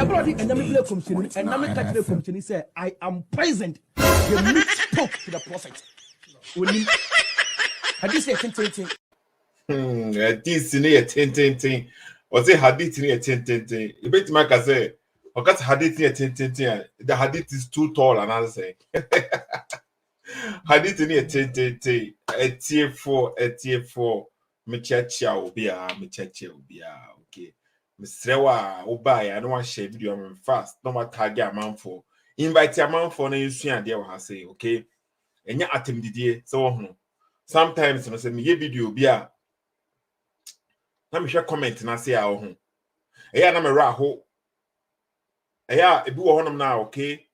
I brought it and let me play commission and let me catch the commission. He said, I am present. The meat spoke to the prophet. Hadith say tin. This near tin. Or say hadith near tin. You bet my say, or got hadith near tin. The hadith is too tall, and I say. Hadith near tin. A tier 4. Mechacha obia. Okay. Mr. Obaya, I don't want to share video fast. No matter target a man for. Invite a man for you see and there say, okay. And ya atem didie so sometimes no say me video bia na me share comment na say a ho eya na me ra ho eya ebi wo honom na okay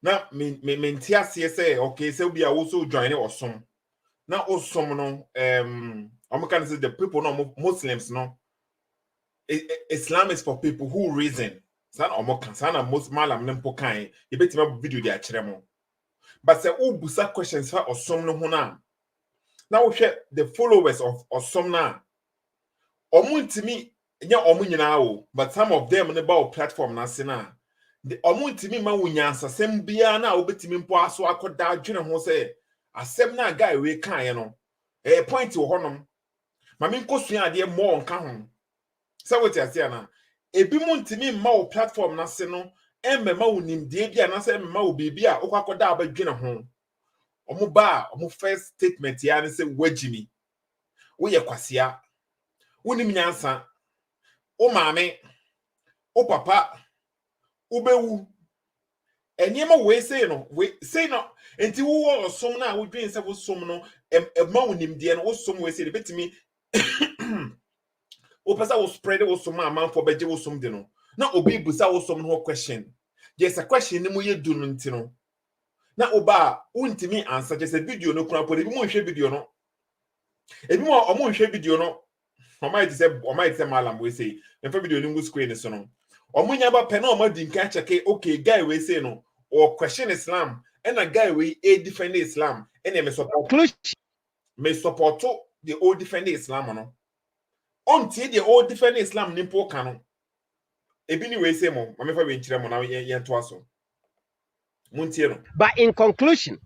na me ntiase say okay say bia wo so join osom na osom no I'm can say the people no Muslims no Islam is for people who reason san omo kan san na most malam nempo kan e betima video dia kire mo. But say who busa questions for osom no ho na now share the followers of osom na omuntimi nya omunyina o but some of them ne ba platform na se na the omuntimi ma wunyansa sem bia na obetimi mpo aso akoda adwene ho say asem na guy we kan no point wo honom ma me nkosua ade mo nka ho say what you say na ebi muntimi ma o platform na se no emmema wonim de bia na say emmema wo bibia okwakoda abadwene ho omo ba omo first statement ya ne say wagimi wo ye kwasia wonim nyansa o maame o papa o bewu eniema we say no enti wo osom na wo dwen say wo som no ema wonim de no wo som we say de betimi o pesa wo spread wo som man for beje wo som de no na obi busa wo som no question yes a question ni mo ye du no nti no na oba untimi answer just a video no kuna podi bi mo hwe video no ebi mo omo hwe video no o might say malam we say em fa video ni ngu screen so no omo nya ba pe na omo di nka cheke okay guy we say no or question Islam and a guy we a defend Islam and me support the old defend Islam no until the old defend Islam ni po kan no ebi ni we say mo me fa we nkire mo na ye to aso. But in conclusion,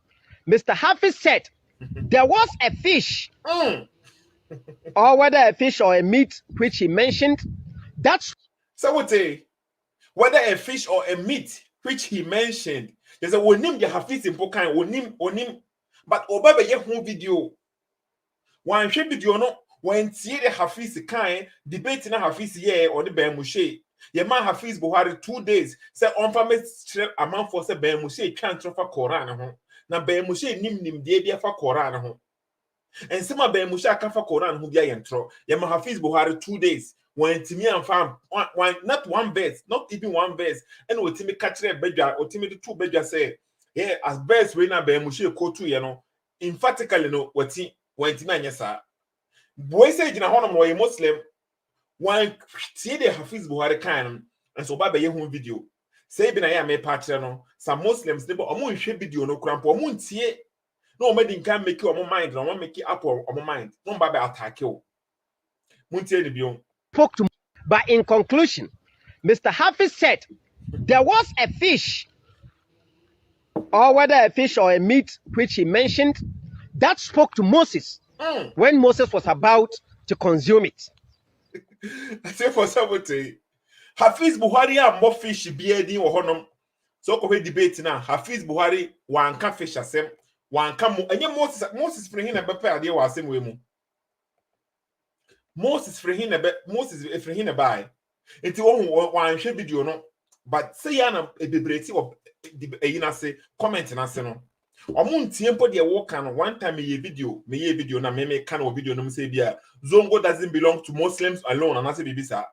Mr. Hafiz said there was a fish, or whether a fish or a meat, which he mentioned. That's so what whether a fish or a meat, which he mentioned. There's a wonim the Hafiz in Pokan, wonim, but Obaba ye home video. One share video no, when see the Hafiz kind debate na Hafiz ye or the Ben Moshe. Ye man Hafiz Buhari 2 days say on famous a man for say Ben Moshe transfer for Quran ho na Ben Moshe nim de bia for Quran ho and some Ben Moshe aka for Quran ho bia yentro ye man Hafiz Buhari 2 days when timi am fam one not one verse not even one verse and we timi catch bedwa o timi two bedwa say yeah as verse we na Ben Moshe ko tu ye no emphatically no wati when timi anya sa boy say gina hono mo Muslim one see the Hafiz Buhari kan and so baba ye hu video say bi na ya me patch no some Muslims dey omo nhwe video no krampo omo ntie no omo din kan make omo mind no omo make up omo mind no baba attack you muntie ni bio. But in conclusion, Mr. Hafiz said there was a fish, or whether a fish or a meat, which he mentioned, that spoke to Moses when Moses was about to consume it. I say for somebody, Hafiz Buhari a more fish be a deal or honum. So go debate now. Hafiz Buhari one can fish as him, one can and Moses for him a better idea was same way. Moses for him Moses for him a buy. It's one share video no, but say yana a debrati of a say comment and say no. Omun tiempo de walk on one time me video na me kind of video no say bia Zongo doesn't belong to Muslims alone and I say bibisa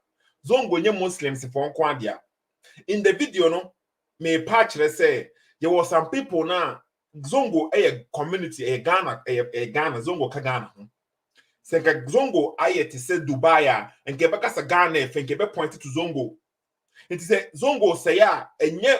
Zongo nye Muslims for nkwadia. In the video no me patch say there was some people na Zongo a community a Ghana Zongo ka Ghana senka Zongo aye te say Dubai and get back as a Ghana if get pointed to Zongo it say Zongo say ya enye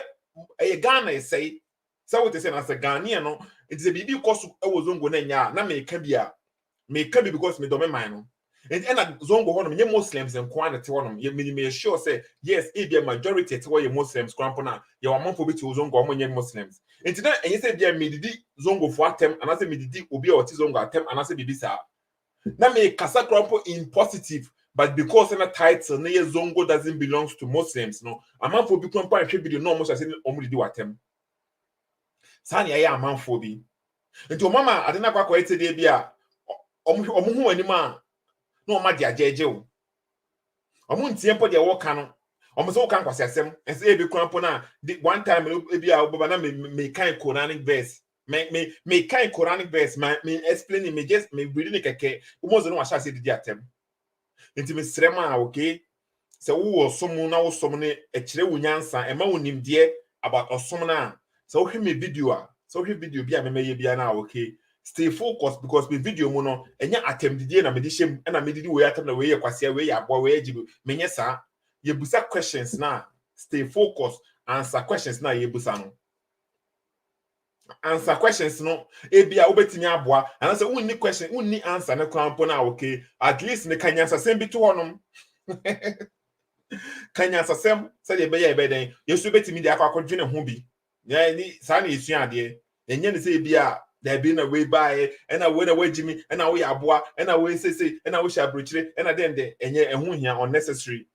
a Ghana say so what they say as a Ghanaian no it is a bibi because I was Zongo na nya na me ka bi because me do me mind no And zongo honum ye Muslims and quantity honum ye me sure say yes if be majority to where Muslims crampona ye wa monfo bi to zongo omo ye Muslims enti na enye say bia medidi zongo fo atem and say medidi obi o ti zongo atem and say bibisa na me kasa crampo in positive but because in a title na ye zongo doesn't belongs to Muslims no amanfo bi crampo an hwe video no almost say omo didi watem sani ye amanfo bi enti o mama ade na kwakwa ete de bia omo hu anima no ma dia jeje o omo ntie mpo de wo ka no omo so kan kwase asem ense e be krampo na one time e bia obaba na me kan Quranic verse me kan Quranic verse me explaining me just me reading keke omo zo no wa sha se didi atem enti me srema okay se wo somu na wo somu ne e kire wo nyansa e ma wonim de about osom na se wo hwe me video a se wo hwe video bia me ye bia na okay stay focused because the video mo no enya attempt na me di shem na me di we atem na we ye kwase we ye abo we agibu menye sa ye busa questions na stay focused answer questions na ye busa no answer questions no e bia obetimi aboa and say unni question unni answer na krampo na okay at least ne kanya answer bi to honom kanya answer say de be ye be den yesu betimi de akwakodwene ho bi ya ni sa na yesu ade enye ne say bia there been a way by and I went away Jimmy and I we aboa and I we say and I wish I bruchire and I then de enye ehun hia unnecessary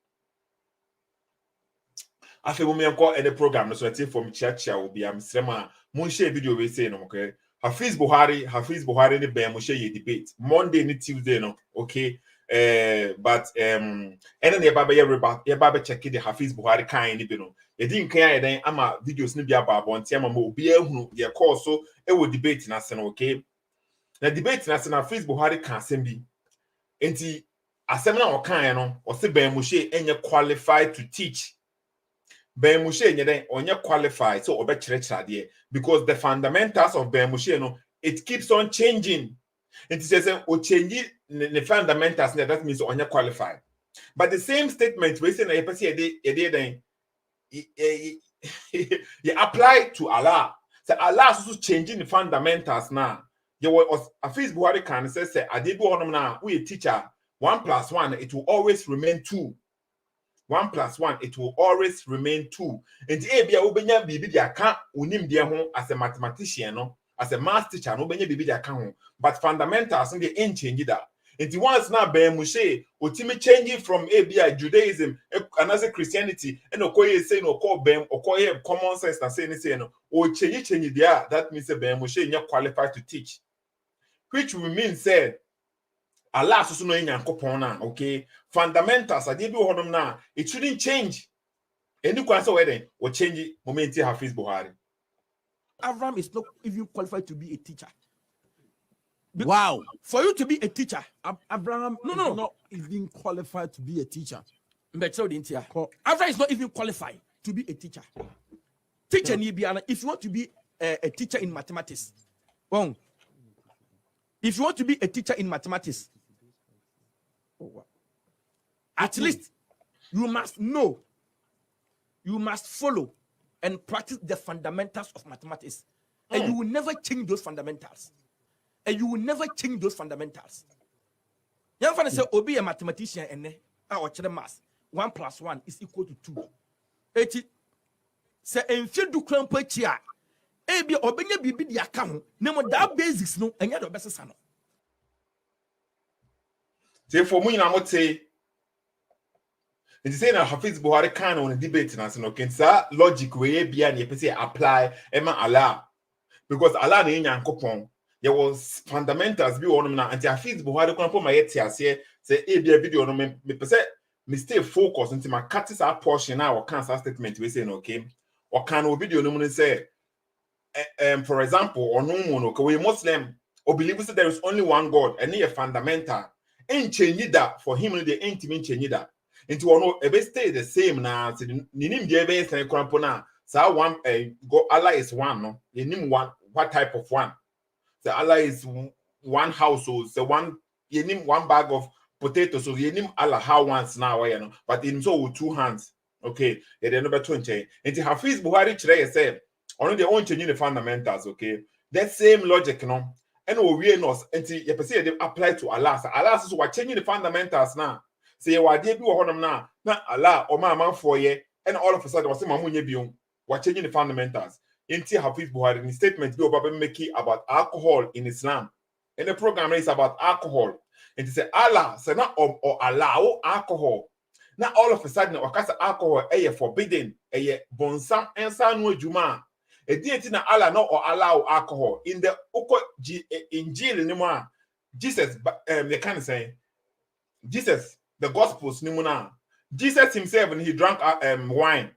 afi wo me enko the program no so ati from chia will be am srema mun share video we say no okay Hafiz Buhari ne Ben Moshe ye debate Monday ni Tuesday no okay but and then ye baba check the Hafiz Buhari kan ni bi no ye din kan ya den ama videos ni bi aba abonte ama mo obi ehunu ye call so e wo debate na se no okay na debate na se na Hafiz Buhari kan asem bi enti asem na o kan no o se Ben Moshe enye qualified to teach Ben Moshe enye den onye qualified so obe kire because the fundamentals of Ben Moshe no it keeps on changing. And it says o change the fundamentals that means onye qualified. But the same statement we say na you apply to Allah. So Allah is also changing the fundamentals now. You was Hafiz Buhari can say adebi honum na we a teacher 1 + 1 it will always remain 2. 1 + 1 it will always remain 2. And ebia obenya bibi dia ka unim dia ho as a mathematician no as a math teacher no obenya bibi dia ka ho but fundamentals no dey change that. And once now Ben Moshe otimi changing from ebia Judaism and as a Christianity and okoye say no call Ben okoye common sense na say no o change there that means Ben Moshe nya qualified to teach, which will mean say Allah so no nyankopon na okay fundamentals ade bi hodom na it shouldn't change any kwan say we o change moment Hafiz Buhari. Avraham is not even qualified to be a teacher. Wow. For you to be a teacher, Avraham No, not even qualified to be a teacher. Avraham is not even qualified to be a teacher. Teacher if you want to be a teacher in mathematics, well, if you want to be a teacher in mathematics, at least you must know, you must follow and practice the fundamentals of mathematics. And you will never change those fundamentals. You will Young fan say, Obi a mathematician and our maths 1 + 1 is equal to 2. Eti say enfie du krampo chia. Ebi obenya bibi di aka ho. Nemo that basics no enya do besesa no. Say for me na mo say it say na Hafiz Buhari kan on debate na say no kensa logic we bia na yepese apply ema Allah because Allah na nyankopon there was fundamentals bi wonum na anti Hafiz Buhari kon po ma yeti ase say e bia video no me pese me stay focus until my cut this portion now or cancel statement we say no okay or can no video no mun say for example or no one okay we Muslim or believe that there is only one God and a fundamental ain't change that for him the ain't even change that into one e be stay the same na ninim dey be say krampo na sa one go Allah is one no yenim one what type of one so Allah is one household so one yenim one bag of potatoes so yenim Allah how once now you know but in so with 2 hands okay they dey number 20 into Hafiz Buhari chire say only the own changing the fundamentals okay that same logic no and we nos until you perceive they apply to Allah. So Allah is what changing the fundamentals now. Say what they do honor now. Now Allah or my man for ye, and all of a sudden was say mamunye biung. What changing the fundamentals. Inti Hafiz Buhari in statement go about making about alcohol in Islam. And the program is about alcohol. And they say Allah, say not or allow alcohol. Now all of a sudden, wakasa alcohol forbidden, bonsam ensa no juma. E dieti na Allah no or allow alcohol in the Injil ni mo Jesus they can say Jesus the Gospels ni mo na Jesus himself when he drank wine.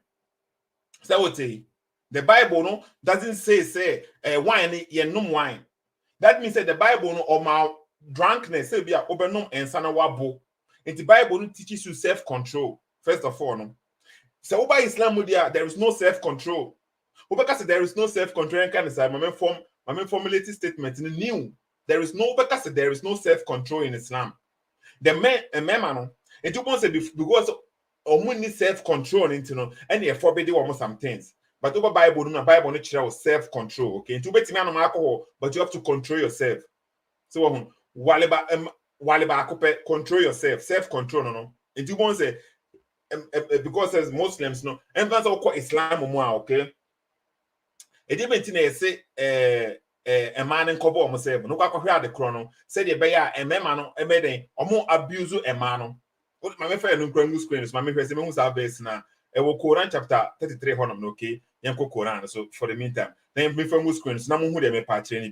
So what say the Bible no doesn't say wine ye num wine. That means that the Bible no or my drunkenness say be a obenum ensa na wabo. And the Bible teaches you self-control. First of all, no. So over Islam, there is no self-control. Because there is no self-control, and kind of say, my formulated statement in the new. There is no self-control in Islam. The man, and you want to say because we need self-control into no, and you forbid almost some things. But over Bible, no Bible no teach self-control. Okay, to bet man alcohol, but you have to control yourself. So control yourself, self-control, no. And you want to say because as Muslims, no, and that's all called Islam, okay. It even say a man in cover myself, no, I hear the chrono, said a bear, a man, a maiden, or more abuse a man. What my friend no grand screens, my friend who's our base now. I will Quran chapter 33 honor, okay, Yanko Quran. So for the meantime, then me from screens, no who they may part any.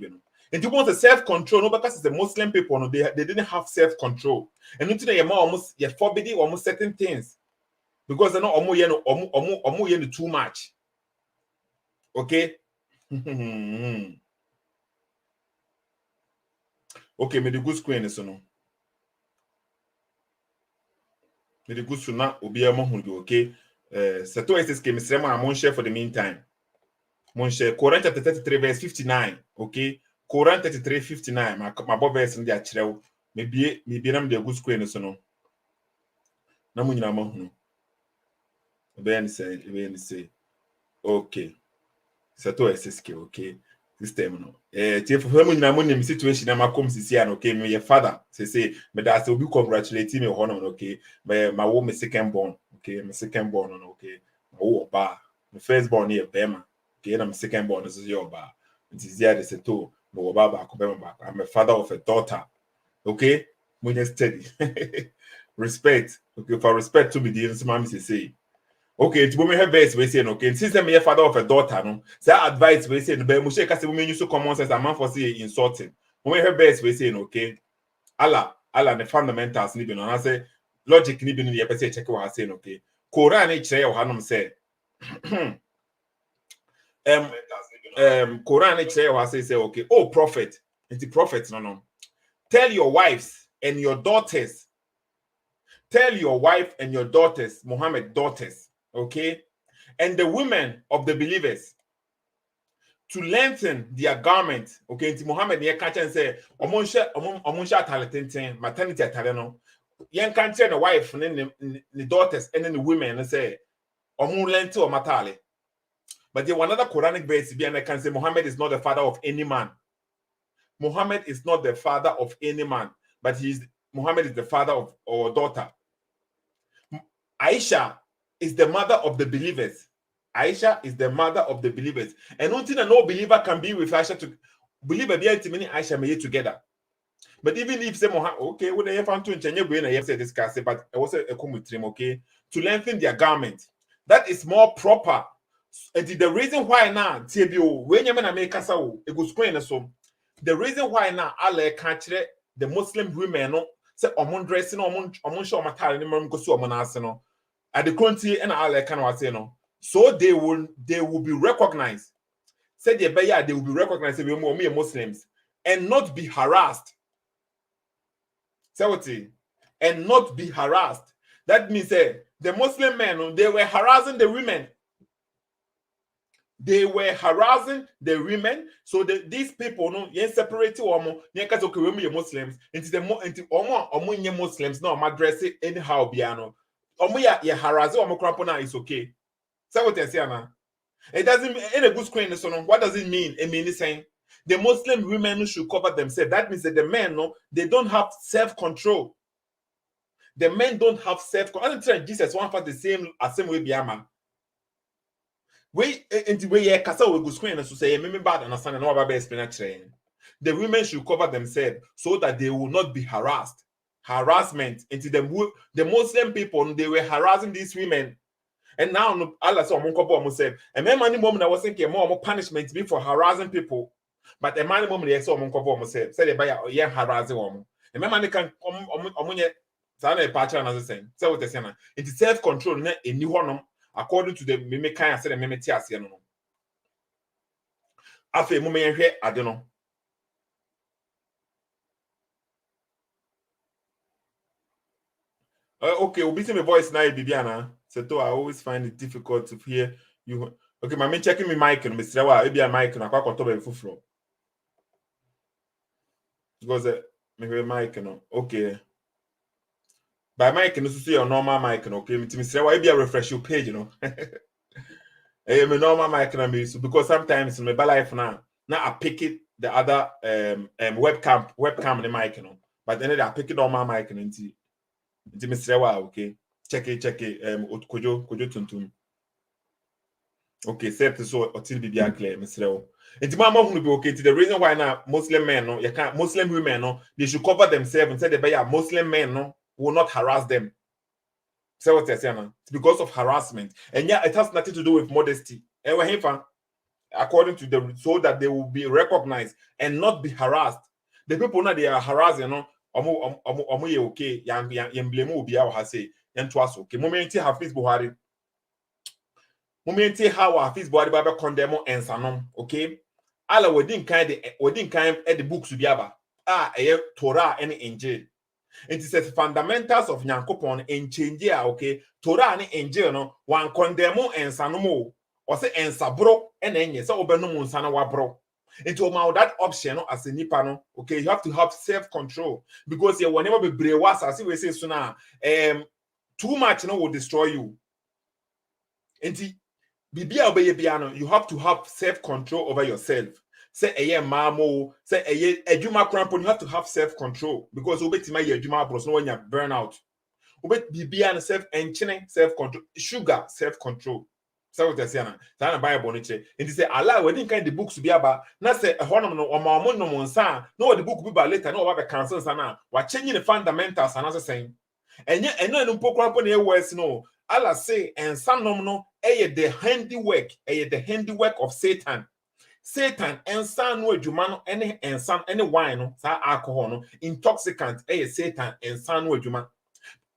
And you want the self-control, no, because the Muslim people, no, they didn't have self-control. And until they almost forbidding almost certain things. Because they're not almost too much. Okay? Okay, me the good screen is no. Me the good screen now, Obi Amohundu, okay? Sato is came Srema Monshe for the meantime. Monshe, Quran chapter 33, verse 59, okay? Quran 33:59. My Bob verse in the actual. Maybe I'm the good screen, so no. Namunya Mahu. Ben say, okay. Sato SSK, okay. System no. Tiff for Namunim situation, I'm a come see, okay. Me your father say, but that's will be congratulating me on, okay. My woman second born, okay. My second born, okay. Oh, bar. My first born here, Bema. Okay, I'm second born, this is your bar. It is here, they say, too. I'm a father of a daughter. Okay? When you steady. Respect. Okay, for respect to me, the mommy say. Okay, to women have best we say, okay. Since I'm a father of a daughter, no. Say advice we say, but Moshe kasi women use to common sense, a man for say insulting. Women have best we say, okay. Allah, the fundamentals need be no. I say logic need be no. You say check what I say, okay. Quran each say or hanum say. Quran say okay, oh prophet, it's the prophet, no. Tell your wives and your daughters, Muhammad daughters, okay, and the women of the believers to lengthen their garment, okay. Into Muhammad, you can't say, Omunsha talent, maternity talent, you can't tell the wife and then the daughters and then the women and say, Omunlento or matale. But there was another Quranic verse, and I can say Muhammad is not the father of any man. Muhammad is not the father of any man, but Muhammad is the father of our daughter. Aisha is the mother of the believers. Aisha is the mother of the believers. And until no believer can be with Aisha to believe a many Aisha may together. But even if say Muhammad, okay, when they found to discuss it, but I was a commentary, okay, to lengthen their garment. That is more proper. And the reason why now, when you make a good screen, so the reason why now Allah country the Muslim women no say dressing show material go so at the country and Allah can say no, so they will be recognized. Say they will be recognized as Muslims and not be harassed. Say what? And not be harassed. That means the Muslim men they were harassing the women. They were harassing the women, so these people no yen separate omo yen kaso we Muslims into the Muslims no address it anyhow biano omo ya harass omo crampo na is okay. So what you say na it doesn't in a good screen so no what does it mean? It means saying The Muslim women should cover themselves. That means that the men, no, they don't have self-control. The men don't have self-control. I'm trying Jesus one for the same way Biama. We into way kasa we go screen and so say me bad understand no about explain train. The women should cover themselves so that they will not be harassed. Harassment into the Muslim people, they were harassing these women. And now Allah saw Monkobo said, a man money moment I was thinking more punishment be for harassing people. But a man moment I saw Monkobo said they buy a harassing woman. A man can Sana patch and as saying, so what they say, it is self-control in new one according to the mimic kind of said mimetias. After a moment here, I don't know. Okay, we'll be seeing my voice now, Bibiana. So I always find it difficult to hear you. Okay, my man checking my mic and Mr. Wa, maybe a mic and I can't control the full floor. Because maybe mic, no. Okay. By mic and see your normal mic, okay. Mr. Wa, maybe a refresh your page, you know. My normal mic and because sometimes in my life now I pick it the other webcam the mic, you know. But then I pick it on my mic and see. Mr. Wa, okay. Check it. Kojo tuntum. Okay, set so until be clear, Mr. Wa. And mama who be okay. The reason why now Muslim men, no, you can't Muslim women, no, they should cover themselves and say they buy Muslim men, no, will not harass them. Say what you're saying, it's because of harassment, and yeah, it has nothing to do with modesty. According to the so that they will be recognized and not be harassed. The people now they are harassed, you know. Okay, yang blame will be our say, and twas okay. Momenti Hafiz Buhari. Momenti how Hafiz Buhari Baba condemn and sanom, okay? Alla within kind at the books to be aba. Torah and Injil. It says fundamentals of Nyankopon and change, okay? Torah and Injil, no, one condemn and sanomo, or say and sabro and enye, so obenumun sanawa bro. Into that option as a nipano, okay, you have to have self-control because you will never be brewas as we say sooner. Too much will destroy you. And you have to have self-control over yourself. Say a mamo, say a juma crampon, you have to have self-control because my juma bros no when you burn out. Self-control, sugar, self-control. So what they say na Bible no che and say Allah we didn't kind the books be aba na say honom no omamo no monsa no the book be ba later no ba cancel sana wa change the fundamentals and as saying enye eno mpokwa po na words no Allah say and sanom no the handiwork of Satan and san no adwuma no any wine no sa alcohol no intoxicant Satan and san no adwuma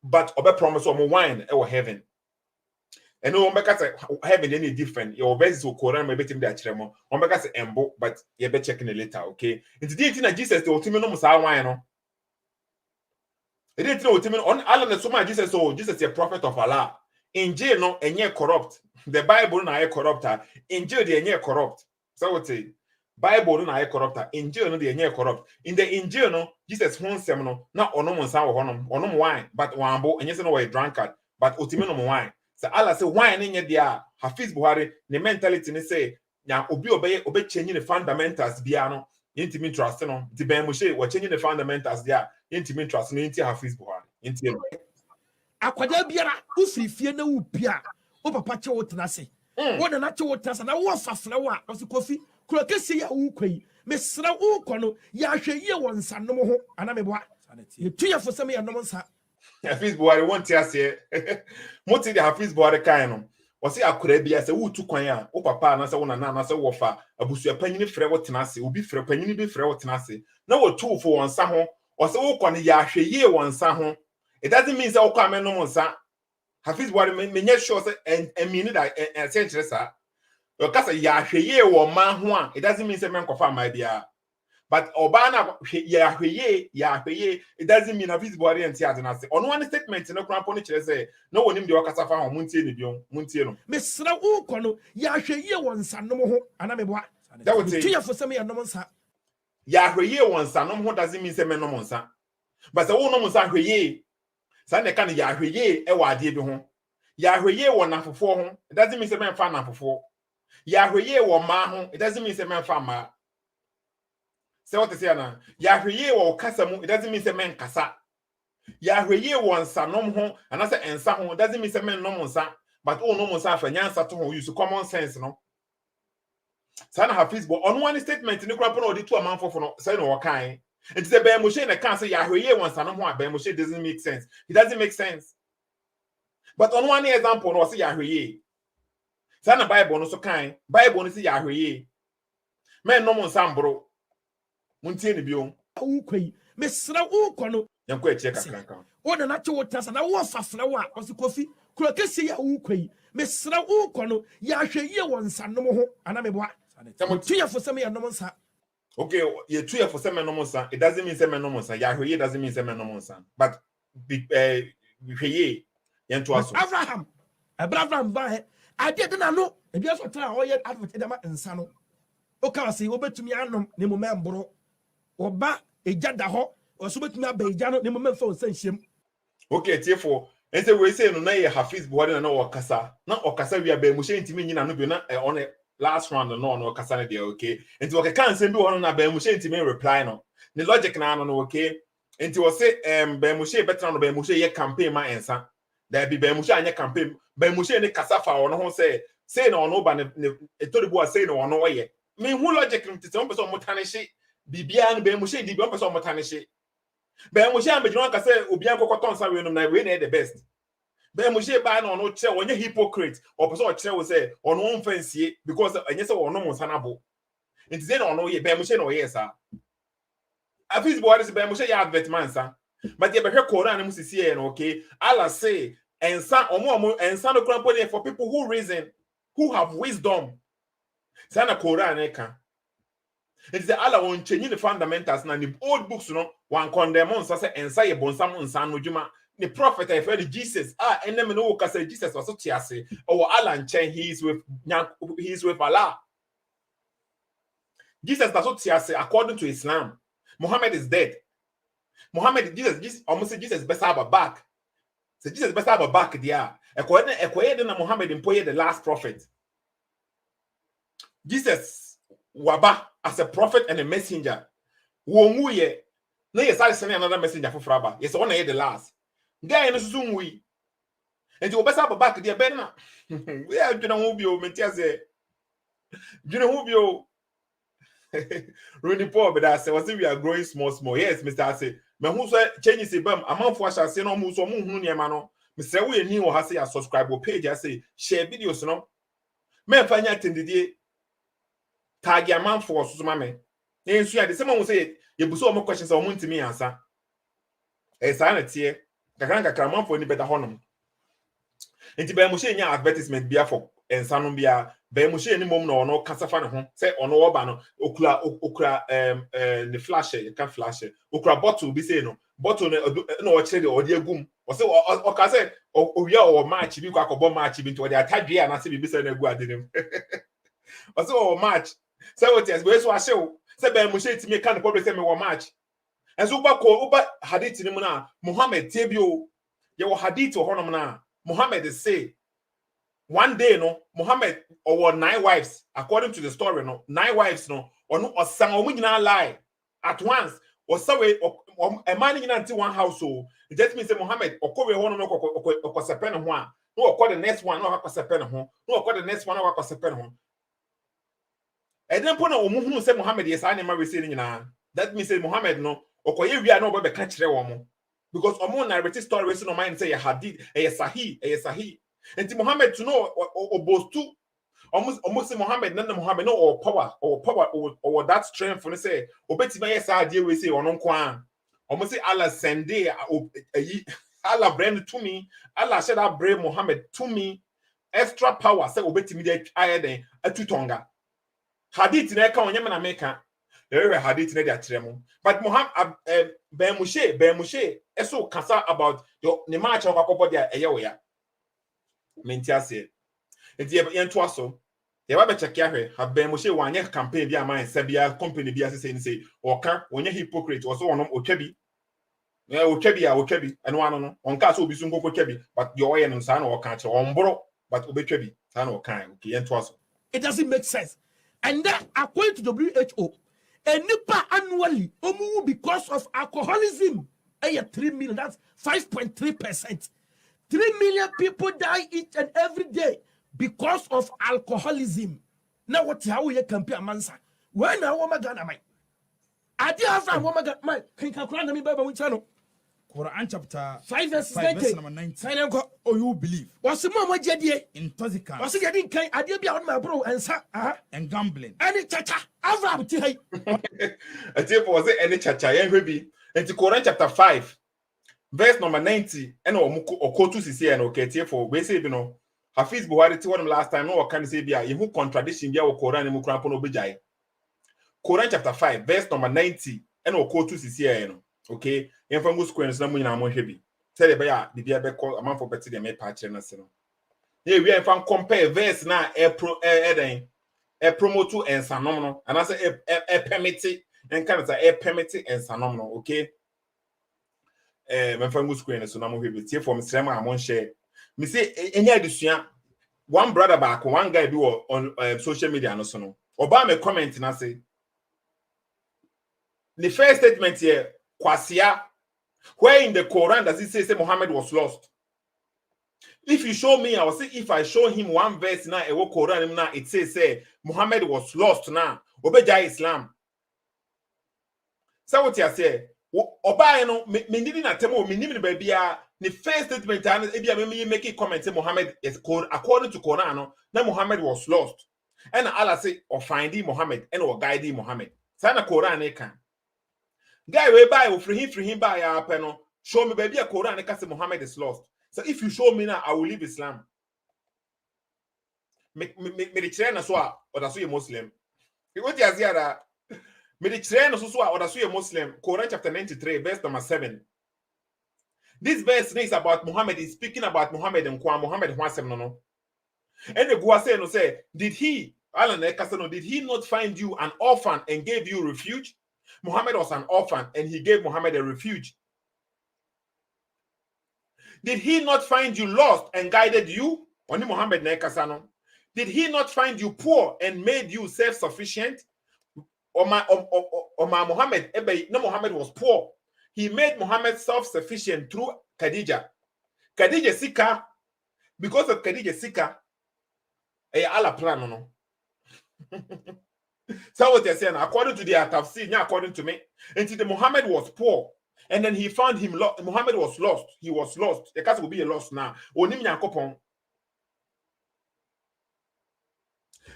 but obe promise wine heaven. And no one because having any different your verses will Quran maybe team that chemo one because embo but you be checking it later, okay? It's the thing that Jesus the ultimate no musa wine no it didn't know ultimate on Allah so much Jesus so Jesus is a prophet of Allah in jail no enye corrupt the Bible na corrupt in jail the enye corrupt so what say Bible na corrupt in jail no the enye corrupt in the in jail no Jesus won sem no na ono musa wo honom ono wine but wambo enye se no we drunkard but ultimate no wine. So Allah say wine in your Hafiz Buhari, the mentality ni say nya obi changing the fundamentals bia no intimate trust no the Ben Moshe we changing the fundamentals there intimate trust no into Hafiz Buhari into akwada biara ufrifie na upia o papa che wotenase wo na che wotenase na wo fafna wo a so kofi kurokese ya wo kwai mesra wo kono ya hweye won sanom ho ana meboa ye tuyafo sem ya nom nsa Hafiz Buhari won't say moti the Hafiz Buhari kind no o say akora bia say wo tu kwan a wo papa na say wo nana na say wo fa abusua panyini frɛ wo tenase obi frɛ panyini bi frɛ wo tenase na wo tu fo won sa ho o say wo kwan ya hweye won sa ho it doesn't mean say wo kwa me no nsa Hafiz Buhari menye sure say and mean that essentially sir o ka say ya hweye wo ma ho a it doesn't mean say men kofa ma bia. But Obana ya hweye it doesn't mean Hafiz Buhari and tia na say on one statement no krampo ni kire say no wonim de wakasa fa ho muntie ni biom muntie no mesra wo kono ya hweye won sanom ho ana meboa that would say tuyafo sem ya nom nsa ya hweye won sanom ho doesn't mean say men nom nsa but say wo nom nsa hweye sa ne kan ya hweye e wa ade bi ho ya hweye won afofo ho it doesn't mean say men fa na afofo ya hweye won ma ho it doesn't mean say men fa ma Say what to say na. Yahweh wo kasa mu, it doesn't mean say men kasa. Yahweh wo nsa nom ho, and I say ensa ho, doesn't mean say men nom nsa, but oh nom nsa fa nyansa to ho use common sense no. Sana Hafiz Buhari on one statement ni kura pon odi to amanfo no say no wakan. It is a Ben Moshe na kan say Yahweh wo nsa no ho, Ben Moshe doesn't make sense. It doesn't make sense. But on one example no say Yahweh. Sana Bible no so kan, Bible no say Yahweh. Men nom nsa mbro. Muntie ni biom. Ukoi. Mesra ukono. Yanko eche kakranka. Ona na che wotasa na wo fafna wa osi kofi. Kuro kesi ya ukoi. Mesra ukono ya hweye wonsa nom ho ana meboa. Tuya for some ya nom nsa. Okay, you two for some nom nsa. It doesn't mean some nom nsa. Ya hweye doesn't mean some nom nsa. But hweye yanto aso. Abraham ba ade de na no e bia so tra o ye advert de ma nsa no. O ka se obetumi anom ne mo membro. Oba eja da ho oso betumi aba eja no ne mo memfa onsa nhiem. Okay, tiefo ente we say no na ye Hafiz Buhari na okasa na okasa wi aba Moshe ntimi nyina no bi na on last round no okasa na dey okay enti o ka nsem bi wono na aba Moshe ntimi reply no ne logic na no okay enti wo say Ben Moshe better no Ben Moshe ye campaign ma ensa da bi Ben Moshe anya campaign Ben Moshe ne kasa fa ono ho say na ono ba ne etoribu say na ono ye me hu logic ntete on person motane hye bibia no Ben Moshe di bi on person motane hye Ben Moshe ambejino ka say obi ankokoton sa we no na we na the best Ben Moshe ba na ono kire onye hypocrite or person kire we say ono onfansie because enye say ono mo sanabo nti say na ono ye Ben Moshe no ye sa Hafiz Buhari say Ben Moshe ya advert man sa but ye be hwe Quran na musisi ye no okay Allah say ensa omo ensa no krampo for people who reason who have wisdom sana Quran e kan it is Allah won change the fundamentals na the old books no one condemn on say ensa ye bonsam nsa no djuma the prophet I read Jesus enemy no ka say Jesus was so tiase or Allah nchen he is with Allah. Jesus does not tiase according to Islam. Muhammad is dead. Jesus almost say Jesus best have a back. Say Jesus best have a back there. Ekoye na Muhammad impoye the last prophet. Jesus waba as a prophet and a messenger. Wonguye na yesale send another messenger for fraba. Yes one the last. Guy no susun we. And you best have a back there ben na. We are juna hu bi o mentia say. Juna hu bi o. Really poor but I say was we are growing small. Yes, Mr. I say. Me hu so change say bam amanfo a say no mu so mu hu niema no. Mr. We ni wo ha say subscribe page I say share videos no. Me fanya tendidie tag amanfo so ma me. Ensu ya de say mo say ye buso o mo questions o mo ntimi ansa. E sa na tie kakra amanfo ni beta honom. Enti Ben Moshe nya advertisement bia for ensa no bia Ben Moshe ni mom no ono kasafa ne ho say ono oba no okura the flash you can flash okura bottle bi say no bottle no o kire de o de agum o say o ka say o wi o match bi kwa kobo match bi nti o de atadwe na say bi say na agu adenem o say o match say what yes we so ahye say Ben Moshe ti me kan public say me wo match enso uba hadith ni mu na Muhammad tebio ye wo hadith ho no na Muhammad is say one day no Muhammad or 9 wives according to the story no 9 wives no or sang o nyina lie at once or so a man in until one household it just means Muhammad or kowe ho no ko sepen ho a no ko the next one no ko sepen ho no ko the next one no ko sepen ho e dem pona o muhunu say Muhammad yes anima we say nyina that means Muhammad no okoye wi a no be ka kire wo mo because omo narrative story we say no mind say hadith sahih and Muhammad to know or both two almost Muhammad none Muhammad no or power or that strength for say obeti my yes idea we say ono kwa almost say Allah send Allah brand to me Allah said that brave Muhammad to me extra power say obeti me dey higher than atutonga hadith na ka onye na meka there hadith na dey atremo but Muhammad Ben Moshe eso kasa about your ne match akwakobo dia eye ya mentia say enti ye nto aso ye ba be check ahwe have Ben Moshe wanye campaign bi aman sabia company bi asese ni say oka onye hypocrite also wonom otwabi otwabi eno ano no onka so obi so nkoko twabi but your oye no sa na oka che omboro but obetwabi sa na oka okay ye nto aso it doesn't make sense and that according to WHO And nipa annually, omu because of alcoholism. 3 million, that's 5.3%. 3 million people die each and every day because of alcoholism. Now what how you compare mansa? When I want Ghana mai. Adi Avraham woman got my can Quran me Bible channel. Quran chapter 5 verse 90. Oh, you believe what's the mama jedie? intoxicants What's getting kind idea be on my bro and sa and gambling. any chacha Avraham ti hay. A tip was it any chacha yen hwebi. Enti Quran chapter 5 verse number 90 and okotu sisi and okay tie for we say bi no Hafiz Buhari ti one last time no can say bia you contradiction bia wo Quran mu kran no begjae. Quran chapter 5 verse number 90 and okotu sisi no okay yen fa go square na mu nyina mo hwebi. Tell be ya bibia be call amount for better dem e pa kire na se no. Ye we yen fa compare verse na e promote and sanom no and I say e permit and kind of say permit and sanom no okay. My friend was screen so na mo hwe tie for me srema amon share me say enya adusua one brother back one guy be on social media no so no oba me comment na say the first statement here kwasia where in the Quran does it say Muhammad was lost? If you show me, I will say if I show him one verse now e wo Quran now it says say Muhammad was lost now obeja Islam. So what you say Oba no me ndidi na temo me nim ne ba bia the first statement and e bia me make a comment say Muhammad is according to Quran no na Muhammad was lost and Allah say or finding Muhammad and or guiding Muhammad say na Quran e kan guy we buy o free him buy ya no show me baby a Quran e say Muhammad is lost. So if you show me now I will leave Islam. Me the train so or that so you Muslim. What you say that Mediterranean so or that's a Muslim. Quran chapter 93 verse number 7. This verse is about Muhammad. Is speaking about Muhammad and Muhammad no. And the Gua say no say, did he not find you an orphan and gave you refuge? Muhammad was an orphan and he gave Muhammad a refuge. Did he not find you lost and guided you? Only Muhammad no. Did he not find you poor and made you self-sufficient? Muhammad, no, Muhammad was poor. He made Muhammad self-sufficient through Khadija. Khadija Sika, because of Khadija Sika, Allah plan no. So what they're saying, according to the tafsir, not according to me, until the Muhammad was poor, and then he found him lost. Muhammad was lost. He was lost. The case will be a loss now. Onim Yakopon.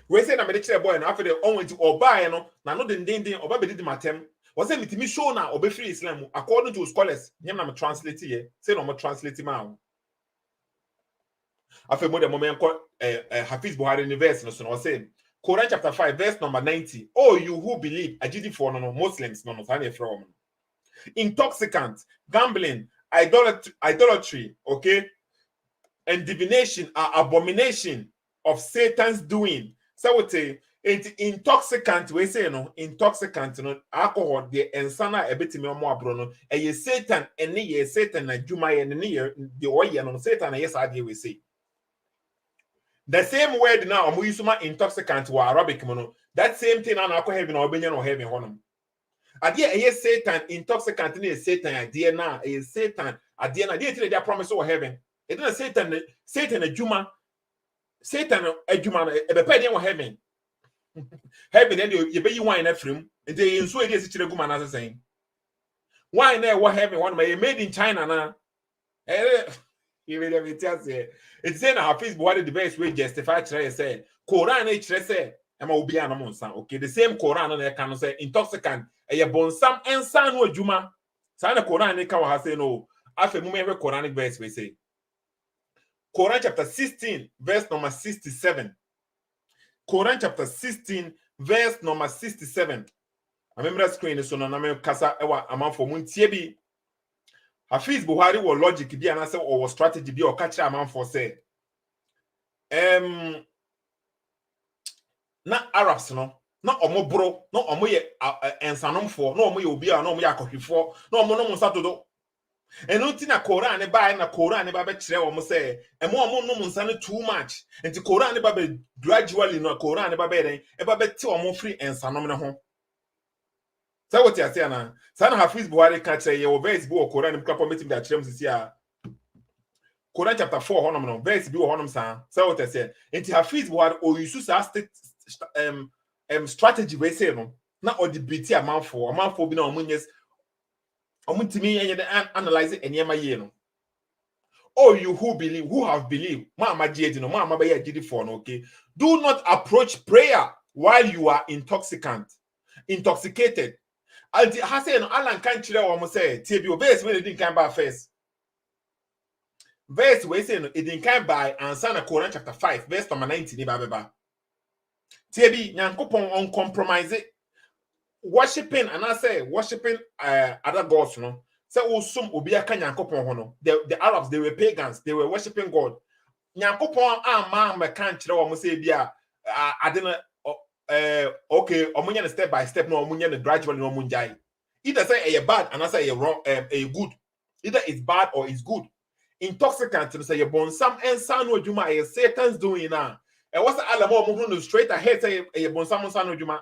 We say na me de boy na after the on to oba no na no den oba be di matem was say mitimi show na oba free Islam according to scholars him na me translate here say no me translate ma after mo de moment Hafiz Buhari universe no so no say Quran chapter 5 verse number 90. Oh, you who believe ajidi for no Muslims no say from intoxicant, gambling, idolatry, okay, and divination are abomination of Satan's doing. So we say intoxicant, we say no intoxicant, no alcohol, the ensana a bit more abrono, and ye Satan, and ye Satan, and Juma, and near the oil, and Satan, yes, I we say. The same word now, we use intoxicant or Arabic mono, that same thing on alcohol heaven or Benyan or heaven honum. Adia a Satan, intoxicant, and Satan, idea now, a Satan, idea, they promise or heaven. It doesn't Satan, a Juma. Satan a Juma a bepedia heaven. Heaven, and you pay wine a film, and they in Sweden is a woman as a saying. Wine there, what heaven one may made in China now. You will tell you. It's saying Hafiz Buhari the best way justify say Quran H say Emma will be an monster. Okay, the same Quran and can say intoxicant a bon sam and san no Juma. Sana Quran can say no. After moment Quranic verse we say. Quran chapter 16, verse number 67. Quran chapter 16, verse number 67. I remember that screen so na kasa ewa amount for muntiebi. Hafiz Buhari was logic bi and say or strategy bi or catch amount for say. Na Arabs no, na omo bro, na omo ye ensanom for, na omo ye obi a na omo ye akohwefo, na omo no monsa todo. And until na Quran ne buy na Quran ne ba be kire wo say e mo no monsa no too much. Until Quran ne ba be gradually no Quran ne ba be den e ba be ti omo free ensanom ne ho. So what you say na? Sana Hafiz Buhari can say your verse bo Quran im klapa metim da chrem sisi a. Quran chapter 4 honom no verse bi wo honom san. So what you say? Enti Hafiz Buhari o use sa strategy we say no. Na o debate amanfo bi na omunyes omuntimi enye analyze enyema ye no. Oh, you who have believed, mama jedi no, mama ba jedi for no, okay. Do not approach prayer while you are intoxicated. And has say no Alan kan kire wo mo say tie bi verse we didn't kan by first. Verse we say no it didn't kan by answer na Quran chapter 5 verse number 19 ni ba beba. Tie bi Nyankopon uncompromise worshiping and I say worshiping other gods no. So usum obi aka Nyankopon ho no. The Arabs, they were pagans, they were worshiping God. Nyankopon man me kan kire wo mo say bia adena okay omunya step by step no omunya gradually no omunjai. Either say a bad and I say a wrong a good. Either it's bad or it's good. Intoxicant to say bon some and san no juma a Satan's doing now. And what's the alamo moving straight ahead say a bon some san no juma.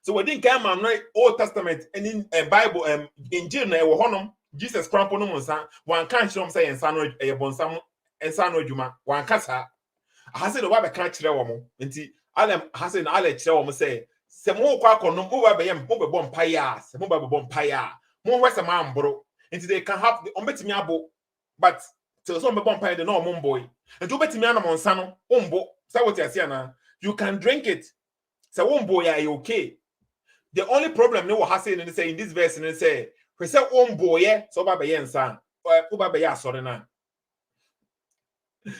So we didn't come on Old Testament and in a Bible in June Jesus crampo no monsa one can't show say and san a bon some and san no juma one casa. I said the Bible can't chire wo mo nti Alem Hasen Ale chire wo mo say se mo kwa kono mo ba be yam mo be bom paya se mo ba be bom paya mo hwe se ma mboro nti they can have the ombetimi abo but till some be bom paya the no mo boy nti obetimi anam nsa no ombo say what you say na you can drink it say ombo ya okay. The only problem no Hasen and say in this verse and say we say ombo ye so ba be nsa o ba be ya sorry na.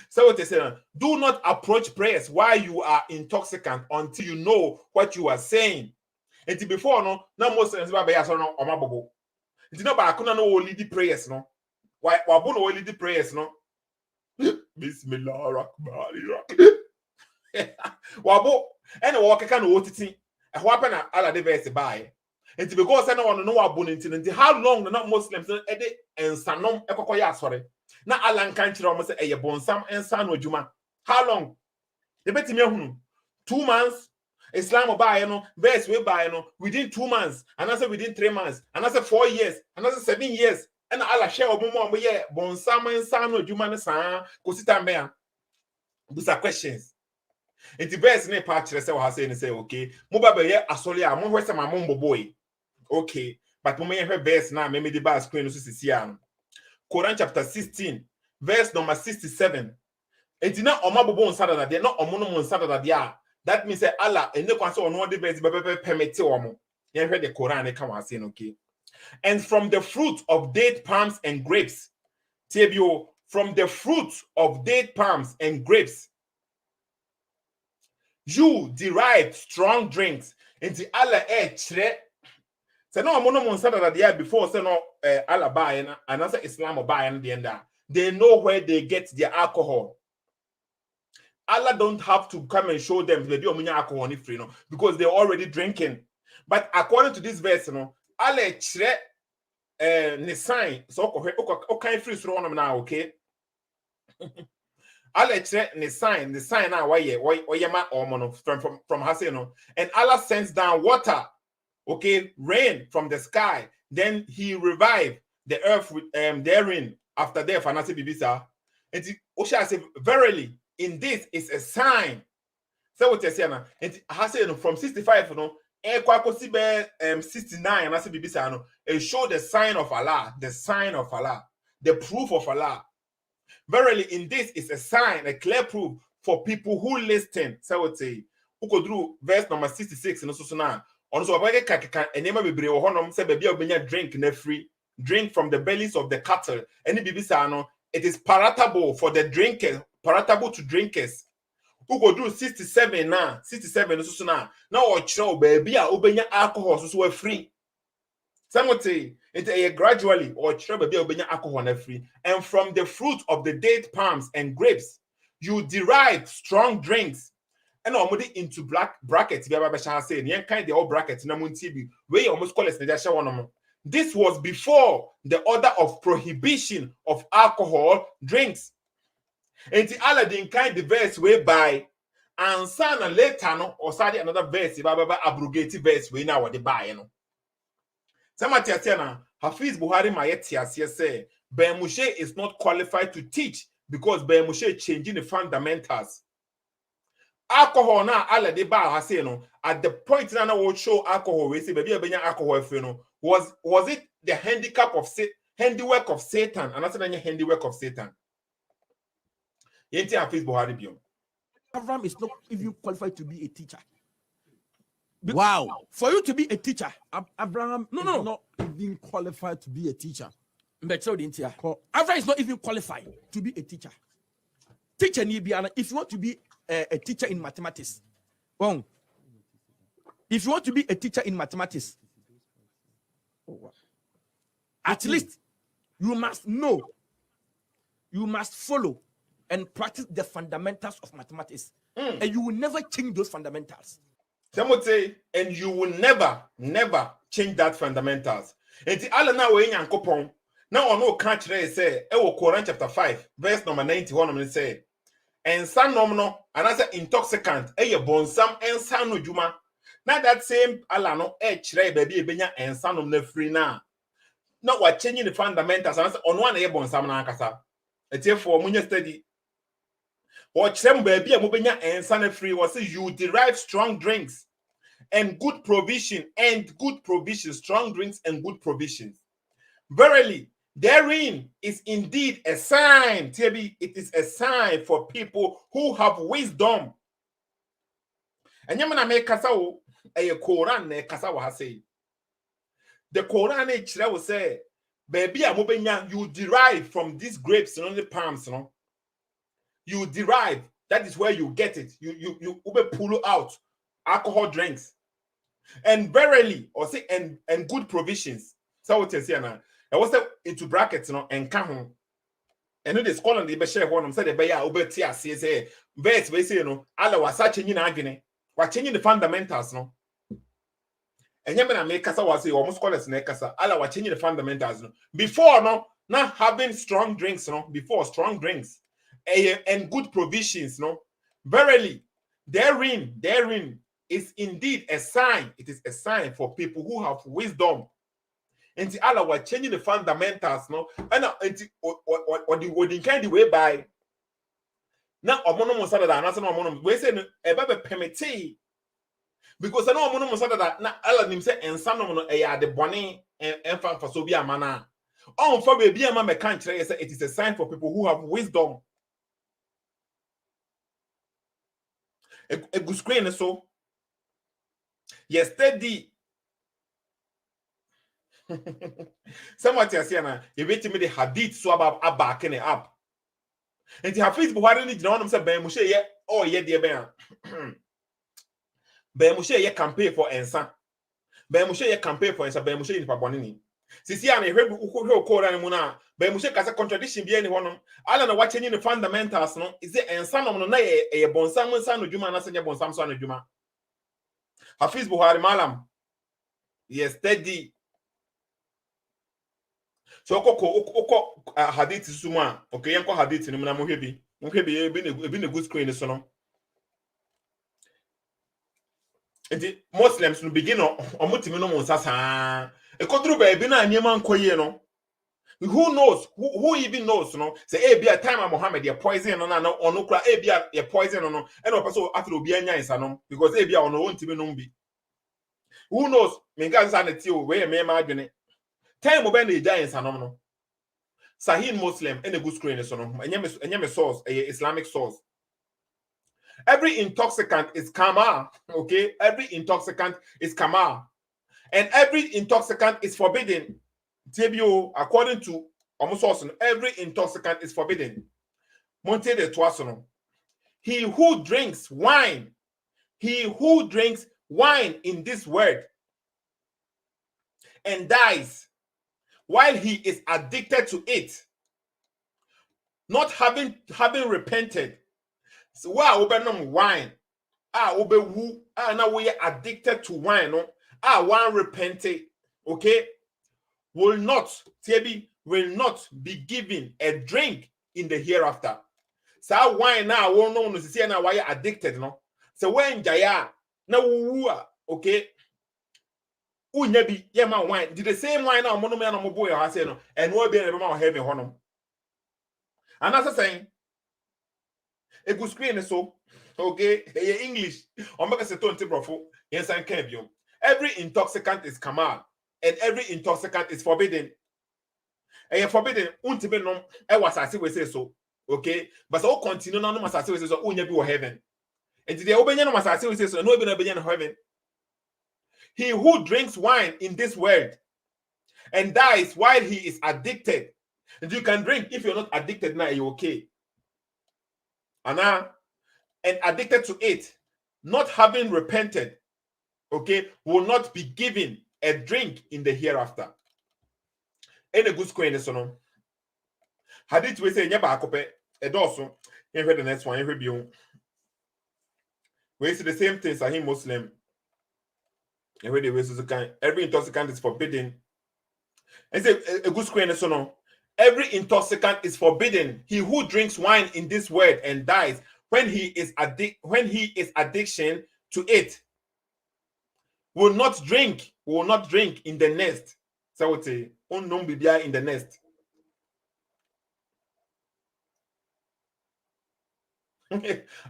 So what they say, do not approach prayers while you are intoxicant until you know what you are saying. And before no Muslims be aso no omabobo. Nti no ba akuna no lead the prayers no. Why wabu no lead the prayers no. Bismillah rahman rahim. Wabu and walk kan no otiti. E ho apen na ala de verse by. And because no one no wabu nti how long no Muslims e de ensanom ekokoya asore. Na Alan kan kire omo say eye bonsam ensa no adwuma. How long? They betimi ehunu 2 months Islam buy no verse we buy no within 2 months and I say within 3 months and I say 4 years and I say 7 years and Allah share omo ye bonsam ensa no adwuma ne saa kosita me a busa questions. It verse ne pa kire say we have say okay mo ba be ye asole a mo hwe say ma mo boy. Okay but mo me verse na me di ba screen no so sisia. Quran chapter 16 verse number 67. It did not omabobo nsada that they not omono nsada that they. That means that Allah and no kwanso ono de verse permit omo. You heard the Quran e come and say okay. And from the fruit of date palms and grapes. Tebio from the fruit of date palms and grapes. You derive strong drinks into Allah chre. So no mono monsada that they before say no Allah buy and answer Islam buy and the end. They know where they get their alcohol. Allah don't have to come and show them they do alcohol free no because they're already drinking. But according to this verse, no, Allah chre ne sign so okay free so on now, okay. Allah chre ne sign now why ma omo from Haseno and Allah sends down water. Okay, rain from the sky. Then he revived the earth with therein after death. And I say, Bibisa, and Osha said, verily, in this is a sign. So what you say now? And I said from 65, you know, 69, and I say, Bibisa, no, it show the sign of Allah, the proof of Allah. Verily, in this is a sign, a clear proof for people who listen. So what say? Who could do verse number 66 and also now. On so abage kaka enema bebre wo honom se bebia obenya drink from the bellies of the cattle any bibisa no it is palatable for the drinkers, palatable to drinkers. Who go do 67 so na o kire bebia obenya alcohol so free. Something it gradually or kire bebia obenya alcohol na free. And from the fruit of the date palms and grapes you derive strong drinks. And almost into black brackets, kind of all brackets, where almost call it. This was before the order of prohibition of alcohol drinks. And the Aladdin kind of verse whereby and sana later no or study another verse baba abrogate verse we now the buy no samati na Hafiz Buhari mayeti asie say Ben Moshe is not qualified to teach because Ben Moshe changing the fundamentals. Alcohol na ala de ba ha say no at the point na will show alcohol we say baby abenya alcohol free no was it the handiwork of Satan and that's the handiwork of Satan. Yenti Hafiz Buhari biom. Avraham is not even qualified to be a teacher. Wow. For you to be a teacher, Abraham No, is no. not even qualified to be a teacher. Avraham is not even qualified to be a teacher. Teacher need be if you want to be a teacher in mathematics. Well, if you want to be a teacher in mathematics, at least you must know, you must follow and practice the fundamentals of mathematics. And you will never change those fundamentals. Some would say, and you will never change that fundamentals. And the Allah now we yankopon. Now on no catch say, Quran chapter 5, verse number 91, say, and san nomino, and as an intoxicant, bonsam and san no juma. Now that same Allah no baby benya and san no free now. Not what changing the fundamentals, and on one bonsam na kasa. It's here for munya study. What them baby mubenya and san free was you derive strong drinks and good provision strong drinks and good provisions. Verily, therein is indeed a sign, Tebi, it is a sign for people who have wisdom. And yamana me kasao a Quran ne kasawa has say. The Quran will say, baby amubenya, you derive from these grapes and only palms, no. You derive, that is where you get it. You pull out alcohol drinks. And verily, or say and good provisions. So what you say now? I was into brackets, no, and kahon. And then the scholar the share one said the beya over tia say verse we say no, Allah was changing agony, was changing the fundamentals, no. And yamina make kasa was say almost scholars ne kasa, Allah was changing the fundamentals, no. Before no, not having strong drinks, no, before strong drinks. And good provisions, no. Verily, therein is indeed a sign. It is a sign for people who have wisdom. And the Allah was changing the fundamentals, no. And what the kind of way by now omono sada da na say no omono we say no e be permit because I know omono sada da na Allah nim say ensa no no e ya de bone enfa for so bi amana on for be ama me kan kire say it is a sign for people who have wisdom. A good screen so yesterday somebody has said you wait me the hadith so about backing it up and the Hafiz Buhari ni jina say Ben Moshe ye oh ye de ben Ben Moshe ye campaign for ensa Ben Moshe ye campaign for ensa Ben Moshe ni pabone ni sisi ana ehwe ukwo Quran mu na Ben Moshe kasa contradiction bi ani honom ala na watching the fundamentals no is it ensa no na ye bonsam ensa no djuma na se nye bonsam so na djuma Hafiz Buhari malam yes steady so oko hadith suma okay yanko hadith ni na mohwe bi na good screen so no enti Muslims no begin omutimi no monsasa e kodru ba bi na anyema nkoye no who knows who even knows no say be a time Muhammad ya poison no na ono kura be a poison no and opeso after obi anya insa no because be a ono wontimi no bi who knows me ga nsa na ti o we me ma adwene time obe na ija insa no Sahih Muslim in a good screen so no enyeme source Islamic source. Every intoxicant is kama, okay? Every intoxicant is kama. And every intoxicant is forbidden. TBO, according to almost every intoxicant is forbidden. Monte de Toisono. He who drinks wine in this word and dies while he is addicted to it, not having repented. So wow, obenom wine. Obewu. Now we are addicted to wine. No? One repented. Okay, will not be given a drink in the hereafter. So wine now won't know no see now why addicted no. So when Jaya na wuwa, okay. Unyabi, yeah, my wine. Did the same wine now, monoman on my boy, I say no, and we'll be able to have a honor. And as I saying, a good screen is so, okay, English, or make us a tone to yes, I can't be. Every intoxicant is kamal, and every intoxicant is forbidden. And you're forbidden, untibenom, I was as we say so, okay, but so continue no mas as we say so, unyabi or heaven. And today, open your mas as we say so, no be in heaven. He who drinks wine in this world and dies while he is addicted. And you can drink if you're not addicted now, you're okay. And addicted to it, not having repented, okay, will not be given a drink in the hereafter. Any good square in the son. Hadith we say nyaba akope edoso. You heard the next one, you heard we see the same things as him Muslim. You heard the way every intoxicant is forbidden. And say a good square in the son. Every intoxicant is forbidden. He who drinks wine in this world and dies when he is addiction to it will not drink in the next. So I would say, unknown bibia in the next.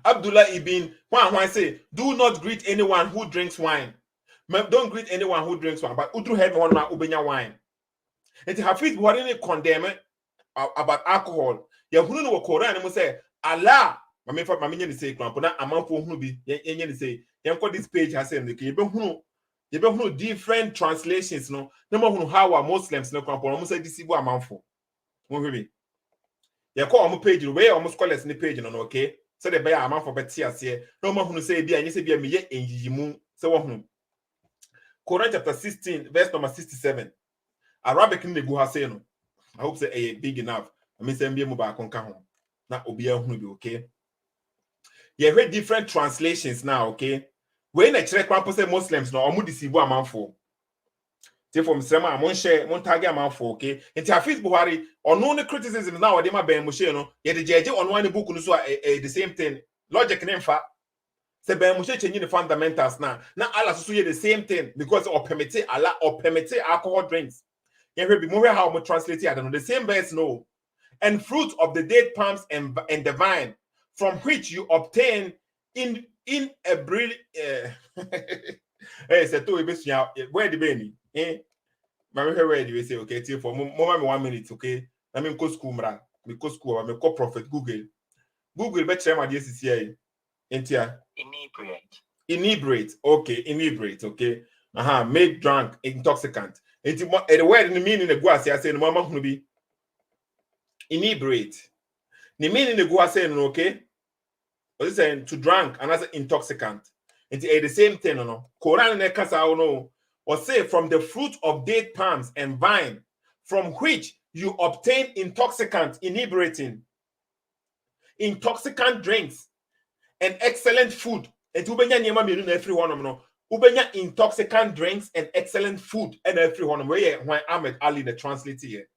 Abdullah ibn Juan say, do not greet anyone who drinks wine. Don't greet anyone who drinks wine, but udru heaven one ubenya wine. And Hafiz Buhari condemn about alcohol. Yahunu no Quran and say Allah. Mame fa mame nyene say krampo na amanfo hunu bi yenye say yenko this page has say you be hunu different translations no na mo hunu how are Muslims no krampo no say this ibu amanfo mo hwe ye call mo page we o mo scholars ni page no okay so the be amanfo beti ase na mo hunu say bia nye say bia me ye enyiyimu say wo hunu Quran chapter 16 verse number 67 Arabic ni go ha say no I hope say a big enough I mean say mbie mo ba konka ho na obi ahunu bi okay. You read different translations now, okay? When I check one say Muslims no, omu disibu amanfo. Therefore, Mr. Mon share, mon tag amanfo, okay? And Hafiz Buhari, on no criticism now, Avraham Ben Moshe, no, yet the judge on one book, so the same thing. Logic name fa. Say Ben Moshe changing the fundamentals now. Now Allah so the same thing because or permit Allah or permit alcohol drinks. You read more how we translate it. I don't know the same verse, no. And fruit of the date palms and the vine, from which you obtain in a brilliant hey, say to where the Benny? Where do you say okay? For moment 1 minute, okay? I mean, go school, mra. Me go school, I mean, go prophet. Google, bet you my DCCA. Inebriate, okay, inebriate, okay. Make drunk, intoxicant. It's the word in the meaning the guas. I say, no, mama, who be inebriate. The meaning the guas saying, okay. What is saying to drunk and as an intoxicant? It's the same thing, no. Quran ne kasa no. Or say from the fruit of date palms and vine, from which you obtain intoxicant, inebriating, intoxicant drinks, and excellent food. And ubenya nyema mienu na every one of no. Ubenya intoxicant drinks and excellent food and every one of where Ahmed Ali the translate here.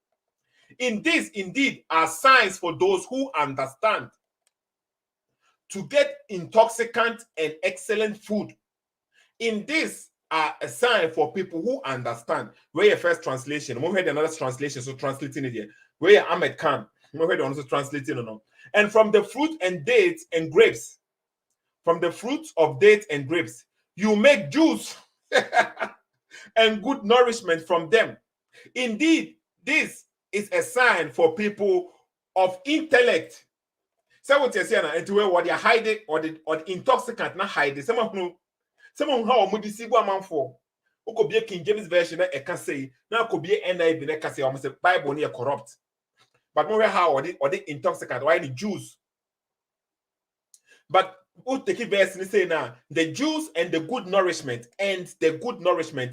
In this indeed are signs for those who understand. To get intoxicant and excellent food. In this are a sign for people who understand. Where your first translation, we heard another translation, so translating it here. Where Ahmed Khan, we heard also translating or no. And from the fruit and dates and grapes, from the fruits of dates and grapes, you make juice and good nourishment from them. Indeed, this is a sign for people of intellect. So what you say now, into where what they hide or the intoxicant not hide. Someone who how much deceive a man for. Who could be a King James version I can say now could be an NIV I can say almost a Bible near corrupt. But more how or the intoxicant why the Jews. But who take it verse and say now the Jews and the good nourishment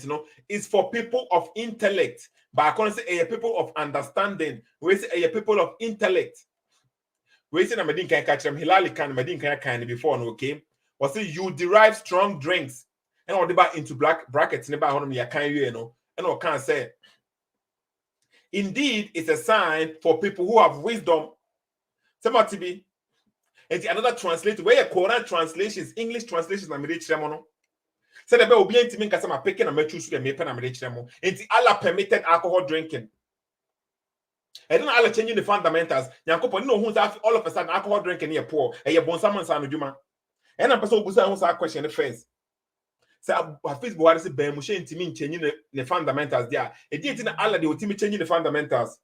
you know is for people of intellect. But I can't say a people of understanding. We say a people of intellect. We say na medin kan catch them Hilali can medin kan before no okay. Was say you derive strong drinks and all the back into black brackets in about ya kan you know and all can say indeed it's a sign for people who have wisdom. Somebody be And another translator, where Quran translations, English translations, na mede kyerɛ mo no. Said the obi ntimi nkasa ma peke na matchu so dem mepe na mede kyerɛ mo. Enti Allah permitted alcohol drinking. And then Allah changing the fundamentals. Nyankopɔn no who's all of a sudden alcohol drinking here poor. E ye bonsam nsa no dwuma. And na person obusa who say question first. Say Hafiz Buhari say Ben Moshe ntimi changing the fundamentals there. E dey tin Allah dey ultimate changing the fundamentals.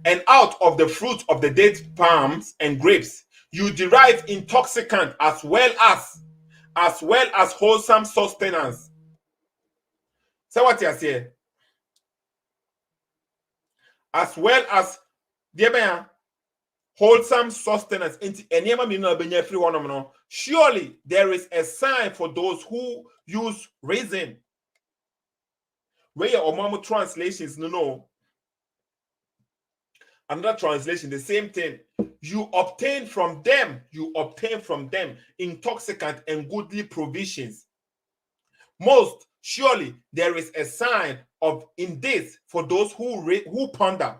And out of the fruit of the date palms and grapes, you derive intoxicant as well as wholesome sustenance. So what you say? As well as wholesome sustenance. Surely there is a sign for those who use reason. Where your Omamo translations no. Another translation, the same thing. You obtain from them intoxicant and goodly provisions. Most surely there is a sign of in this for those who ponder.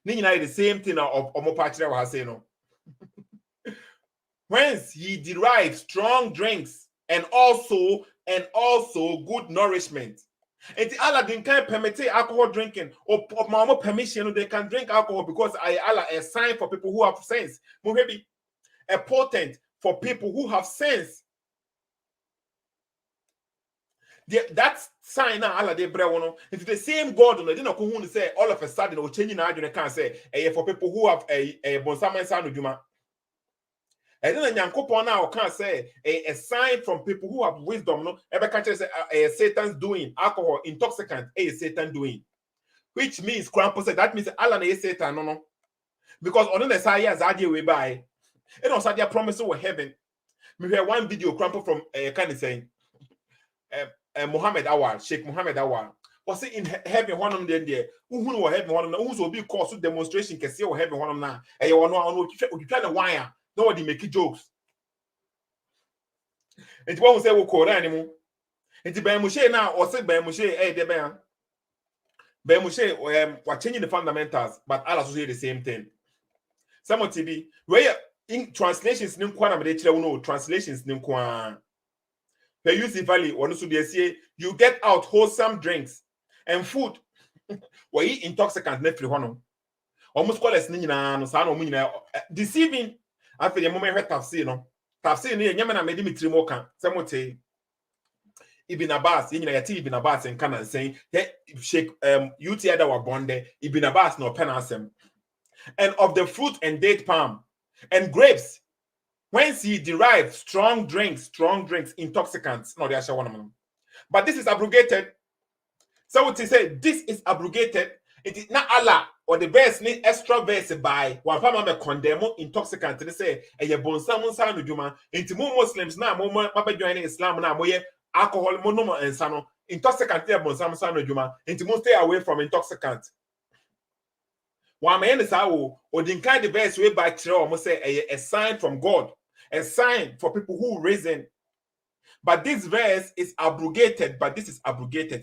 The same thing of Omopachira was saying. No. Whence ye derive strong drinks and also good nourishment. And the Allah didn't permit alcohol drinking or mama permission. They can drink alcohol because Allah a sign for people who have sense. Maybe a potent for people who have sense. That sign now Allah de brewono. It's the same God. They didn't know say all of a sudden or changing now. You can't say for people who have a bonsaman sanu juma. And then Nyankopon now can say a sign from people who have wisdom. No, ever catch say Satan's doing alcohol intoxicant. Satan doing, which means Krampus said that means Allah is Satan. No, because on the side as I way by, and also their promises were heaven. We hear one video Krampus from kind of saying, Muhammad Awal, Sheikh Muhammad Awal. Was it in heaven one of them there? Who know heaven one of them? Who's will be cause demonstration can see heaven one of them now. And you know you try to wire. Nobody make jokes. And one will say, "We call anymore." And the Ben Moshe now, or say Ben Moshe, the Ben Moshe, we're changing the fundamentals, but Allah will say the same thing. Some of TV, where in translations, translations, they use the valley, or so they say, you get out wholesome drinks and food. We eat intoxicant, nephew, almost call us deceiving. After the moment I tafsir no nyama na mede mitri mo kan semote Ibn Abbas yati Ibn Abbas en kan saying Sheikh UT ada wa bonde Ibn Abbas no penasem. And of the fruit and date palm and grapes whence he derived strong drinks intoxicants no they are one. But this is abrogated. So what he said, this is abrogated. It is not Allah or the verse need extra verse by one farmer me condemn intoxicant. They say a bonsam sanu juma into more Muslims now more papa joining Islam now more alcohol monomo and sano intoxicant bonsam sanu juma into more stay away from intoxicant. One man is how or the kind of verse way by Chiro almost say a sign from God, a sign for people who reason. But this verse is abrogated.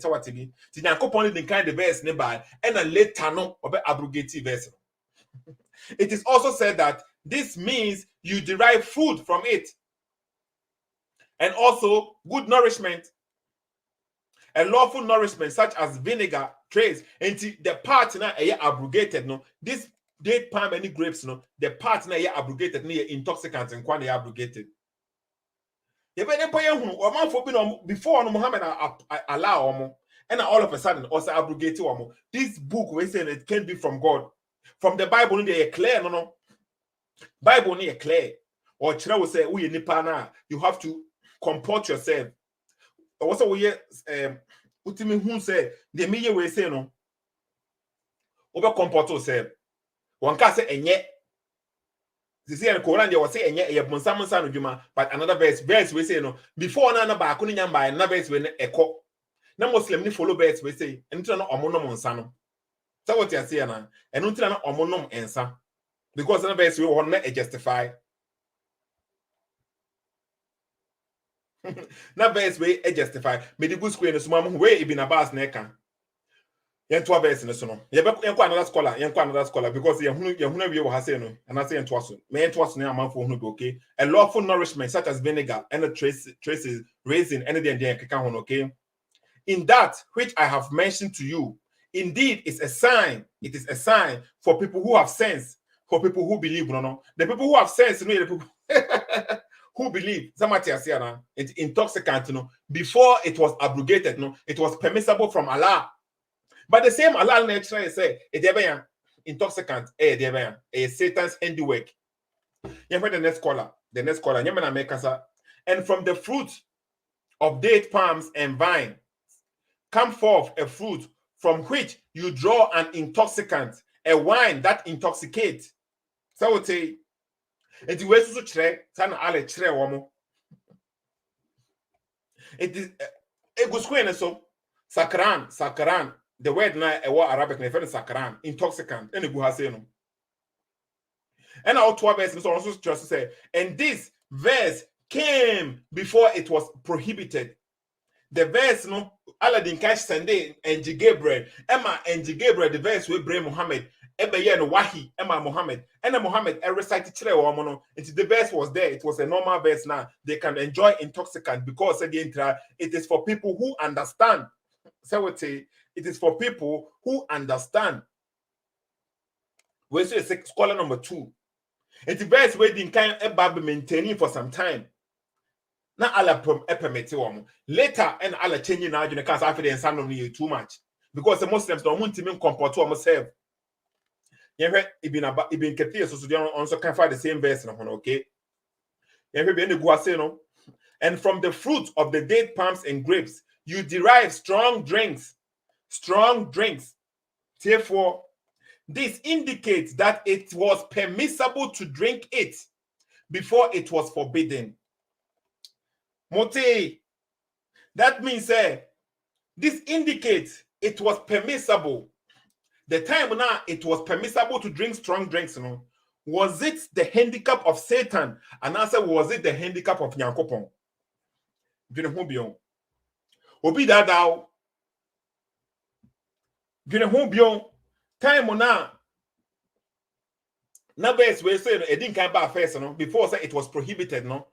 So what it means? The Nyankopon the kind of verse nearby and a later no abrogated verse. It is also said that this means you derive food from it, and also good nourishment, and lawful nourishment such as vinegar, trace. And the part now abrogated. No, this date palm any grapes. No, the part now abrogated. Near intoxicants and quantity abrogated. Before Muhammad allow and all of a sudden also abrogate this book we say it can be from God. From the Bible, they clear no. Bible near clear. Or Chira will say, we you have to comport yourself. Also, we ultimately who say the media will say no. Over comport yourself. One can say and yet. This is Quran they was saying but another verse we say no before na ba ko nyam ba another verse we eko na Muslim ni follow verse we say enti na omonom nsa no so what you say na enti na omonom ensa because another verse we want na justify na verse we justify me the good square no so we Ibn Abbas na kan yen to abes no so no ye be yen another scholar because ye hunu we ha say no and I say yen to aso me yen to aso na amanfo hunu be okay a lawful nourishment such as vinegar and the traces raisin and the keka ho okay in that which I have mentioned to you indeed it's a sign, it is a sign for people who have sense, for people who believe. No, the people who have sense, the people who believe. It's intoxicant, before it was abrogated, it was permissible from Allah. But the same Allah nature say, intoxicant, Satan's handiwork. The next caller, and from the fruit of date palms and vine come forth a fruit from which you draw an intoxicant, a wine that intoxicates. So would say, it is to chere, sana ale chere womo. It is a good square so sakran. The word na a word Arabic na sakran, intoxicant. Any go say no. And our 12 verses also just say, and this verse came before it was prohibited. The verse no Aladdin Cash Sunday and Gabriel Emma and Gabriel the verse we bring Muhammad Ebe no Wahi Emma Muhammad and Muhammad recited chire woman into the verse was there. It was a normal verse now. They can enjoy intoxicant because again it is for people who understand. So we say it is for people who understand. We say scholar number 2. It's the verse where the kind of maintaining for some time. Now Allah permit you. Later and Allah changing now you can't after the insanity too much because the Muslims don't want to comport to themselves. You heard Ibn Kathir so they also can find the same verse okay. You heard the Guaseno and from the fruit of the date palms and grapes you derive strong drinks. Therefore, this indicates that it was permissible to drink it before it was forbidden. Mote, that means this indicates it was permissible. The time now it was permissible to drink strong drinks. Was it the handicap of Satan? And answer was it the handicap of Nyankopon? Obi dadao. Time now. Now verse we say it didn't come back first, before say it was prohibited, no.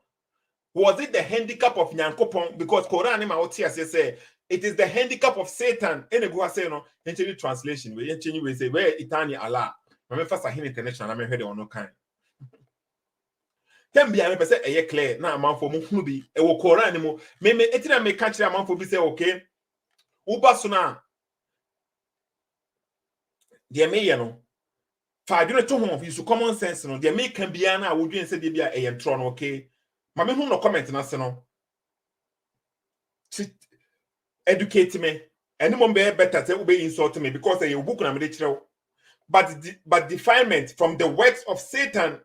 Was it the handicap of Nyankopon? Because Quran in my say it is the handicap of Satan. Any go say no. Any translation we say where eternal Allah. My first a international. I heard on no kind. Can be I say a clear. Na man for mu bi. E wo Quran mo. Me etina me catch a man for be say okay. Uba suna. Dear me no. Fa adwene to home use common sense no. Dear me can be na wodwen say dey a tron okay. Mame who no comment na se no. Educate me. Any mom be better say we insult me because you book na me dey kire. But defilement from the works of Satan.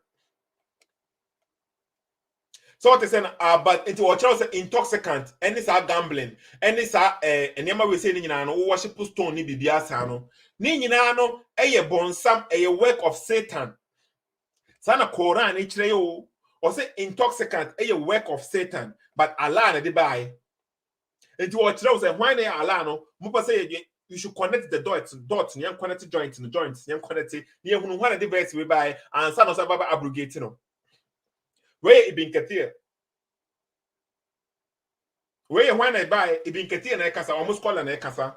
So what they say but it was also intoxicant, and it's gambling, and it's and yama we say ni nyina no worship stone ni bibia sa no. Ni nyina no bonsam work of Satan. Sana Quran ni kire yo. Or say intoxicant, a work of Satan, but Allah na de buy. And you watch those and why they Allah no, Mupa say you should connect the dots, and connect joints in the joints, and connect it, near one of the best we buy, and son of Sababa abrogating. Where it been Kathir? Where when I buy it been Kathir and Ekasa, almost call an Ekasa.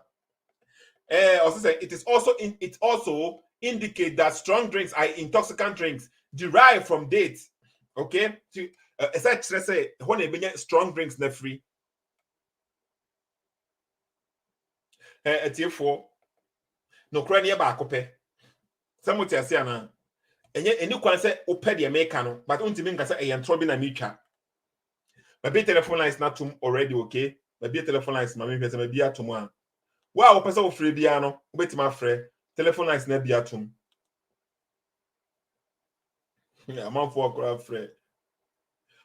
Also say it also indicate that strong drinks are intoxicant drinks derived from dates. Okay, let's say when you strong drinks na free. Therefore, no crania ba kope. Some say say na. Any kwan say ope de make no, but untimi nka say e ntro bi na mitwa. My be telephone line is not already okay. My be telephone line is my me say my be atom a. Wa wo pese wo free bia no, obetima frɛ. Telephone line is na bi atom. Yeah, man for a friend.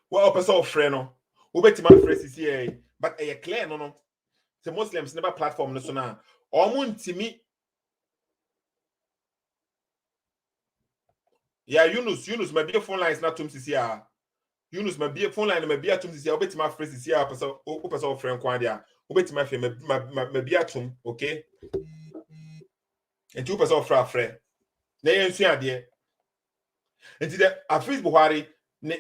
Well, person of friend no. Ubeti man friend CCA, but a clear no. The Muslims never platform no so now. Omuntimi. Yeah, Yunus, my be phone line is not to CCA. Yunus, my be phone line, my be atum CCA. Ubeti my friend CCA, person of friend kwandia. Ubeti my friend, my be atum, okay. and 2% of frɛ na yɛnsua adeɛ nti dɛ Hafiz Buhari ne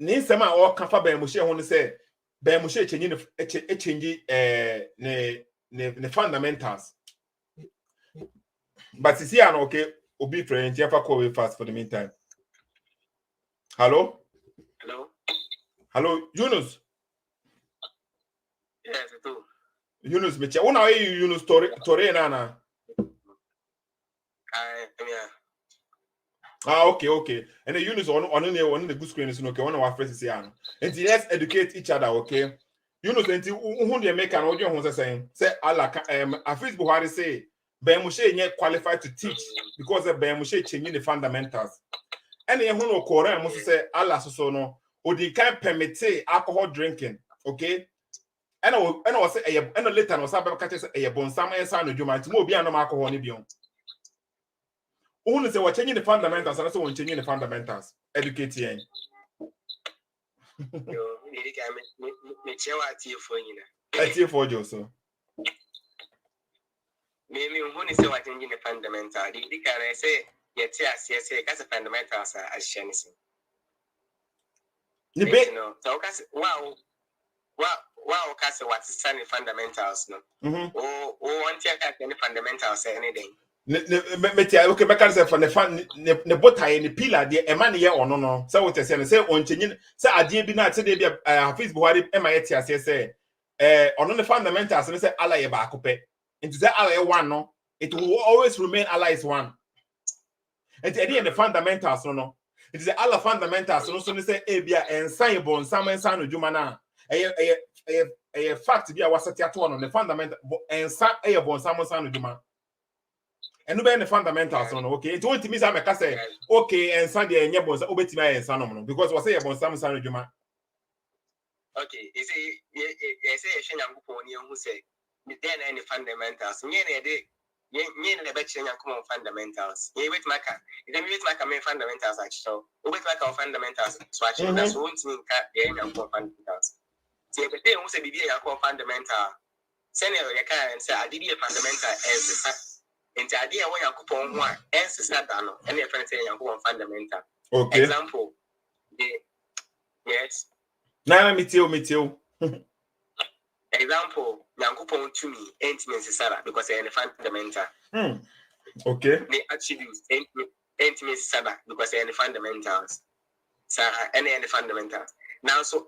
nsɛm a ɔka fa Ben Moshe ho ne sɛ Ben Moshe change ne fundamentals but see an okay obi friend Jeff call we fast for the meantime. Hello Yunus. Yes, I do. Yunus meche wona we Yunus story na okay and the Yunus on the good screen is okay one of our friends say and let's educate each other, okay? Yunus enti who dey make an audio ho say Allah Hafiz Buhari say Ben Moshe nye qualified to teach because Ben Moshe changing the fundamentals and you no Quran must say Allah so no odi can permit alcohol drinking, okay? And I was say and later no say catch say e bonsam ensa no dwuma nti mo obi anom alcohol ni bion. Who say we're changing the fundamentals and so we're changing the fundamentals. Educate you. I for you so. Maybe who say we're changing the fundamentals. The can I say yes, that's a fundamentals as Shenison. You bet. So wow, cast what's the fundamentals no. Oh, one check any fundamentals anything. Okay, back say for the fan ne botai ne pillar de e man ye ono no say what say on chenyin say ade bi na say de bi Hafiz Buhari e ma yeti ase say ono ne fundamentals say Allah ye ba akopɛ nti say Allah ye one no it will always remain Allah is one and the fundamentals no it is Allah fundamentals no so say e bia ensan bon sam ensan no dwuma na e fact bi a wasati ato no the fundamental ensan e bon sam ensan no dwuma. And no be the fundamentals no okay it won't mean say make say okay and Sunday enye bonsa obetimi ayen sanom no because we say e bonsa mo sanu dwuma okay you say you nyankopon ni hu say then any fundamentals nye na de nye na be kire nyankopon fundamentals ye wait maka then wait maka me fundamentals actually wait maka fundamentals so actually that's won't mean ka ye nyankopon fundamentals say be hu say bibia nyankopon fundamental senior ye kan say adidi fundamental is into idea when you coupon one and sister dano and your friend say you fundamental. Okay. Example. Yes. Now me tell. Example, Yankupon to me, intimacy Sarah, because they are fundamental. Okay. The attributes intimacy Sarah, because they are fundamentals. Sarah, any fundamentals. Now, so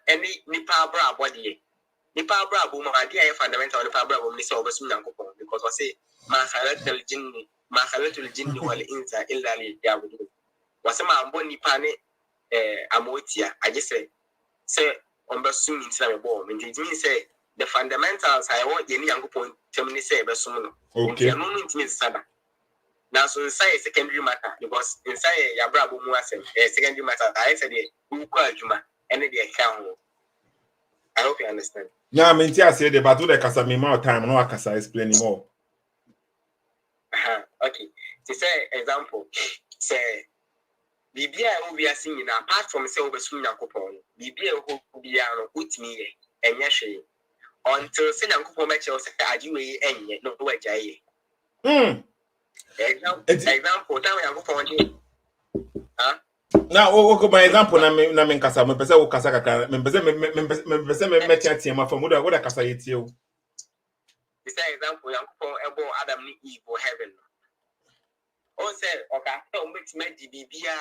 any nipa bra body. Nipa bra boom, idea fundamental, nipa bra boom, this over soon Yankupon, because I say, ما خلقت الجن والإنس إلا ليعبدون. وسمع أمبوني باني أموتيا. I just say on basum in some bomb. And it means say the fundamentals I want any young point to me say basum. Okay. No means me sada. Now so inside secondary matter because inside ya brabo mu asem secondary matter I said you call juma and they account. I hope you understand. Now me tia say the battle the kasa me more time no akasa explain more. Okay. To say example, say Bibia who be singing apart from say obesum yakopon. Bibia who be utmi enye hwe. Until say yakopon meche say adiwe enye no wajaye. Example that yakopon dey. Now o my example na me kasa me pese o kasa kaka me pese me metia tie ma from wo da kasa yetie o. This example, Yankupon ebo Adam ni Eve or heaven. Oh, say, okay, don't make me Bibia.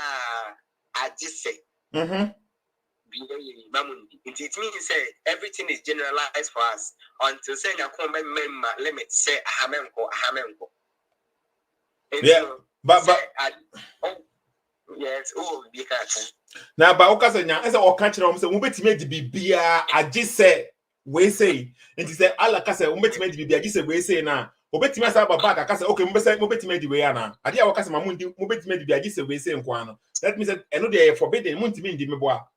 I just say, It means say everything is generalized for us until say Yankupon limit say Ahamenko. Yeah, but yes, oh, be careful. Now, but okay, say nya, say o kan kire say wo betime di bibia agi say we say nti say ala ka say wo betime di bibia agi say we say na wo betime say baba ka say okay wo betime di we ya na ade a wo ka say mamu ndi wo betime di bibia agi say we say nko ano that means that eno dey forbidden mu ntimi ndi meboa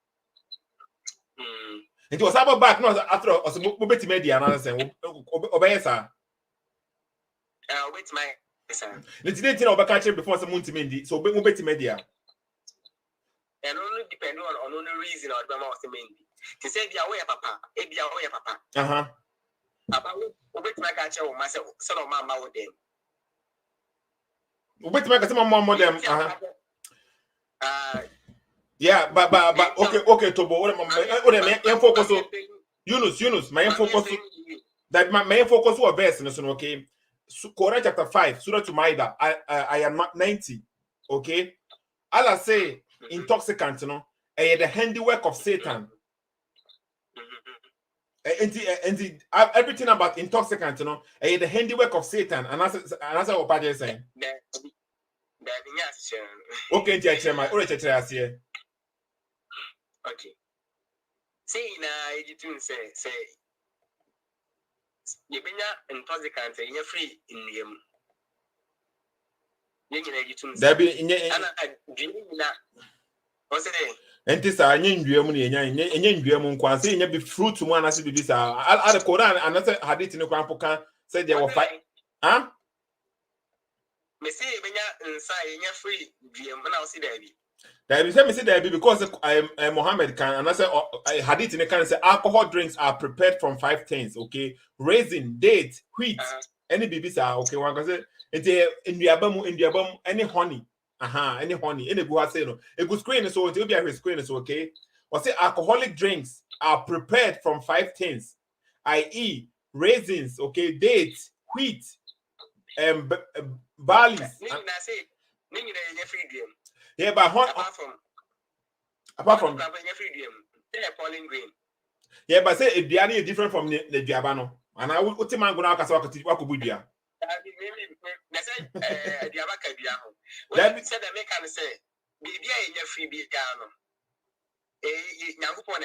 nti wo say baba no after wo betime di ana say obeye sa Wait my son. nti dey tin na wo ka kire before say mu ntimi ndi so wo betime di a and only depend on only reason or the mama was saying. To say be away papa, be away papa. Papa, we bet my catcher or myself, son of mamma with them. Wait, make some more them. Yeah, but okay, Tobo. What focus on Yunus, my focus that my main focus was verse, okay. Quran chapter 5, Surah to Maida, I am 90, okay. Allah say intoxicant, the handiwork of Satan. And everything about intoxicant, the handiwork of Satan, and that's what Padre is saying. Okay, okay. See, now, say, you bring intoxicant, you're free in the there be in enti sa anye ndwem ne enye ndwem nkwanse enye be fruit mu anase bibi sa al Quran anase hadith ne kwan poka say there were five me say benya nsa enye free ndwem na o see there be me say there be because Muhammad can anase hadith ne can say alcohol drinks are prepared from 5 things, okay. Raisin, date, wheat, any bibi sa, okay. One can say enti nduabam any honey. Any honey, any go say no. A good screen so it will be a screen so okay. Or say alcoholic drinks are prepared from 5 things, i.e., raisins, okay, dates, wheat, barley. Yeah, but apart from yeah, but say if the is different from the diabano, and I will put him on go now because I could be there. Let said the make say be in your free be down. A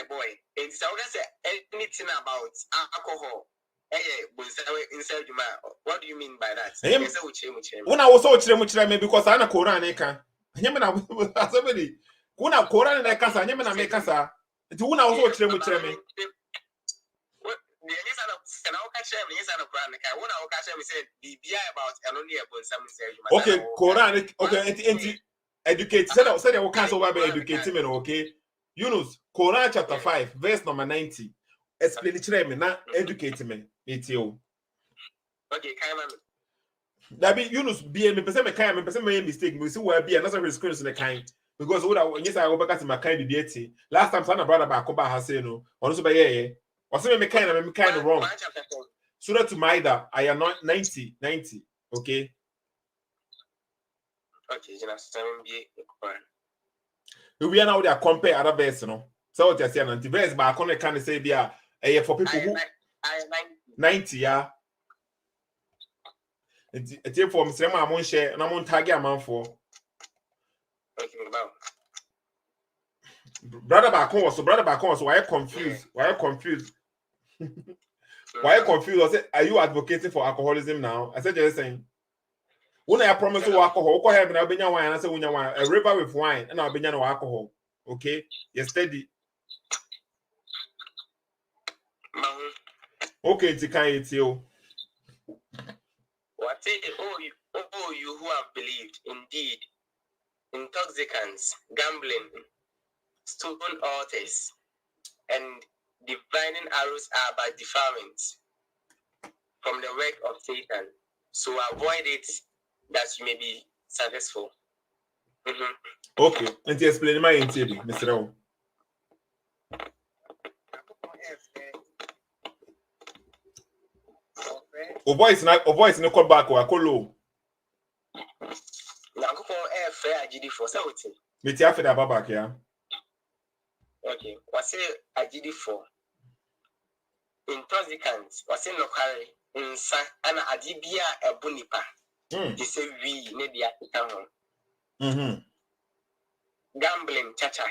boy, and so say anything about alcohol. Inside your mind. What do you mean by that? When I was so chile because I'm a Quran, somebody kuna Quran and I can't say, I'm make us. It's one I was so chile. Okay, Quran. Okay, educate. Said I will cancel by educating me. Okay, Yunus, Quran chapter 5, verse number 90. Explain it to me. Now educate me. It's you. Okay, Kaiman. That be Yunus. Be me person me kind. Me person me mistake. Me see where be another experience in the kind. Because what I yes I go back to my kind the last time son brother back over has say no. Also by yeah. Also me kind wrong. Surah to Maida, I am not 90. Okay. Okay, We are now there compare other verse, So what you say, anti verse, but I can't say they are for people who 90, yeah. It's for Mr. Mamon share, and I'm on tag a man for. Brother back home, so why confused? Why confused? Why confused? I said, are you advocating for alcoholism now? I said, just saying. When I promise you alcohol, go ahead and I'll be your wine. I said, when you want a river with wine, and I'll be your alcohol. Okay, you're steady. Okay, it's kind of you. What say, you who have believed, indeed, intoxicants, gambling, stone altars, and divining arrows are but defilements from the work of Satan. So avoid it that you may be successful. Okay, and to explain my interview, Mr. O. Voice no call back or call low. Now go for air fair GD for something. Me tia for that back here. Okay, what's it GD for? Intoxicants, what's it no carry in sa and adibia a bunipa. They say we need the account. Gambling, chacha.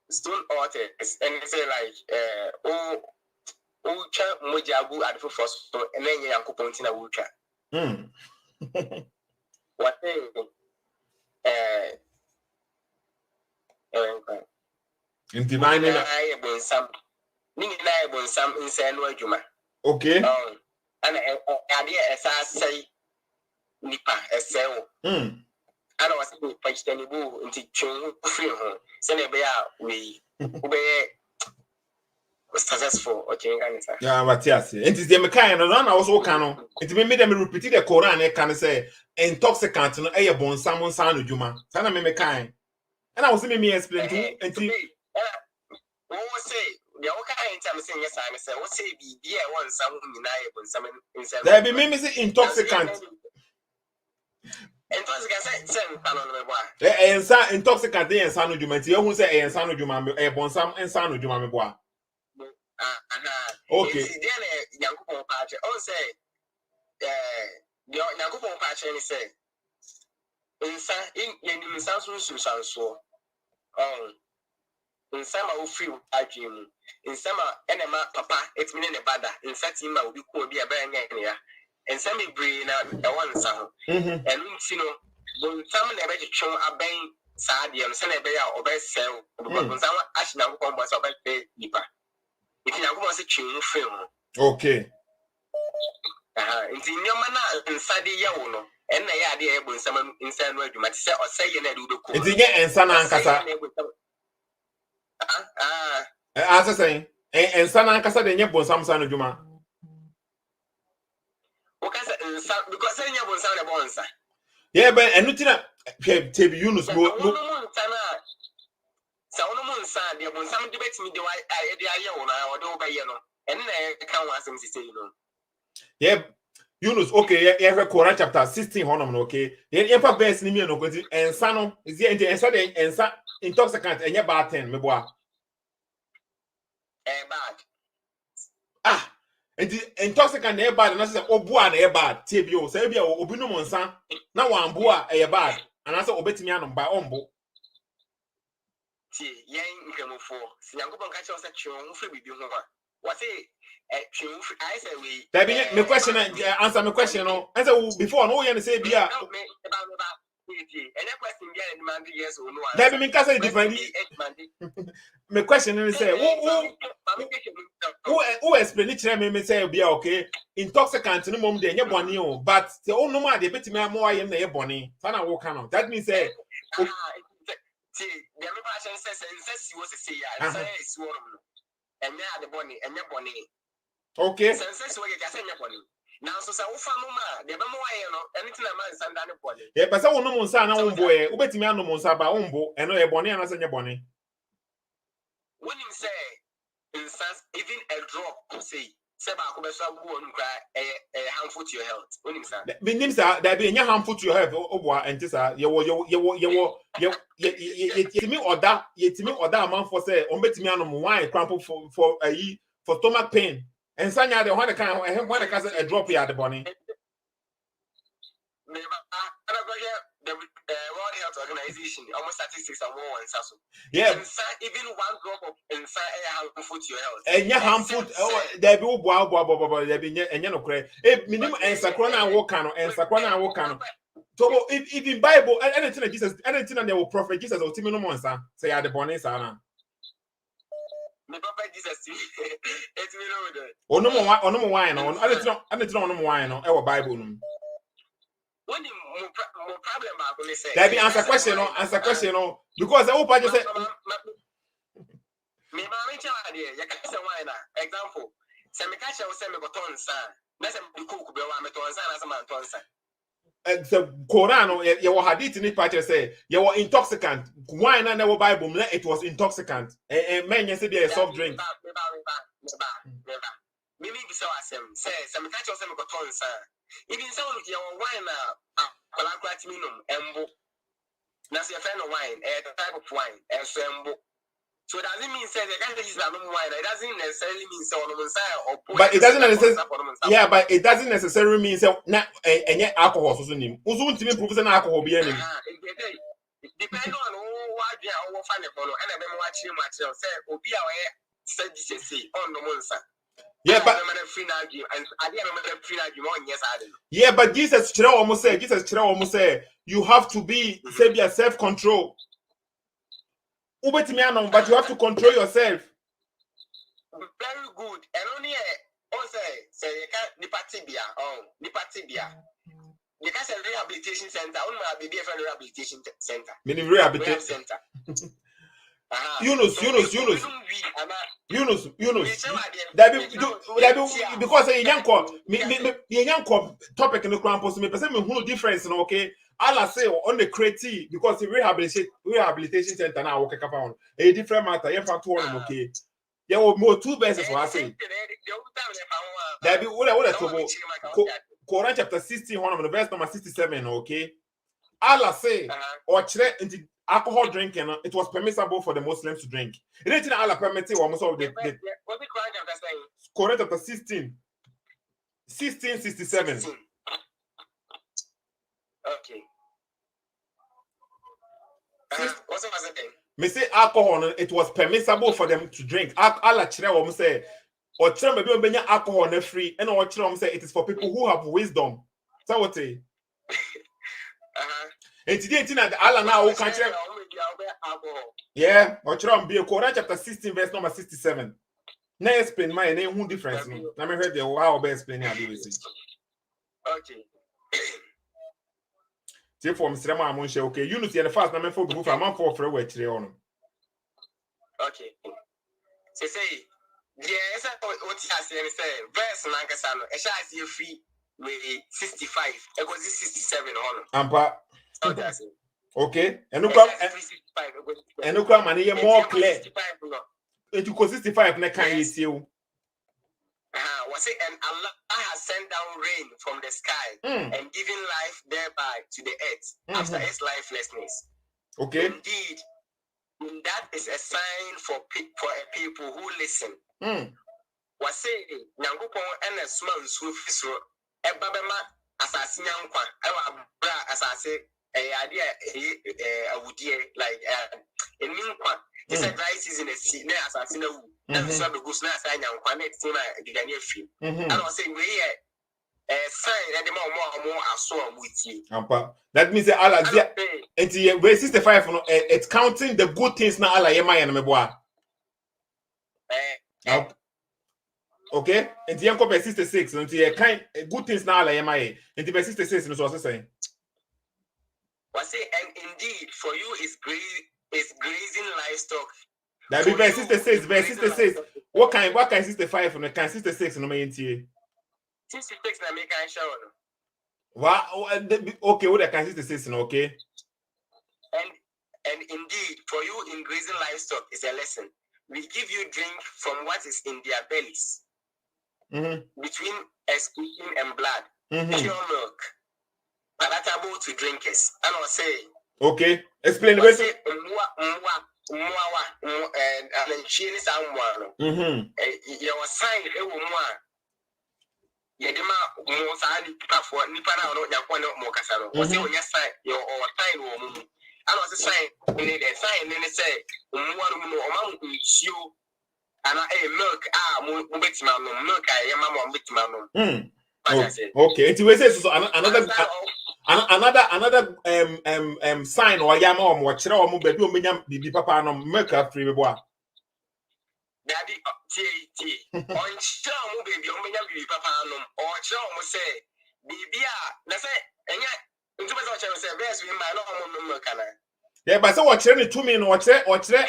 Stone altars, and they say like Ucha Mojabu at the first, and then you are pointing a Ucha. What thing? In divine, I have been some insane word, Juma. Okay. And idea as I say, Nipa, a cell. I was saying, Patch Tenibu into Chung, free home. Send a bear, we obey. successful. Okay, sir. Yeah, but yes, it is the mechanic. No, I also can. It may make them repeat the Quran. I can say intoxicant. No, a bon salmon sanu juma. Sana me mechanic. And I was me explain to. And what say? The okay in time saying yes, I say. What say? Be dear one some in some in there be me say intoxicant. Intoxicant say panon me Intoxicant. They sanu juma. You who say sanu juma. A bon sam and sanu juma me boa. Okay. Yankupon patch. Oh, say, Yankupon patch, and say, in Sansu, in summer, free dream. In summer, enema, papa, it's meaning a bada. In Satima, will be cool, be a bang, and some be brain out the one sound. And you know, when someone ever show a bang, Sadi, and send a bear or best sell, but when someone ash now comes up a bed deeper. If you want to change film, okay. In your manner, and Sadi Yawono, and the idea of someone inside where you might say or say you do the cool. It's again and Sana and Casa. Answer saying, and Sana and Casa, the Yabon Samson Juma. Because saying you was on a bonsa. Yeah, but and Nutina Tabi Yunus go. So no moon sad, there was some debates me do I or do by yellow, and then I can't want some to say, you know. Yeah, Yunus, okay, yeah, Quran chapter 16, honor, okay. Yeah, Emperor Best Nimian, okay, and Sano is the end, and Sunday, and intoxicant, and your bar 10, me boy. Bad. Ah, and the intoxicant, air bad, and I said, oh, boy, air bad, Tibio, Sabia, Obino Monsan, now one boy, air bad, and I said, Obetimian by Ombo. Yang came for Siango catch us at Chum free with you. What say? I say we. That be my question. Answer my question. Answer before. No, you say be. And that question again, man, yes or no. That be me can say different. My question is say who explain it? Me say be okay. Intoxicant no mom dey boni o, but say oh no ma dey beti me more yem na ye boni. Sana wo kan. That means say. See, the other person says, he was a say, and say, it's one and now the bonny, and your bonny. Okay. Says, what you can say, your bonny. Now, so, Ufama, the Bamo, anything a man send down the bonny. Yeah, but so no Monsan, no boy, Ubetimiano Monsaba, Umbo, and no bonny, and I send your bonny. When you say, in sense, even a drop to say, Seba, who cry a harmful to your health. When you say, Benim sa there be any harmful to your health obwa enti sa ye me order man for say on betimi anom wine cramp for for stomach pain and sanya the one kind when a drop here at the bonny. The World Health Organization, almost statistics are more and so. Yeah, even one drop of inside harmful to your health. And yeah, harmful. There be boy, there be and no cray. Minimum and Sakrona Wokano and Sakrona Wokano. So if in Bible, anything Jesus, anything they will prophet Jesus or Timino Monsa, say at the bonnet, Sana. The prophet Jesus, it's me. Oh, no more wine on. I don't know wine on our Bible. When more problem about me say that be answer question because the whole part just said me ma tell idea you can say why na example say me catch you say me go turn san na say me cook be wa me turn san as man turn san the Quran you hadith in part say you were intoxicant wine and the Bible it was intoxicant and men you say be a soft drink me be so asem say me catch you say me go turn san even so you wine na Colacrat minum embo. That's your friend of wine, a type of wine, and so embo. So it doesn't mean say the guy is not wine. It doesn't necessarily mean so on side or. But it doesn't necessarily. Yeah, but it doesn't necessarily mean so na any alcohol so nim. Usu ntimi prove say na alcohol be any. It depends on what you are find follow and I watch you material say obi a we say this say on no monsa. Yeah, but yeah, but Jesus almost say you have to be say be self control. But you have to control yourself. Very good. And only say you can't Nipatibia. You can't say rehabilitation center. Only be a rehabilitation center. Meaning rehabilitation center. Yunus. That be because a young topic in the crown post me person who difference, okay. I'll say on the creative because the rehabilitation center now work on a different matter. You have to okay. There were more two verses what I say. That be what Quran chapter 16, one of the verse number 67, okay. Allah say or into alcohol drinking, it was permissible for the Muslims to drink. It didn't Allah permitted almost of the Quran chapter 1667. Okay. What's the thing? Me say alcohol, it was permissible for them to drink. Allah chire almost say or chire maybe obenya alcohol na free and or chire say it is for people who have wisdom. So what say? And today, Allah now will catch them. Yeah, or Quran chapter 16, verse number 67. Now explain my name, who difference? Let me hear the how best explain how do we see. Okay. Take for Mr. Mamunche, okay. You know, see the first name for the man for a on. Okay. So say, yes, what you say, verse Nankasano, a shall see free with 65, it was 67 on. Ampa. Okay, and look money more clear. It will 65 na can you see you. Was it and Allah has sent down rain from the sky and given life thereby to the earth after its lifelessness. Okay. Indeed, that is a sign for a people who listen. Was saying Nangupon and a small swift a babema assassin as I say. Idea I would like a new one. It's a dry season, a sea, as I see no, and so the goose now sign and connect to my Ghanaian film. And I was saying, we a sign that the more I saw with you. That means that Allah, and the 65, it's counting the good things now. Allah, Yema and Meboa. Okay, and the uncle 66, and the kind good things now. Allah, Yema, and the 66 is also saying. Was it and indeed for you is grazing livestock. That be verse 66, verse 66. What kind 65 and can 66 no me ntie? 66 na make I show. Okay, what can 66 okay? And indeed for you in grazing livestock is a lesson. We give you drink from what is in their bellies. Between excretion and blood. Pure milk. Palatable to drinkers. And I'll say, okay, explain the way. And she is someone. Your sign, a woman. Yedima, Mosani, for Nipana, or Yapano Mocasano. Was your sign, your sign woman. And was a sign, in a sign, and it say, one among you, and a milk, milk, I am a bit. Okay, it was another sign or yama or watch or mobile be papa no make up free boy. Daddy on show baby on papa no or show say bibia na say enya ntu be say verse we ma no milk kana. Yeah, but so watch any 2 minutes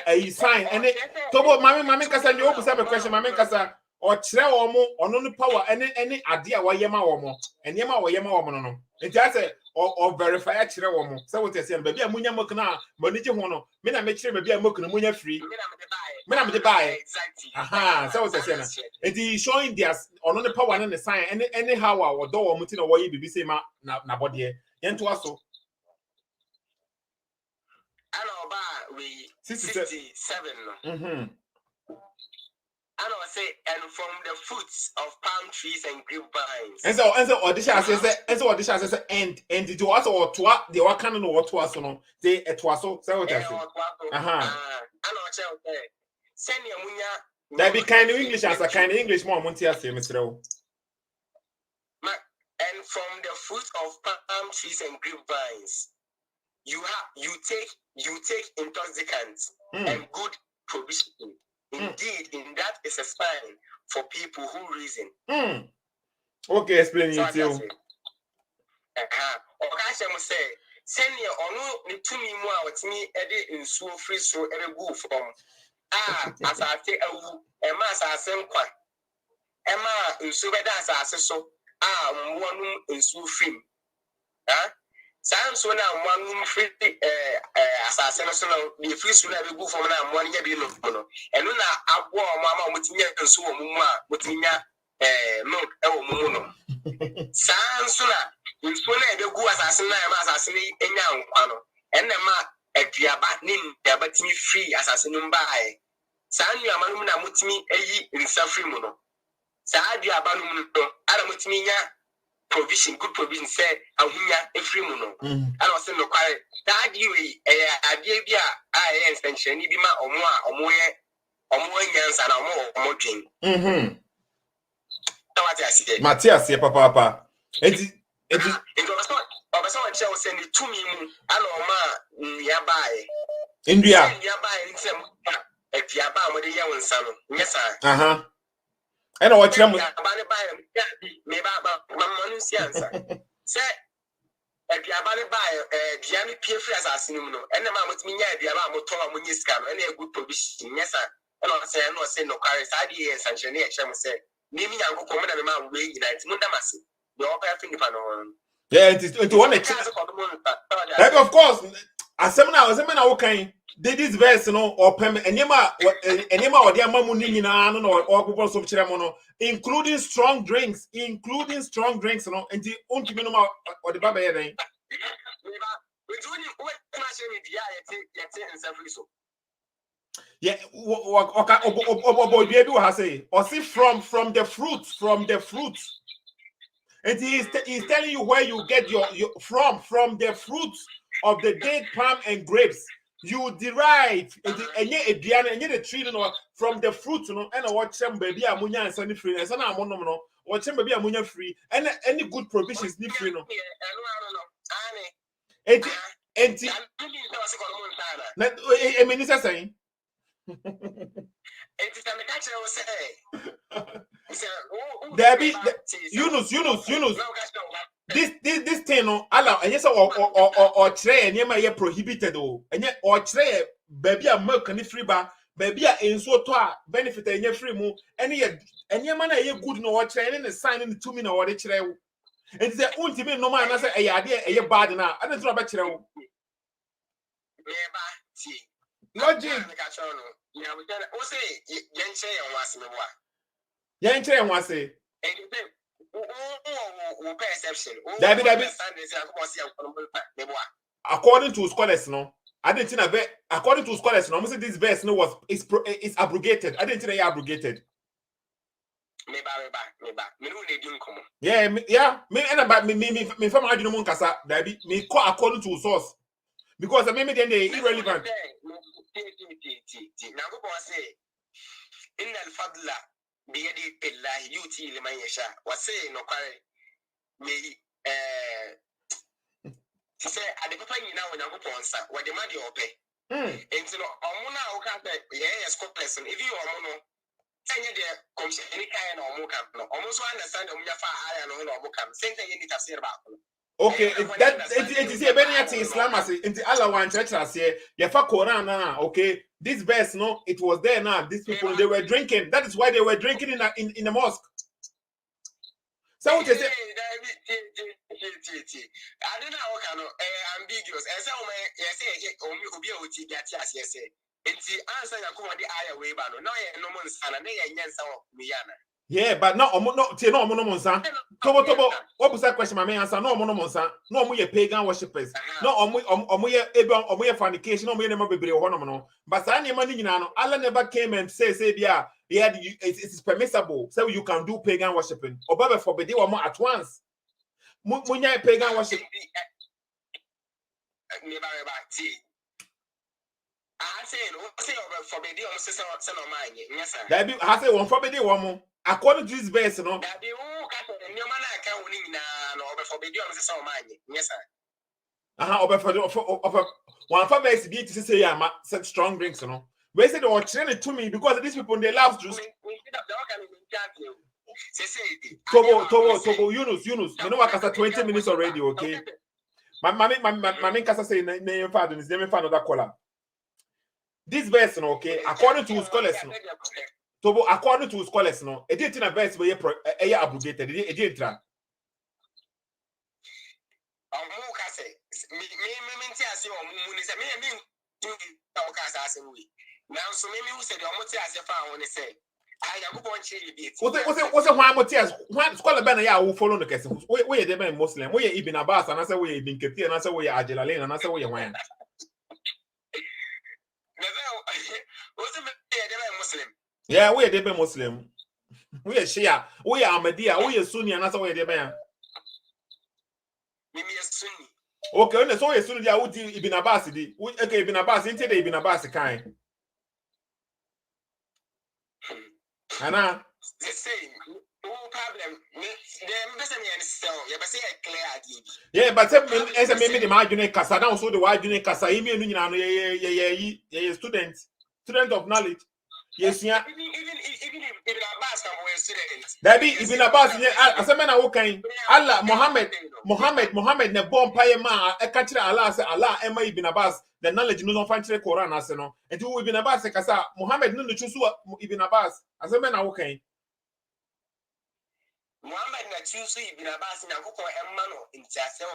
a sign and it tobo mama kasa you open a question mama kasa or chere omo ono no power any ade a wayema omo enema wayema omo no it just or verify chere omo say what you say baby amunya mok na manije ho no me na me chere baby amok no munya free me na me buy exactly say what you say na it is showing their ono no power and the sign any how or do omo ti na wo yi bibi say ma na body yento aso we 67 And I say, and from the fruits of palm trees and grapevines. And so audition says, and did you also or to the what kind of what was no? They it was so what I say. And I send you munya. That be kind of English as a kind of English more Montia say, Mr. And from the fruit of palm trees and grapevines, you take intoxicants and good provision. Indeed, in that is a sign for people who reason. Okay, explain it too. Okasha must say, Send your only to me more with me edit in so free so every go from as I say a mass as same quite Emma in so bad as so one in so free. Sounds when I'm one free assassin, the free soon every go from 1 year below. And when I wore Mamma with me and so with me milk mono. Sounds sooner. In so the go assassin, in young pano, and the ma a diabat nin, diabatini free assassin by. San you amanuna mutimi in suffering mono. Saadi abanum no ara mutimi nya provision good provision say ahunya efiri mu no ara wose no kware saadi we adie bi a extension ni bi ma omo nyansa na omo dwen tawati asiye Matias papa enti obaso wacha wo se ni tumi mu ana oma ya bae India nsem aduaba mo de ye wonsa no nyesa and watch them. Me ba manu siansa. Say aduaba buy diami pie free assassin no. And ma mutimi nya aduaba mo to amunyi ska no. And a good provision. Yes sir. And no say no carry side here sanction here chem say. Me nyango ko mo na me ma we unite. Munda masi. The upper thing no. Yeah, it one of course. Asemna okay. Did this verse or pem enema or their mamu nina no or people so chiramono, including strong drinks, and the untiminuma or the baba. Yeah, or see from the fruits. And he's telling you where you get your from the fruits of the date, palm, and grapes. You derive the tree from the fruit, and watch them baby ammonia and sunny free, and some ammonia, watch them baby ammonia free, and any good provisions need free. No, I mean, it's saying. Debbie, Yunus. This thing no allow and yes or tray and yema ye prohibited and yet or tray baby a milk and free bar baby a in so to benefit and ye free mu and yema na ye good no watch and the sign in the 2 minute or the tray and the ultimate no man say a idea a bad now I don't know about tray logic yen was say perception. David. According to scholars, no, I didn't think according to scholars, no, say this verse no was it's abrogated. I didn't think they abrogated. Yeah, me and about me from I didn't kasa, David. Me call according to source because I mean then they irrelevant. Biyadi billahi yuti liman yasha wase no kware me say ade papa nyina wonyankopon sa wode ma de ope enti no omo na wo ka say yes person if you omo no enye de komse ni kan na omo kan no omo so understand omo ya fa aya no omo kan same thing ni tafsir ba ko okay that it is a benefit Islam as into Allah one church as here you fa Quran na okay. This verse, no, it was there now. These people, they were drinking. That is why they were drinking in the mosque. So what you say? I don't know what kind of ambiguous. And some say, yes, it's the answer you come on the eye way, but no, no one's son, and they are some Miana. Yeah, but no, monsa. Tobo, what was that question? My man answer, no, monsa. No, we are pagan worshippers. No, we are fornication, no, we never be honourable. But I money, Allah never came and say, yeah, it's permissible. So you can do pagan worshipping. Or Baba forbid you more at once. When you pagan worship. I say, forbid you, son of mine. Yes, sir. That be, I say, one forbid you one more. According to this verse, no. That be who can forbid you, son of mine. Yes, sir. One for verse be to say, yeah, such strong drinks, you know. We said, or train it to me because these people they love juice. Tobo, Yunus. You know what? After 20 minutes already, okay. My kasa say name father is name father another caller. This verse, no, okay, according to scholars, no. Tobo, according to scholars, no, it didn't a verse where you abrogated. It didn't. Now, so maybe who said your motive as a found when they say, I am going to what's a one motive? One scholar banner, yeah, who follow the case. Where they been Muslim, where you Ibn Abbas, and I say where you been Katir, and I say where you Ajelalane, and I say where you went. Muslim. Yeah, where they been Muslim. We are Shia, we are Ahmadiyya, we are Sunni, and I say where they been. Maybe a Sunni. Okay, so you're Sunni, I would Ibn Abbas, okay, Ibn Abbas, into the Ibn Abbas kind. Anna, the same. No problem. Yeah, but as a maybe the margin Casa now, so the wide unit Casa, student of knowledge. Yes, yeah. Even Abbas are students. That be Ibn Abbas, as a man, okay. Allah, Muhammad, the bomb payema, a catcher, Allah, Allah, Emma Ibn Abbas, the knowledge no find the Quran, as no. And to Ibn Abbas, Casa, Muhammad, no, choose Ibn Abbas, as a man, okay. Muhammad na choose Ibn Abbas, and Uncle Emmanuel in Jasser.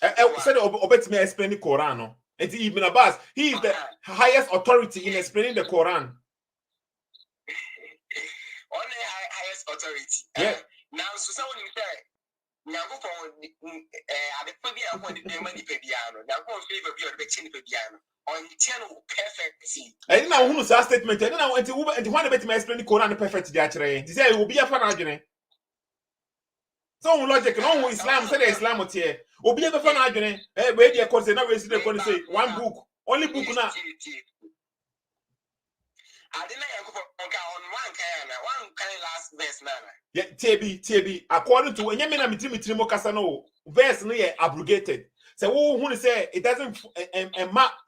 I said, obey me explain the Quran. And Ibn Abbas, he is the highest authority in explaining the Quran. Only highest authority. Yeah. Now, so someone you say, now go for the Podium on the Demoni Pediano, now go favor of the Chin Pediano on channel perfect. I didn't know who's that statement. I didn't know and one bit me explain the Quran perfect. They say it will be a fan. So logic, no Islam said Islam would here. Will be a fan argument. Where they are now say one book, only book now. I didn't know on one kind last verse, Nana. Yeah, TB. According to when you mean I'm Timothy Casano, verse near abrogated. So who say it doesn't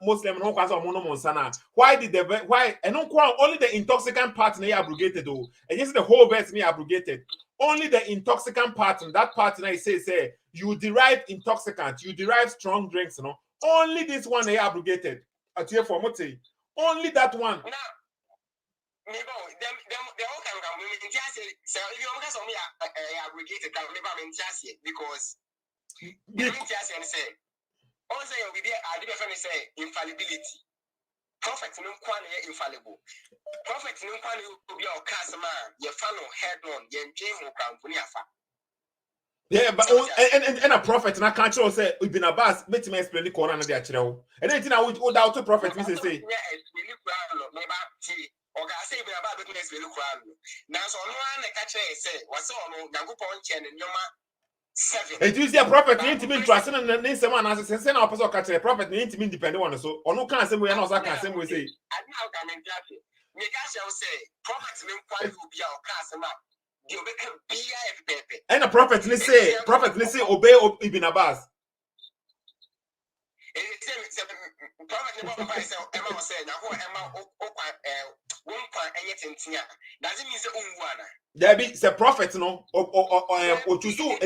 Muslim no cause of monomonsana. Why did why and only the intoxicant part near abrogated though? And yes, the whole verse near abrogated. Only the intoxicant part, that part now say you derive intoxicant, you derive strong drinks, you know. Only this one near abrogated. At here for Mote. Only that one. Maybe them all can come. We just say, so if you want me aggregated, can maybe just because you just say, also you'll be there. I did say infallibility. Prophet no one infallible. Prophet no one will be our customer. Your funnel head on. Your dream will come for Niafa. Yeah, but and a prophet and I can't show say we've been a bus. Make me explain the Quran and the actual. And then I would hold out to prophet. We say. Okay, I say about business very crowd. Now, so no one catch say, what's all no Nagupon Chen and Yoma 7. And you see a prophet need to be trusted and then someone as a send opposite catch a prophet need to be dependent on so or no can't say we are not that same we say. I now come in that. Megashia will say, prophets will quite be our customer. You become BIF. And a prophet say obey Ibn Abbas. Prophet Emma was saying, doesn't mean there be the prophet, no, or to so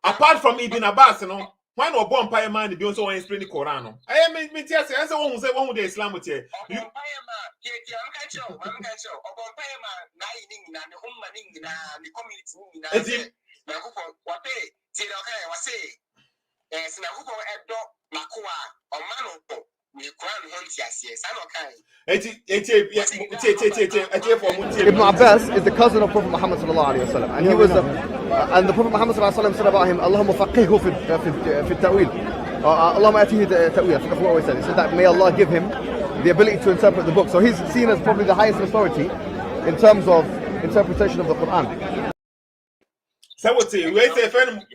apart from Ibn Abbas, no, why no bomb pie man, you also explain the Quran. I mean, yes, as I won't say one day Islam with you. Ibn Abbas is the cousin of Prophet Muhammad sallallahu alaihi wasallam, and he was, and the Prophet Muhammad sallallahu alaihi wasallam said about him, "Allahumma faqihhu fi ta'wil." Allahumma atihi ta'wil. I forgot what he said. He said that may Allah give him the ability to interpret the book. So he's seen as probably the highest authority in terms of interpretation of the Quran. So what say? We say friend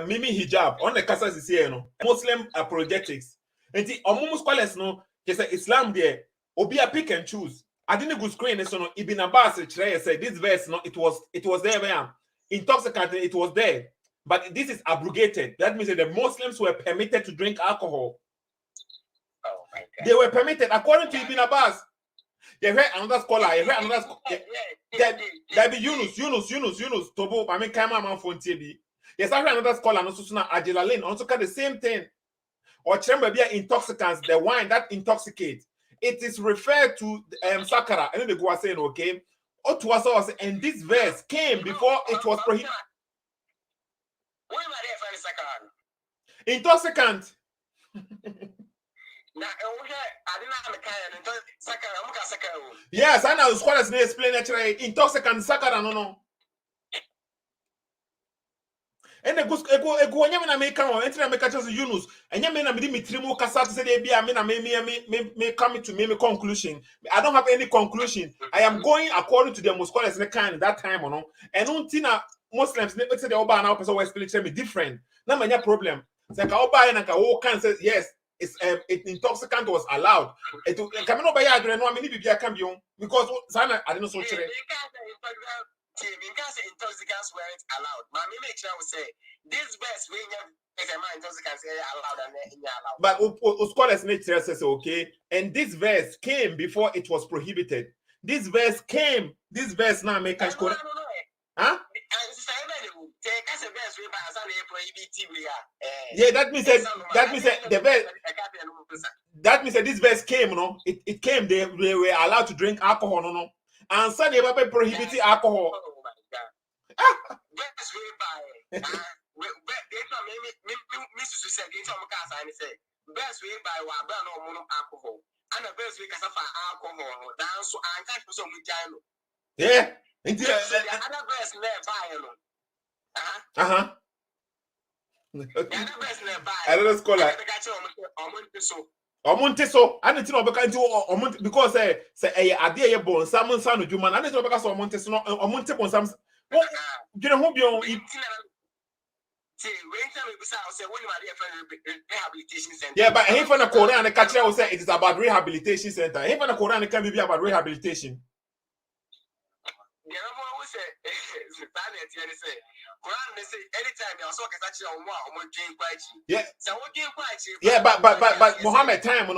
Mimi hijab on the casas is here, no Muslim apologetics. And the almost scholars no, say Islam there. Obi a pick and choose. I didn't go screen so no Ibn Abbas said this verse no it was there where intoxicant it was there, but this is abrogated. That means that the Muslims were permitted to drink alcohol. Oh my God. They were permitted according to Ibn Abbas. You heard another scholar. You heard another. There be Yunus. Tobo. I mean, come on, phone TV. Yes, I heard another scholar, no so adrenaline, also got the same thing. Or remember, be intoxicants, the wine that intoxicates. It is referred to sakara. And then they go saying, okay, Otuasa, and this verse came before it was prohibited. What am I there for the second? Intoxicant. Now, I didn't have a kind of second. Yes, I know scholars may explain actually intoxicant sakara no. And the goes ego nyame na make am enter make catch Yunus and nyame na me trimu kasa to say dey bia me na me come to me conclusion. I don't have any conclusion. I am going according to the most scholars in the kind that time or no. And untina Muslims they say the oba now person will explain me different. Na manya problem. Say ka oba na ka wo can say yes, it's intoxicant was allowed. It can no buy adre no me ni bibia can be because sana I don't so chere. In case intoxicants weren't allowed, my make sure I say this verse we is a man intoxicants allowed and allowed. But scholars nature says okay, and this verse came before it was prohibited. This verse now make us correct. Huh? Yeah, that means the verse. That means that this verse came, no? It came. They were allowed to drink alcohol, no. And so they were prohibiting alcohol. Best way by best way by no alcohol. And the best way for alcohol. Dance and catch some yeah. The other best nearby. I don't scholar. Omonteso, and it's not because say idea born salmon son of human, and it's not because Omonteso or Monte on some. You know who be on rehabilitation center. Yeah, but he from the Korean and the catcher will say it is about rehabilitation center. He from the Korean can be about rehabilitation. Yeah, but Mohammed time,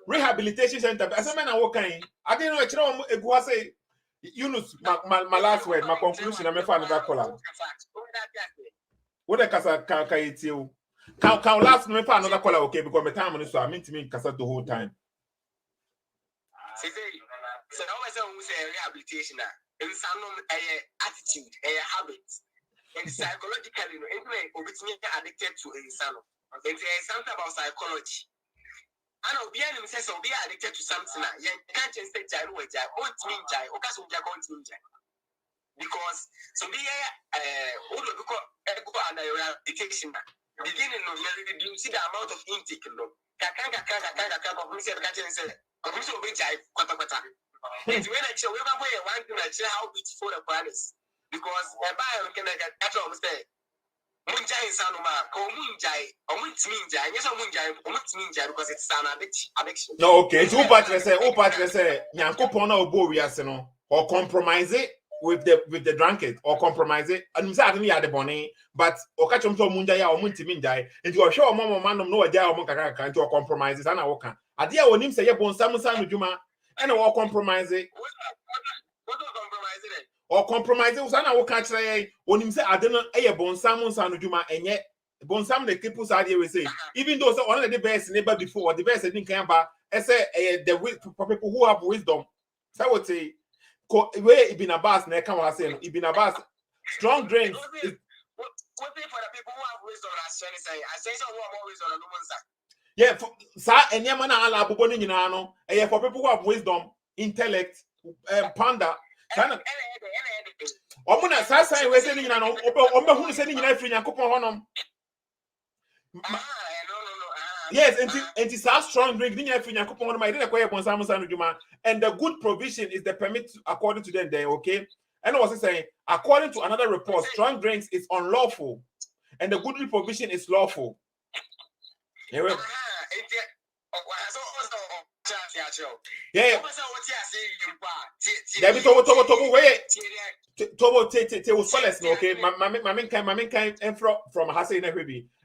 rehabilitation center. As a man, I walk in. I didn't know it was say Yunus, my last word, my conclusion. I'm a fan of that color. What a casa can you? Can last me for another color, okay? Because my time on this, so I mean to me, casa the whole time. So always say rehabilitation. In some attitude, habit, and psychologically, anyway, addicted to insano. And there's something about psychology. I know being says so be addicted to something. You can't just say jai or jai, or mean jai, or cast because so be go under your rehabilitation. Beginning of you see the amount of intake. It's when I show one thing I how beautiful the plan is. Because a buyer can get at all mistake. Munjai Sanuma, Munjai, or Munjai, yes, Munjai, because it's an addiction. No, okay, two partners say, Yankopona or Boriasino, or compromise it with the drunkard, or compromise it, and certainly at the bonnet, but Okachum to Munjai or Muntiminjai, and you are sure Mama man no idea or Monkaka to compromise it, and I walk. I dear when him say, Yabon Samusan Juma. And or compromise it. Or compromise it. Sana will catch when him say I don't know a bon salmon san juma and yet bon sam the people side we say. Even though one of the best neighbor before the best didn't come back, I say the for people who have wisdom. So I would say where Ibn Abbas ne come was saying Ibn Abbas strong drinks. What for the people who have wisdom as I say so more wisdom on the woman's side. Yeah, sir, and Yamana ala buboni no, and for people who have wisdom, intellect, panda. Omuna sasa we say no, ombe hu say nyina free Yakopon honom. Yes, and it's a strong drink. Nyina free Yakopon honom. I didn't acquire Bonsamu Sanujuma, and the good provision is the permit according to them there, okay? And I was saying, according to another report, strong drinks is unlawful, and the good provision is lawful. Yeah. Yeah.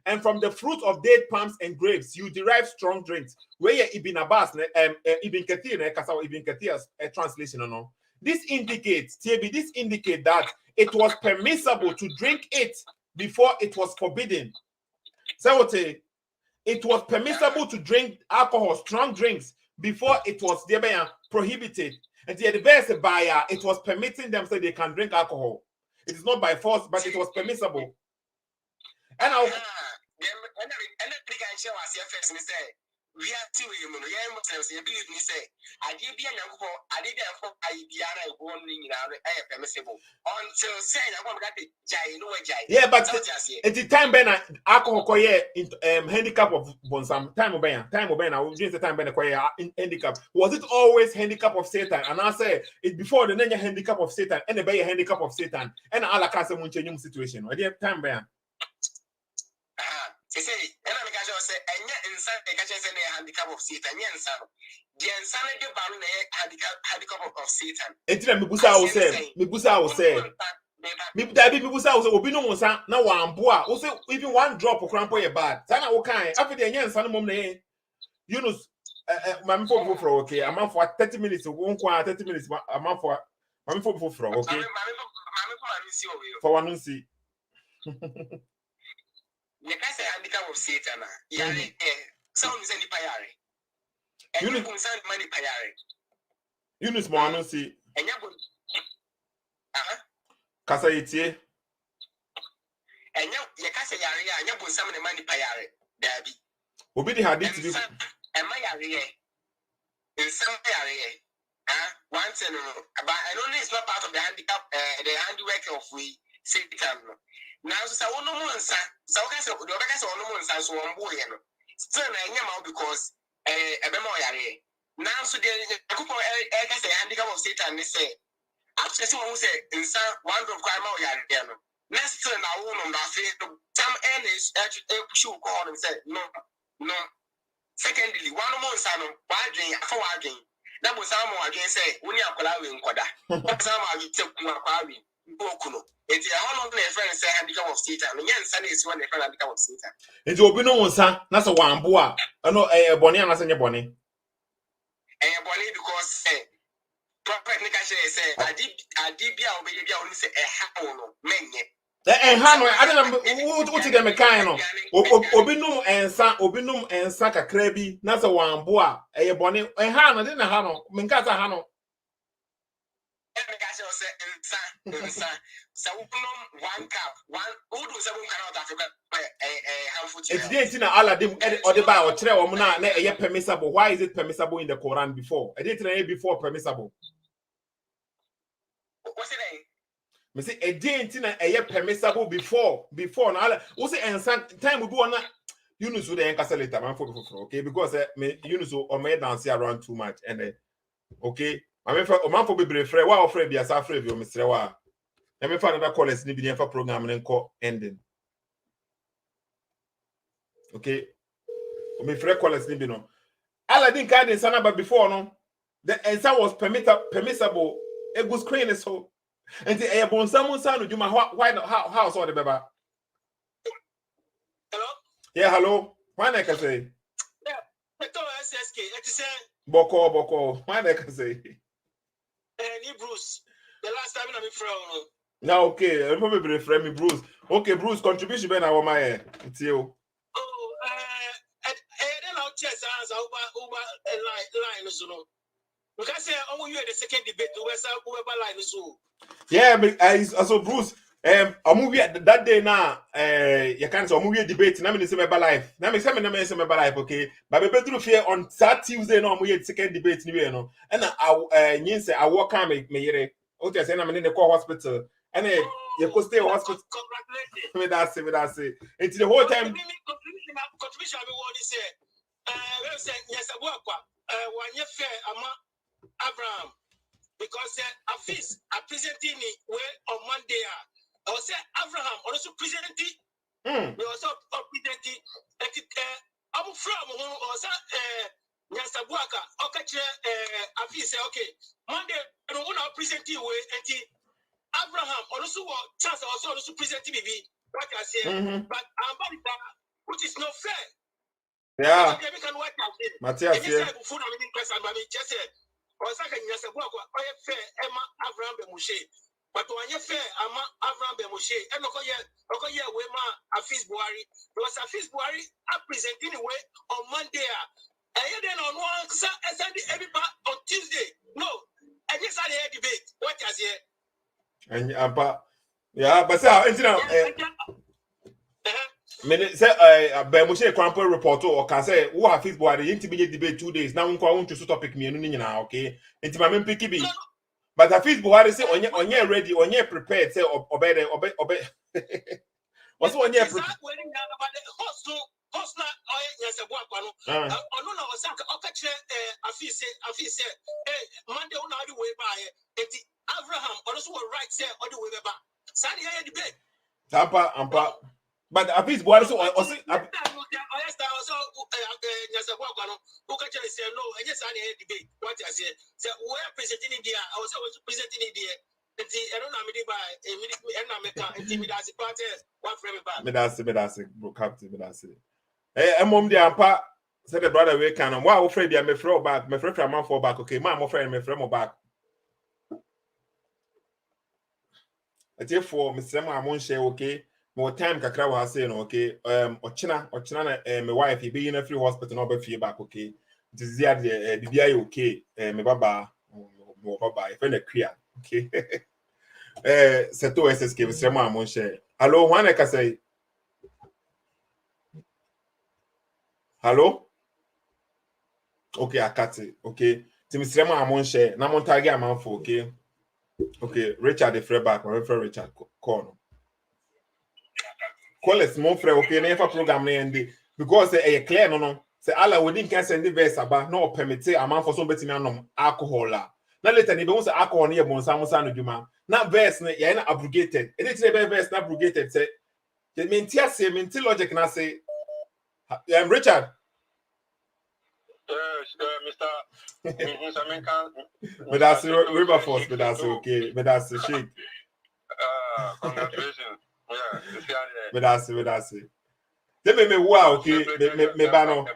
And from the fruit of date palms and grapes, you derive strong drinks. Where Ibn Abbas, Ibn Kathir's translation, no. This indicates that it was permissible to drink it before it was forbidden. So it was permissible to drink alcohol, strong drinks, before it was prohibited. And the best buyer, it was permitting them so they can drink alcohol. It is not by force, but it was permissible. And I we are two women, Muslims, you believe me say, I did be an uncle, I did permissible. Until saying I want to jay, no jay. yeah, but at the time Ben alcohol handicap of Bonsam, time of Ben, I will drink the time Ben handicap. Was it always handicap of Satan? And I say it before the name handicap of Satan and the handicap of Satan and all casa munching situation. I did time Ben. Say, and I'm going to say, and yet inside the catches a handicap of Satan, yes, the insanity baron handicap of Satan. It's me Mibusa will say, Mibusa will be no one, now one boa, also even one drop of cramp or bad. Sana okay, after the young son mom, Yunus, my for okay, a month for 30 minutes, 30 minutes, a month for my for okay. For one see. You can say handicap of Satan. Yari, sound is any payare. And you can send money payare. Yunus Moano see. And you Casa iti. And you can say Yari, and you put some money payare. Dabby. Obidi had it to be. And my Yari, in some area, once and but I know it's not part of the handicap, the handiwork of we Satan. Now, so I no more, so I said, the other guys on no more, so I'm boy, still, I am because a memory. Now, so the couple of handicap of Satan, they say, after someone who said, in some one of crime, next turn, I won't on that field. Some enemies should call and say, no. Secondly, one more son of barging, for barging. That was some more again say, when you are allowing Koda. Some are you take more quarry, Bokuno. It's a whole friend say handicap of Satan. And yes, Sunday is one friend handicap of Satan. It's will be no one, son. That's a one boa. I know a bonnie and a senior bonnie. And a bonnie because Prophet Nicashe say, I did be our baby only say a hapono, men. And Hanway, I don't know what you get me kind of. Obinum and Saka Krebi, that's a one boa, a bonnie, and Hannah didn't have Minkata Hano. So one cup, one who do seven cannot Africa handful. It's the Aladdin or the Bao Tre or Mona, permissible. Why is it permissible in the Quran before? I didn't before permissible. What's it? Me say a day permissible before now. Also, and some time we go on. Yunus would answer later, man. For okay, because Yunus or may dance around too much, and okay. I mean, for a man for be brave, why afraid be as afraid of Mr. Wa. Let me find another call. Let's need for program and call ending. Okay, me free call. Let's need no. Aladdin card in Sana, but before no, the answer was permissible. A good screen is so. And the airborne someone son do my white house or the baby. Hello? Yeah, hello. Why I can say? Yeah, I told SSK. I just said Boko. Why I can say? Bruce. The last time I'm from. Now, okay, I remember friend me Bruce. Okay, Bruce, contribution ben our my it's you. Oh, I don't know chess as over line so. Because oh you the second debate over line so. Yeah, but so Bruce, a movie that day now, you can't so movie debate. Na me say my life. Na me say my life, okay. But we better fear on Tuesday no we second debate ni no. And I say I work am me yere. Okay, say na me in the hospital. And you could stay hospital. Congratulations. Me that say. It's the whole time. Contribution I want to say. We say yes one year fair ama Abraham. Because Hafiz presenting me on Monday. I was saying Abraham also presenting. We also presenting. I'm from also Nyasabuaka. Okay, Hafiz say okay. Monday I don't want to present you with Abraham also chance also presenting me. Like I say, but I'm which is not fair. Yeah. Matthias, yeah. Food I'm just or second, yes, I fair Emma Avraham Ben Moshe. but when you fair, I'm Avraham Ben Moshe, and okay, we ma Hafiz Buhari, because Hafiz Buhari are presenting away on Monday. And then on one Sunday, everybody on Tuesday. No, I just had a debate. What is here? And yeah, but say me say Ben Moshe Crampo report or can say who Hafiz Buhari intermediate debate 2 days. Now we want to topic me no okay. Into my picky be. But Hafiz Buhari say on ye ready, on ye prepared, say obey. What's on ye prepared? Host na yes a boy kwano. Ono na osanka okachire Hafiz say Monday una the way by eti Abraham also right say all the way by. Sadi ya debate. Ampa. But Hafiz Buhari so also debate. What I say? So we're presenting India. I was also presenting India. I don't know mom the ampa said the brother we can wow afraid me throw back me friend man for back okay man friend me friend back therefore Mr. Amon share okay more time kakra wa say no okay ochina na my wife be in a free hospital no be fie back okay it is there the bibia okay me baba if na clear okay seto SSK Mr. Amon share hello one ka say hello. Okay, I cut it. Okay. Mr. Amon share. Na mon target amount for okay. Okay, Richard the friend back. My friend Richard call. Call us more friend. Okay, never program end because clear no. Say Allah we didn't can send the verse about no permit amount for somebody na alcohol la. Na later ni be won say alcohol near bon samusa no djuma. Na verse na ya na abrogated. E dey be verse na abrogated say. The mentia logic na say Richard. But that's river force, but that's okay. But that's the shit. Congratulations. Yeah, but that's it. Tell me wow, okay. Me bano.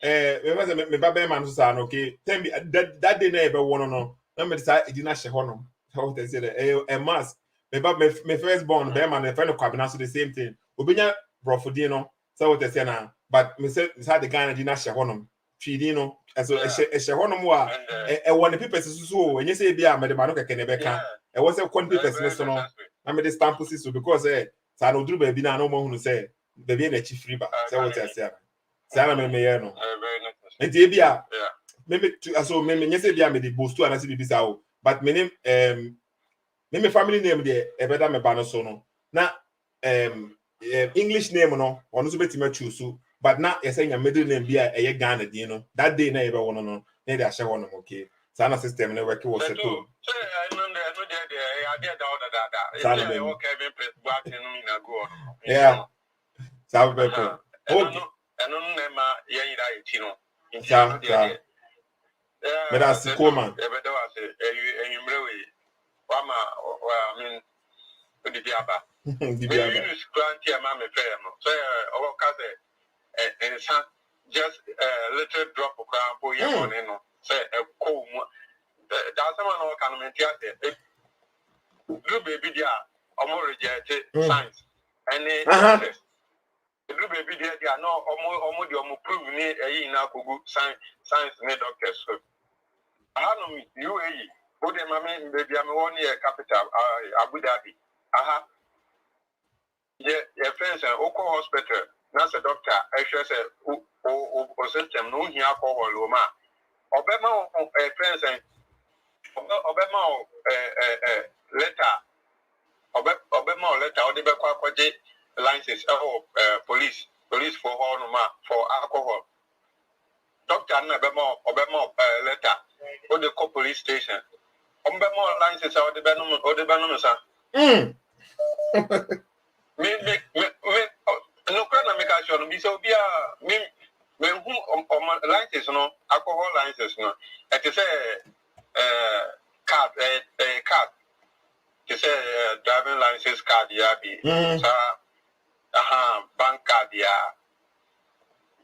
Me ba man so say okay. Tell me that day na ebe one no. Na me decide e di na she hono. How they say a mass. Me ba me first born be man e friend kwabena so the same thing. Obenya brofodi no. So what they say na. But me say the guy di na she hono. Feeding no. So a hono mo a one people so when you say bia me the man no keke ne beka. E was a quantity person no. Na me the stamp so because sa no duru ba bi na no mo hunu say baby na chi free ba. Say what I say. Say na me no. Enti bia me so me nyese bia me the bostu ana se bibisa o. But me name me family name there e beda me ba no so no. Na English name no ono so betima choose. But now you're saying your middle name be a Ghana, you know. That day never one no. Maybe I share one okay. Sana system never work was settled. Yeah. Sabe people. But that's the cool man. Just a little drop of crown for you on say a cool that's someone can maintain do baby dear or more rejected science and do baby dear no or more prove me a now science made doctors so I don't know you put them baby I'm 1 year capital Abu Dhabi yeah friends and Oko hospital. That's a doctor. I should say, o system no here alcohol ma. Obema friends and Obema letter. Obema letter. Or the back license police for for alcohol. Doctor Obema letter. Or the police station. Obema license or the banum sir. No crana make a show be so be a me who license no alcohol license no it is a card it is a driving license card ya be bank card ya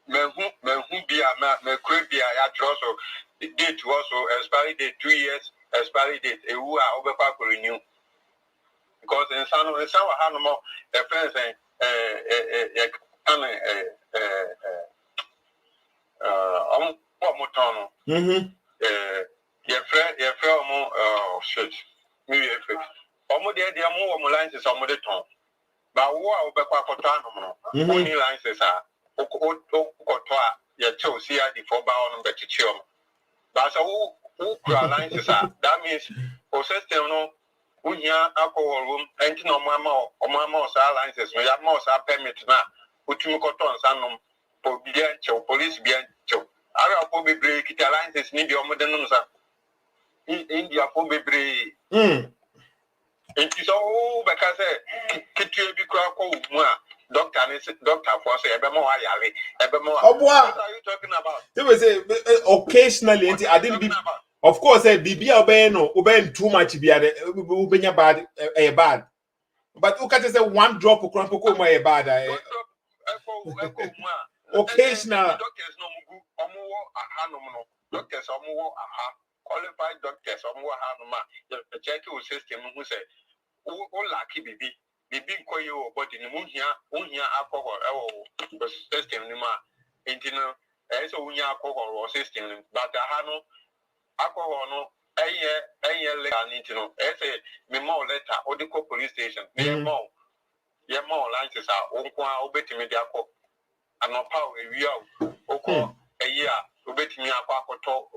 me who be a me create be a ya also date also expiry date 2 years expiry date e who are over renew because in some animal a friend saying motono your friend shit me omo de mo mo lines omo de ton ba wo a obekwa koto anom no oni lines a koto a ye chew see adi for ba on be chichiom ba so who lines that means o system no unya alcohol room enti no mama sa license no ya ma sa permit na utumi koton sanom po bia chew police bia chew ara po be break kita license ni bi omo de no sa India po be break enti so because kitu bi kura ko mu a doctor for say ebe ma wa yare ebe ma what are you talking about? They will say occasionally I didn't be. Of course, Bibia obey too much be ubenya bad bad. But you can't say one drop of crampoko my bad. Occasional doctors no mugu omo aha no no doctors omo aha qualified doctors omo aha no ma the check your system who say o lucky bibi ko yo body ni muhia alcohol system ni ma intino so unya alcohol system but aha no alcohol no eye legal intino say me more letter o de ko police station me more license a onko a obetimi de akọ anopa ewia okọ eya obetimi akọ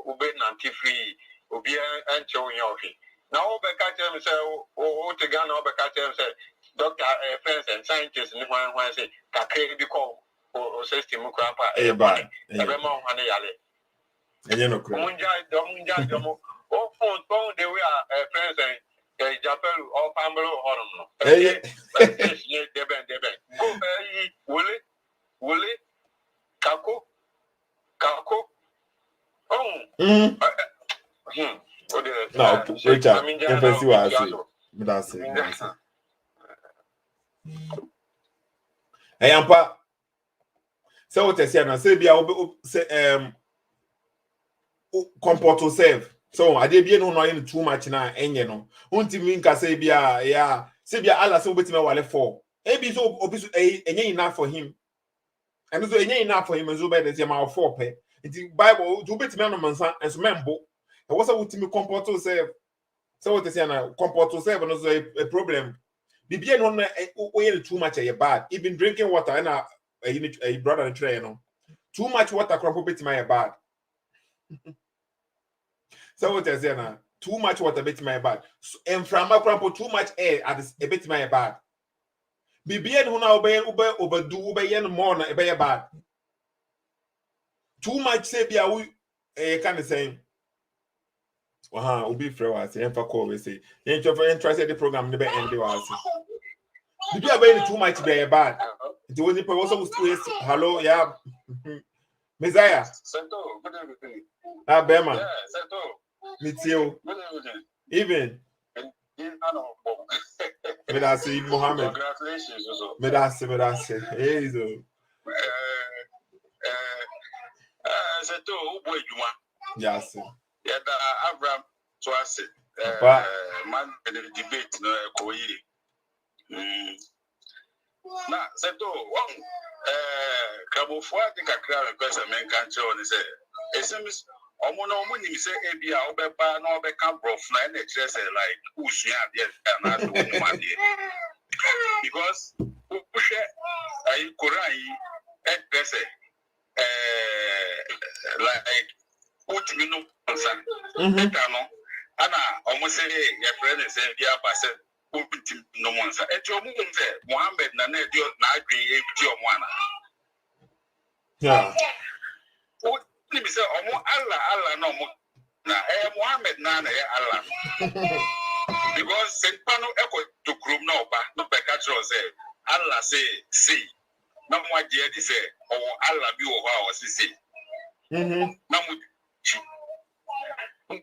obe nanti free obi enche onya ohi na obeka tell me say o te Ghana obeka tell me say doctor friends and scientists ni hwan say kakre bi ko o system ko apa e bad ebe ma hwan yale enye no kro munja domo o phone de we are friends and japelu o pambelo honom no deben go yi wole kako no Richard emphasis was say hey ampa say what say na say bia say comport yourself so ade bia no no too much na enye no untimi nka say bia ya say bia ala say obetime wale for ebi so obi so enye enough for him and so enye enough for him and so by the say for pe the bible do betime no mansa and so membo e was utimi comport yourself so what say na comport yourself no so a problem bibia no na oye too much e bad even drinking water and a brother and tray no too much water crop betime e bad. So what I say now? Too much water bit my bad. And from my crampo too much air at a bit my bad. Be bien who now overdo more na a bad. Too much say be a we kind of saying. Ubi flowers, and for call we say. Ain't your friend try the program never end the was. Be a too much be a bad. It was also hello, yeah. Messiah. Bema. yeah seto Meet you. Even. Medasi Mohammed. Congratulations also. Medasi. Hey, so. Seto ubo ejuma. Yes. Yeah, Abraham Twase. Man the debate no koyi. Na seto one Kabofo ati kakra request men kan che on say esemis omo no omo nim say ebia obeba na obeka brof na na kire say like usua ade na do no ade because ushe ai korai address like utimi no nsa eta no ana omo say your friend say bia ba say utim no monsa eti omo say Muhammad na dio na adwen edi omo ana yeah let me say Allah no mo na Muhammad na Allah because Saint Pano eko to krum na oba no be catch say Allah say na mo agye di say Allah bi wo ho a say na mo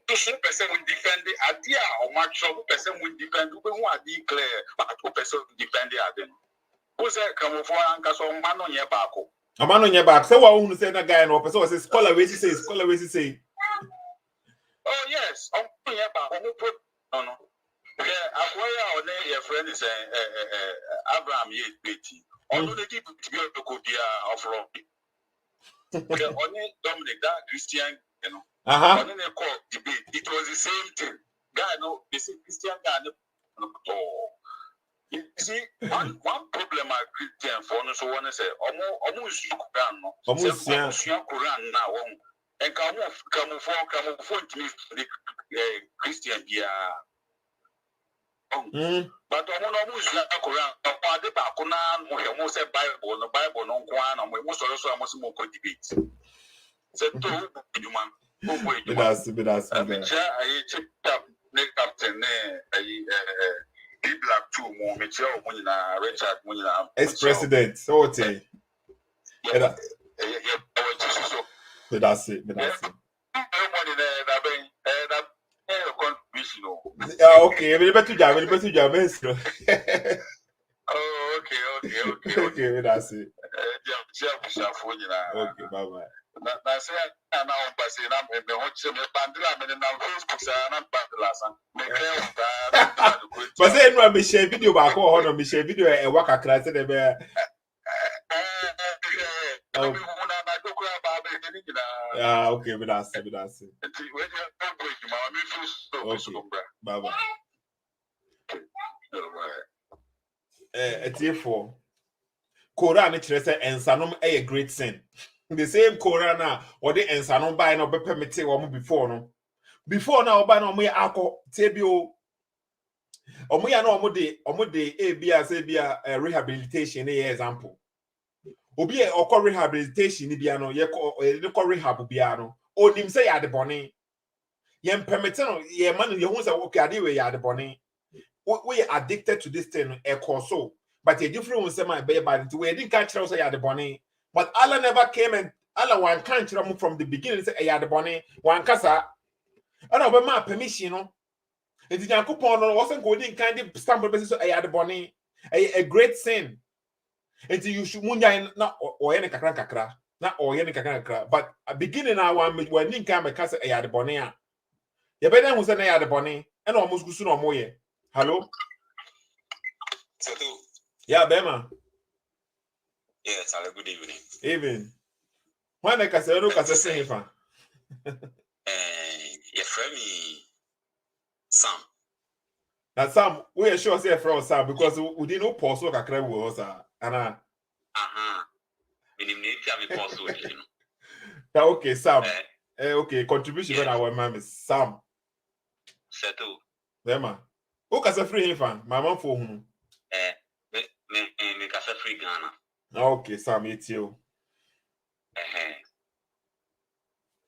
to some person will defend the idea or much of person will defend who want declare but who person defend the idea who say come for anka so man on your back a man on your back so what who say na guy no person say scholar we say oh yes on your back no Akwaya on your friend is Abraham ye Betty. Although they did to be to go of Rocky. Only Dominic that Christian, you know. On a court debate, it was the same thing. Guy, no, they say Christian guy. You see, one problem I Christian for no so one say almost Quran no. Almost Quran now. And come for to me the Christian yeah. But almost Quran. The Bakuna, most Bible, the Bible no Quran, and we most also almost more debate. So to man. That's I checked up Captain Black 2 more Mitchell Munina, Richard Munina, ex-president. So that's it. Okay, we better job. Oh, okay. Okay, that's it. Okay, bye bye. I say now, but say I'm the watching the bandila, and I'm Facebook, I'm bandila. But say no, me share video back or no, me share video and work a class in the bear. Okay, but that's it. Okay, bye bye. Therefore, Quran it and Sanom a great sin. The same Quran or the and Sanom buy no be permitted or before no. Before now, buy no me alcohol, tebio. Or me no omode a rehabilitation example. Obi e okọ rehabilitation ni bia no ye ko rehab bia no. Onim say ya de bone. Ye permit no ye man ye hu say okay ade we ya de bone. We are addicted to this thing so. But a different one say my baby bad we didn't catch us say ya de bone. But Allah never came and Allah one can't from the beginning say ya de bone. One kasa. Ana be ma permission no. Enti Yakupon no wasn't going kind of stamp basis so ya de bone. A great sin. Enti you should munya na or any kakra na or any kakra. But a beginning now one when didn't come kasa ya de bone a. You better who say ya de bone and almost go soon or more. Hello? Yeah, Bema. Yes, hello, good evening. Even. When I can say, look at the same. Your friend Sam. Now, Sam, we are sure say from Sam because we didn't know pause work a crab was Anna. Okay, Sam. Okay, contribution when our mom is Sam. Settle. Bema. Who can say free fan? My mom for whom? Me casa free Ghana. Okay, Sam, it's you.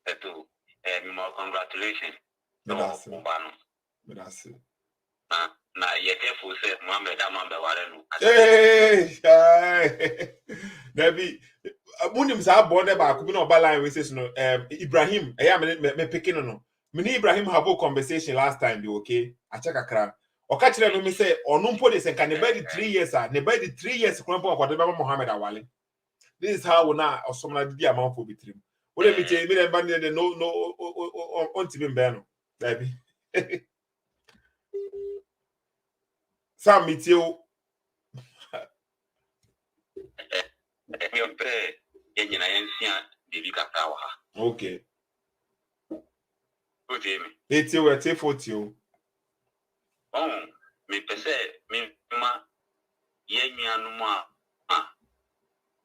Settle. More congratulations. That's it. Na ye careful say Muhammad Amambe Warenu. Hey, Debbie, Munim sa born ba ku bi no balan we say no Ibrahim me picking no. Me Ibrahim have a conversation last time, okay? I check akra. Oka kire no me say onu mpo de se kan ne bedi 3 years ne bedi 3 years ko mpo akwade ba Muhammad Awale. This is how we na osomna didi amount for bitrim. What me tell me dem band no on timi mbe no. Debbie. Sam meet you. Okay. It's you at 40. Oh, me pese me ma yenyanuma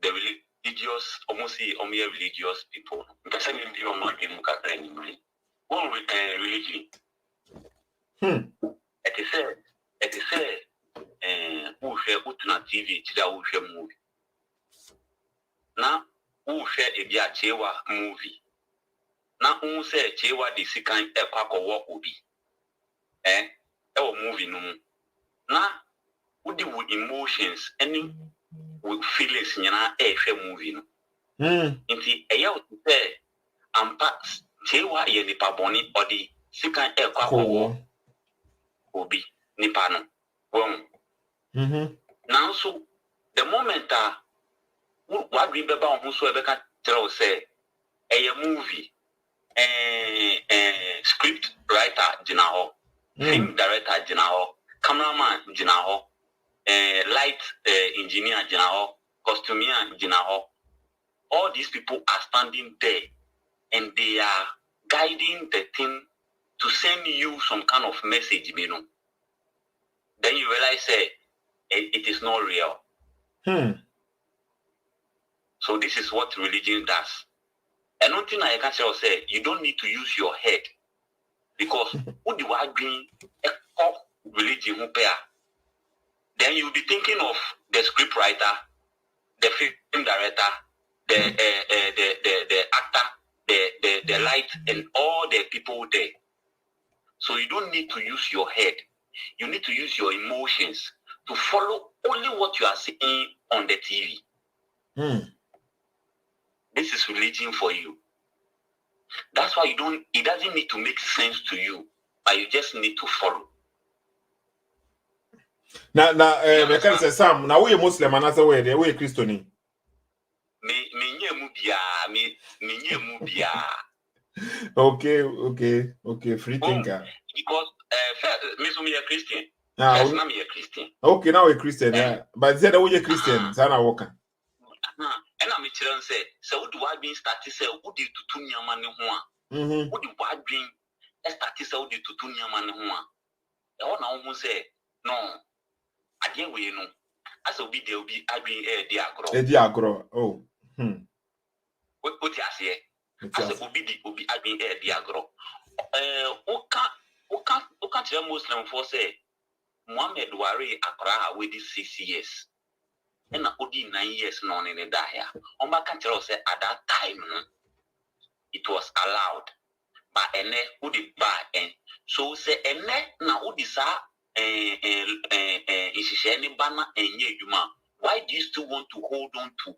the religious almost religious people. Pese me bi o ma ke mu kakra ni mi. One religion. It is who share utna TV chida who share movie. Na who share a chewa movie. Na who say chewa the sikan ekwako work obi. Movie no. Na who deal with emotions any with feelings nyana share movie no. Inti eya o say ampa chewa ye nipa boni odi sikan ekwako obi nipa no. Now, so the moment what we be about who can tell say a movie, script writer, film director, cameraman gyina hɔ, light engineer gyina hɔ, costumier gyina hɔ. All these people are standing there and they are guiding the thing to send you some kind of message, you know. Then you realize it is not real. So this is what religion does. And one thing I can say, you don't need to use your head, because what do I mean? Religion, then you'll be thinking of the script writer, the film director, the actor, the light, and all the people there. So you don't need to use your head. You need to use your emotions to follow only what you are seeing on the TV. This is religion for you. That's why it doesn't need to make sense to you, but you just need to follow. Now, me can say Sam. Now we Muslim and as a way, we Christian. Okay. Free thinker. Because first, me a Christian. First, I'm a Christian. Okay, now we're Christian. Yeah, but said we Christian. Sana woka. And I'm a say, so what do I mean? Started say, what did to tunya mani hua? What do I mean? Started say, what did to tunya mani hua? The one I almost say, no. I didn't we know. As a video be I bring a diagro. Oh. What you say? As a obi I bring a diagro. Oka tell Muslim for say Muhammad Wari Accra with this 6 years. And Odi 9 years non in the here. On back can say at that time it was allowed. But ene udi ba en. So say ene na udi sa why do you still want to hold on to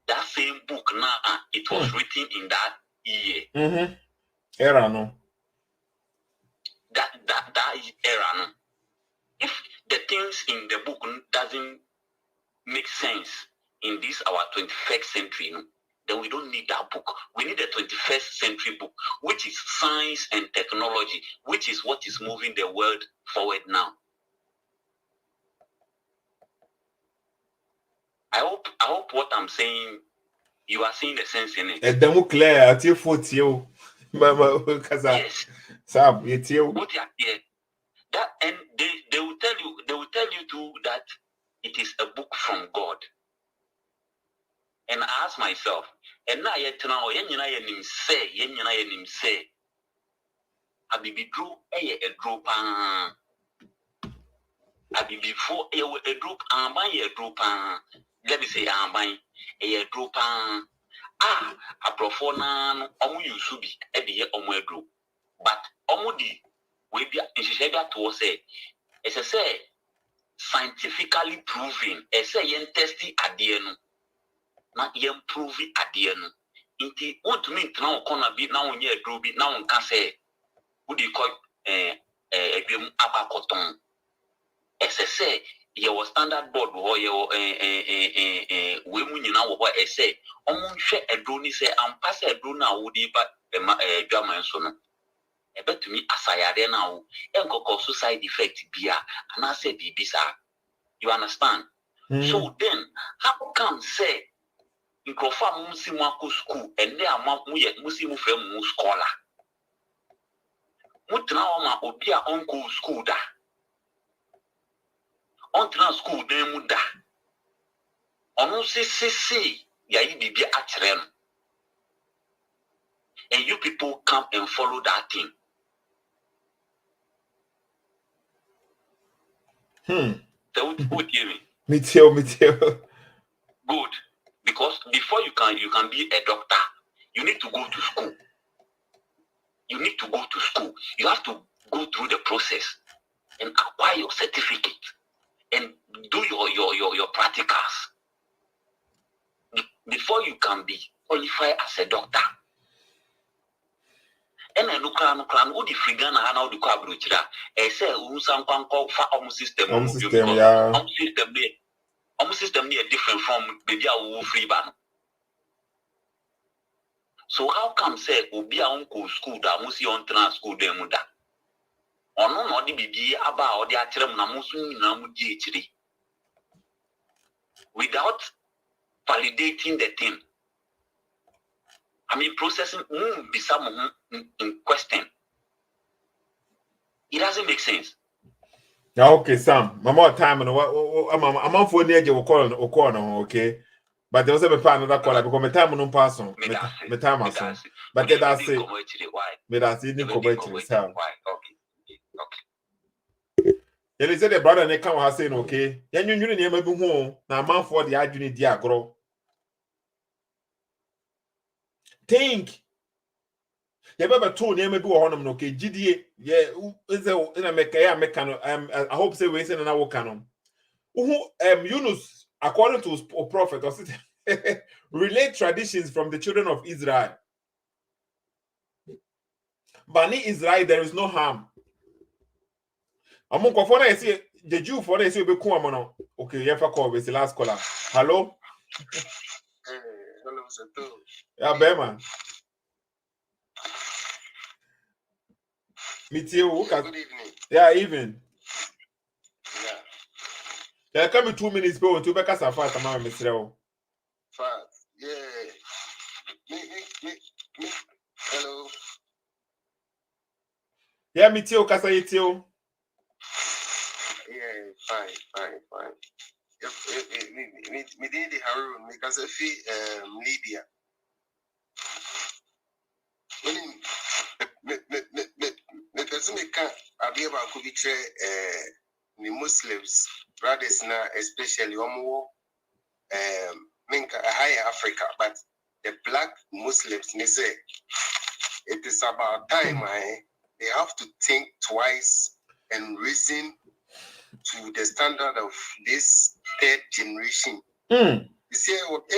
that same book now? It was written in that year. Era no. That era no. If the things in the book doesn't make sense in this our 21st century, then we don't need that book. We need a 21st century book, which is science and technology, which is what is moving the world forward now. I hope what I'm saying, you are seeing the sense in it. Demo clear at your foot, you. Mama, yes. Sam, it's you. What you are that, and they will tell you too that it is a book from God. And I ask myself, and now yet now, yen say, Abibi drew a drop, Abibi for a drop, and buy a drop, let me say, I'm buying a drop, a profona, you should be at the year on my group. But Omudi, we be in Shishega to say, as I say, scientifically proven, as I say, testing at the end. Not yet proving at the end. Inti want to mean now corner be now near Druby now on can say would you call a abacoton? As I say, your standard board or your women you know what I say. Almost share a drone say and pass a drone now would be but a German son. A bet to me as I are now and cause side effect beer and I say BBSA. You understand? So then how come say Nkrofa musimu school and there are musimu from scholar. Mutra oma obia uncle school da. On school de muda. Onu si ya bibi atrem. And you people come and follow that thing. So what do you mean? Me too. Good. Because before you can be a doctor, you need to go to school. You need to go to school. You have to go through the process and acquire your certificate and do your practicals before you can be qualified as a doctor. And I look around who the frigana how the cabruchira. I say who some can call for system. System near different from baby free ban. So how come say Obia uncle school that must on trans school demuda? Ono no di bibi aba o di akyerem na mo so nyina mo di ekyire. Without validating the thing. I mean, processing bisa in question. It doesn't make sense. Okay, Sam. More time and I'm on for near you call okay. But there was a another call because my time no pass on. My time has on. But that's it. Why? But that's it. Why? Okay. You said the brother and they come and saying okay. Then you never be home. Now man for the argument dia grow. Think. You ever told you maybe one okay. GDA, yeah, is a mechanic. I hope say we say na wo canon. Yunus, according to a prophet, or relate traditions from the children of Israel. Bani Israel, there is no harm. Among I see the Jew for they say be cool. Okay, you have a call with the last caller. Hello? Hello, Sato. Yeah, Beman. Meet you. Good evening. Yeah, even. Yeah. Yeah, come in 2 minutes, bro. To back us a fast amount, Mr. Fast. Yeah. Me. Hello. Yeah, meet you, Kasa you. Yeah, fine. Me did the Harun because I feel Lydia. Me person me can abi aba could be the Muslims brothers now, especially minka higher Africa, but the black Muslims they say it is about time they have to think twice and reason to the standard of this third generation. You see what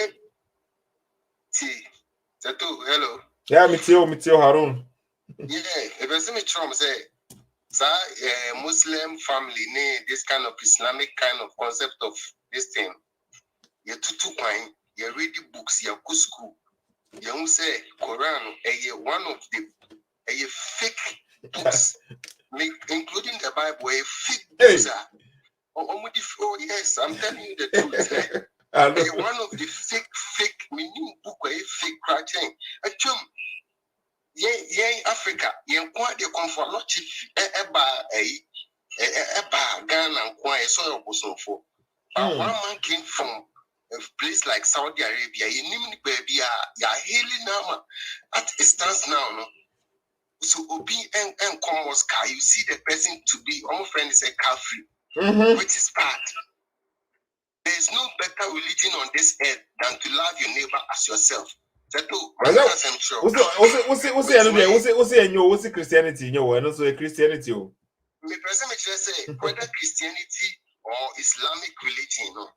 hello. Yeah, meet you, Harun. Yeah, if I see me Trump say Muslim family this kind of Islamic kind of concept of this thing. You tutu wine, you read the books, you go school. You say Quran, one of the fake books, including the Bible, a fake books. Oh yes, I'm telling you the truth. One of the fake meaning book, a fake cracking. Yeah, Africa, you quite the comfort not Ghana and quite so for. But one man came from a place like Saudi Arabia, you name baby, ya hailing now at a stance now. No? So Obi and commerce car, you see the person to be our friend is a car free, which is bad. There is no better religion on this earth than to love your neighbor as yourself. What's Christianity? No, and also a Christianity. Me person say whether Christianity or Islamic religion, no,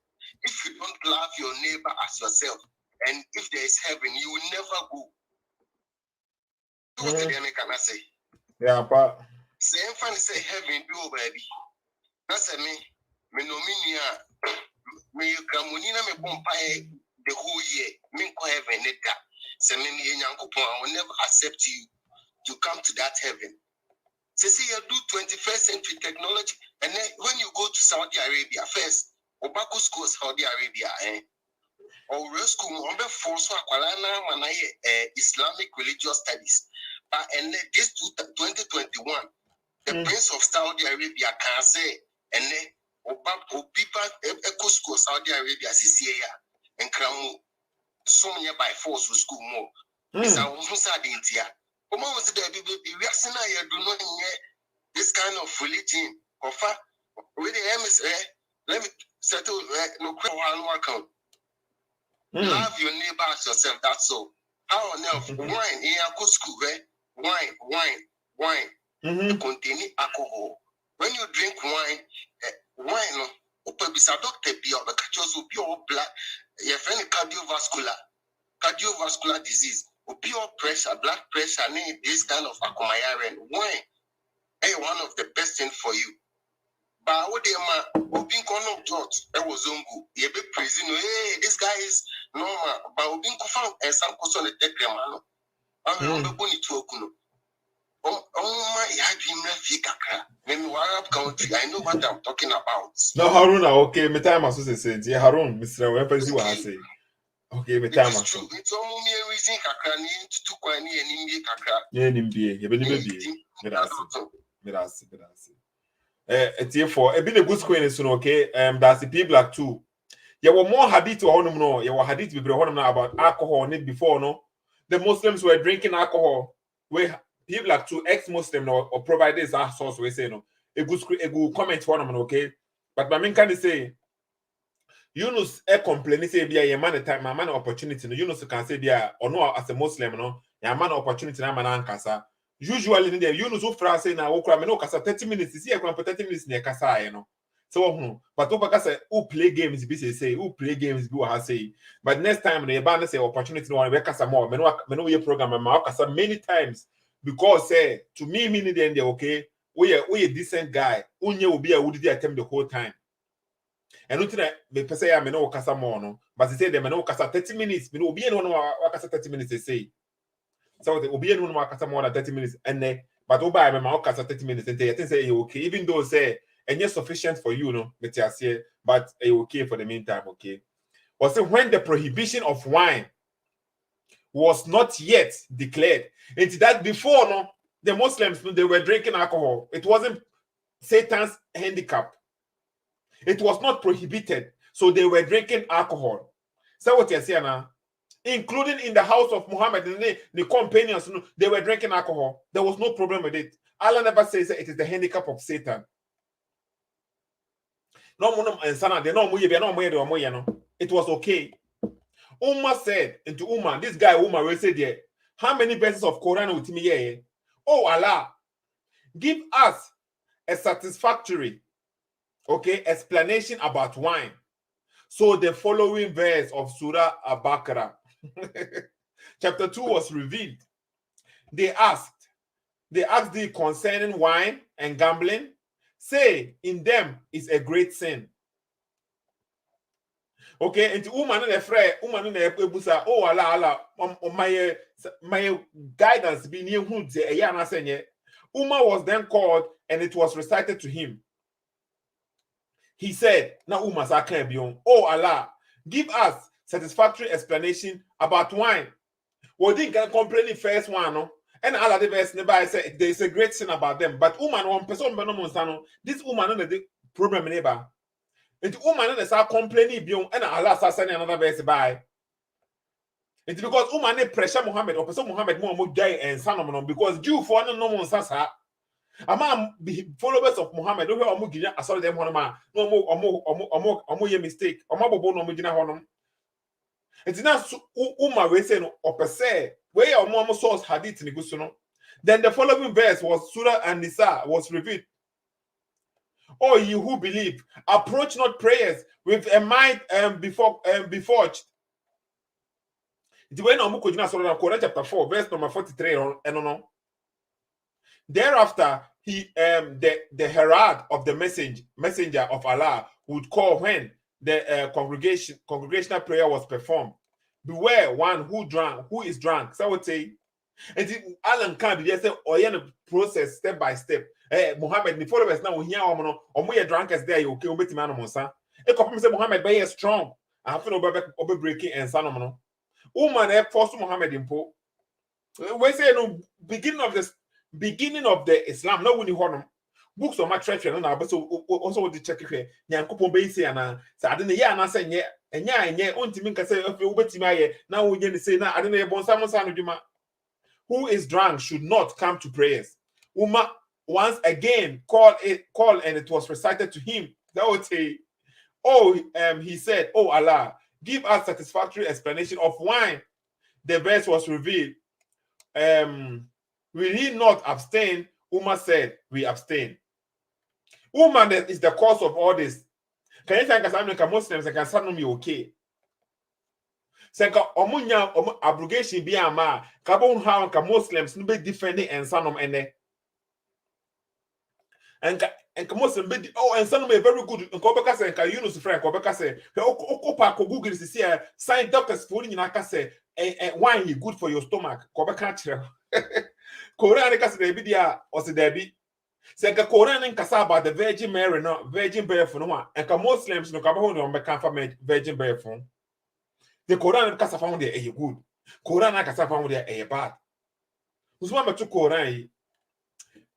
if you don't love your neighbor as yourself, and if there is heaven, you will never go. What did I say? Yeah, but same funny say heaven do baby. That's me no me kamunina me bompae the whole year. Me ko heaven neta. Say me I will never accept you to come to that heaven. Say you do 21st century technology, and then when you go to Saudi Arabia first, Obako school Saudi Arabia, or real school, force Islamic religious studies. But and this 2021, the Prince of Saudi Arabia can say, and then Obako school Saudi Arabia CCA and Kramu, so nearby force with school more. Is our India. Was the we are seeing do not this kind of religion. Really, let me settle no account. Love your neighbor as yourself. That's all. How on earth wine in a school? Wine. Containing alcohol. When you drink wine, open beside doctor be or just be all black. Your friend cardiovascular disease. Pure pressure, blood pressure, this kind of acquiring wine. Hey, one of the best things for you. But what they being called George, it was Zungu. You be prison. Hey, this guy is normal. But being found and some person the take them. I'm going to okuno. I know what I'm talking about. No, Haruna, okay, me time as we say, yeah, Harun, Mr. Weapon, see what I say. Okay, me time as well. It's only a reason kakra ni to kwani enimbi kakra. Yeah, nimbi, you be Medasi. It's here for a bit of good screen soon, okay? That's the P Black too. You were more hadith to honor, no, you were hadith be about alcohol need before, no. The Muslims were drinking alcohol. Where people like to ex-Muslim or providers are source we say no. A good comment for them, okay? But my main can say Yunus complain say be a man time, man opportunity. No, Yunus can say be or no as a Muslim, no, a man opportunity na man kasa. Usually in there, Yunus who France say na okra me no kasa 30 minutes. See, I can put 30 minutes near kasa, you know. So, but over kasa who play games be say who play games be what say. But next time the ban say opportunity no one we kasa more. Me no your program me kasa many times because say to me meaning the end okay. We a decent guy. Unye will be a would attempt the whole time. And nothing that me say I me no kasa more no. But they say they me no kasa 30 minutes. Me no be no kasa 30 minutes they say. So they be no kasa more than 30 minutes and then but oba me ma kasa 30 minutes and they think say okay even though say and yes sufficient for you no but okay for the meantime okay. Or say when the prohibition of wine was not yet declared. It's that before no the Muslims they were drinking alcohol. It wasn't Satan's handicap. It was not prohibited. So they were drinking alcohol. So what you're saying now? Including in the house of Muhammad and the companions, they were drinking alcohol. There was no problem with it. Allah never says that it is the handicap of Satan. It was okay. Umar said into Umar, this guy Umar will say there, how many verses of Quran with me here? Oh Allah, give us a satisfactory, okay, explanation about wine. So the following verse of Surah Al-Baqarah, chapter 2 was revealed. They asked thee concerning wine and gambling, say in them is a great sin. Okay, and woman in the fray, woman in the ebusa, oh Allah, my guidance be near who the Ayana Senye. Umar was then called and it was recited to him. He said, now Umar Sakrebion, oh Allah, give us satisfactory explanation about wine. Well, didn't complain the first one, no? And Allah the verse nearby said there is a great sin about them. But woman, one person, this woman the problem neighbor. And woman is complaining beyond and Allah sending another verse by. It's because woman pressure Muhammad or person Muhammad more die and son because Jew for no one sasa. Among followers of Muhammad, don't know Mugina, I saw them one no mistake, or Mabo no Mugina honum. It's not Uma we say no or per se, where your mom source hadith in Gusuno. Then the following verse was Surah and Nisa was revealed. Oh, you who believe, approach not prayers with a mind beforged. It's when Omukojina Surah Quran chapter 4, verse number 43 and no. Thereafter, he the herald of the messenger of Allah would call when the congregational prayer was performed. Beware one who is drunk. So I would say, and Alan can be say or process step by step. Muhammad, the followers now here or more drunk as there you okay, obey man monsa. A couple say Muhammad by strong. I have no over breaking and sanomono. Woman forced Muhammad in po. We say no beginning of the Islam, no when you honor books on my church and also the check here. Yankopon base and I didn't hear and I say, yeah, only mean can say, if you wait my now we say, now I didn't hear Bonsamu Sanujuma. Who is drunk should not come to prayers. Uma once again called and it was recited to him. That would say, he said, oh Allah, give us satisfactory explanation of wine. The verse was revealed. Will he not abstain? Umar said, we abstain. Umar is the cause of all this. Can you think as Muslims and can sound me okay? Senka omunya abrogation be ama kabon how ka Muslims no be defending and sanom ene. And Muslim be and sanom be very good. Nko beka say nka Yunus friend ko beka say okopa ko Google see sign doctors for nyina ka say wine is good for your stomach. Ko beka kire. Koran ne kasa Debbie dia or say Debbie. Say ka Koran ne kasa about the Virgin Mary no Virgin birth no one. And ka Muslims no ka ho no be kan fa Virgin birth. The Koran ne kasa found there eh good. Koran ne kasa found there eh bad. Usman betu Koran yi.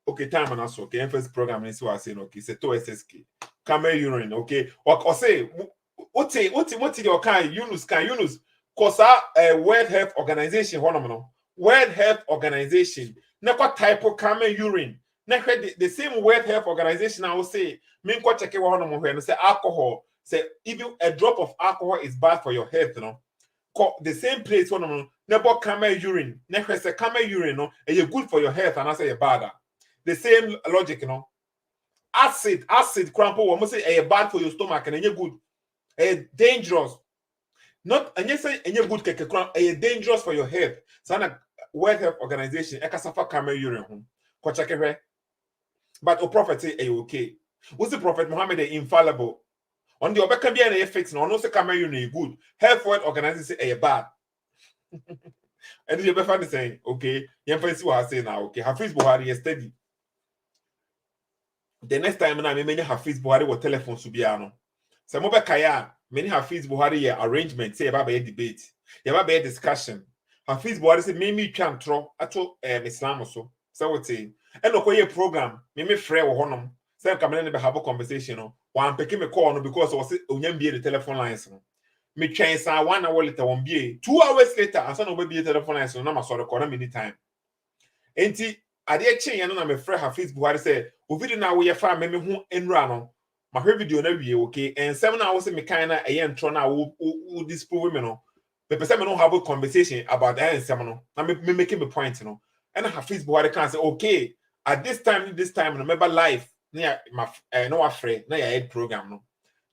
Okay, time and also okay. First program is what I say okay. Say to SSK. Camel urine okay. Or say what your kind Yunus cause World Health Organization World Health Organization never type of camel urine. Never the same World Health Organization I will say mean what check one say alcohol say even a drop of alcohol is bad for your health the same place one never camel urine never say camel urine no and you're good for your health and I say bad the same logic acid crampo we must say bad for your stomach and you're good dangerous not and you say any good keke dangerous for your health. Sana World Health Organization ekasafa camel urine ho ko check it. But o prophet say okay. What's the prophet Muhammad infallible? On the obeka bia na fix no say camel urine good. Health World Organization say bad. And you be find saying okay, you fancy what I say now okay. Hafiz Buhari steady. The next time na me many Hafiz Buhari with telephone subiano. Some over kaya many Hafiz Buhari arrangement say about a debate. You have a discussion. Hafiz Buhari say me try tro ato Islam so. So what say? And no koye program me frɛ wo honom. Say come na be have a conversation no. Wan peke me call no because was onyam be the telephone lines no. Me twen sa 1 hour later won be 2 hours later and so no be the telephone lines no na ma so record many time. Enti ade che no na me frɛ Hafiz Buhari say o video na wo ye fa me hu enra no. My video na wie okay and 7 hours me kind na ntro na wo disprove me no the person me no have a conversation about that and some no na me making me point no and Hafiz Buhari can say okay at this time no remember life na my no afraid na your head program no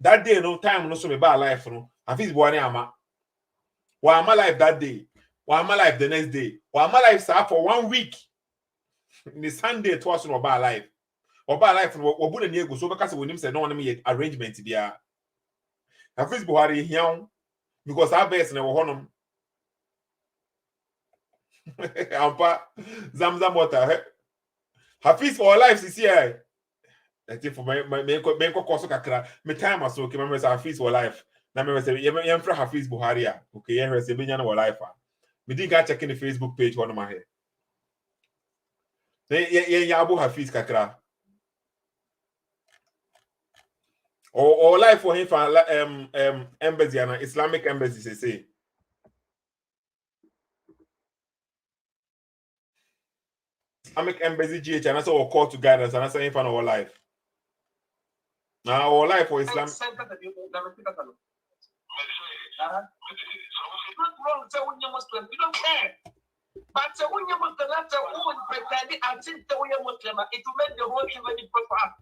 that day no time no so me ba life no Hafiz Buhari ama wa ama life that day wa ama life the next day wa ama life sir for 1 week in the Sunday twice no ba life Oba life wo bu na ego so be kase wonim say no one me arrangement bia Hafiz Buhari hian because our best na wo honom ampa zamzam water Hafiz for life is here that for me koso kakra me time aso okay me say Hafiz for life na me say yem fra Hafiz Buhari okay yem say be nya na life me din ga check in the Facebook page one ma here ya abu Hafiz kakra or life for him for embassy and Islamic embassy say Islamic embassy GH and that's all call to guidance and that's saying for our life. Now our life for Islam. We don't care. But when you must let the woman pretend and think that we are Muslim, it will make the whole thing very proper.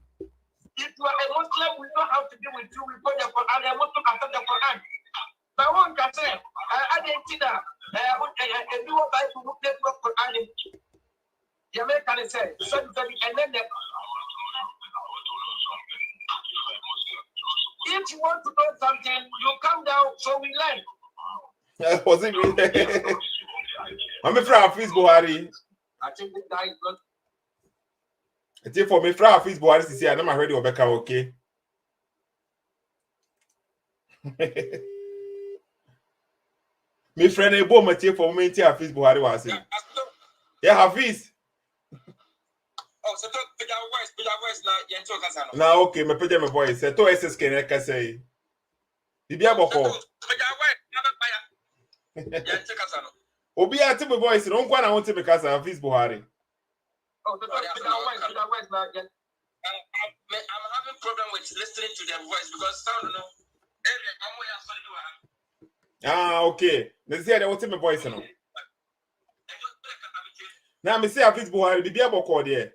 If you are a Muslim, we don't have to deal with you. We put the Quran, a Muslim after the Quran. But one can say, I didn't see that. A new Bible will take the Quran. The American said, and then if you want to know something, you come down so we learn. Was it really? I'm a friend of Hafiz Buhari. I think the guy is not. I think for me, friend of Hafiz Buhari, see, I never heard of Becca, okay? My friend, a bomb material for me, Hafiz Buhari was saying. Yeah, Hafiz. Oh, so put your voice now. Now, okay, my put my voice. I told SSK, I can say. Bibia Boko. Obi ati my voice. Don't go and I want to because Hafiz Buhari. Oh, put your voice now. I'm having problem with listening to their voice because sound no. Okay. Let's see. I want to my voice now. Now, me say Hafiz Buhari. Bibia Boko there.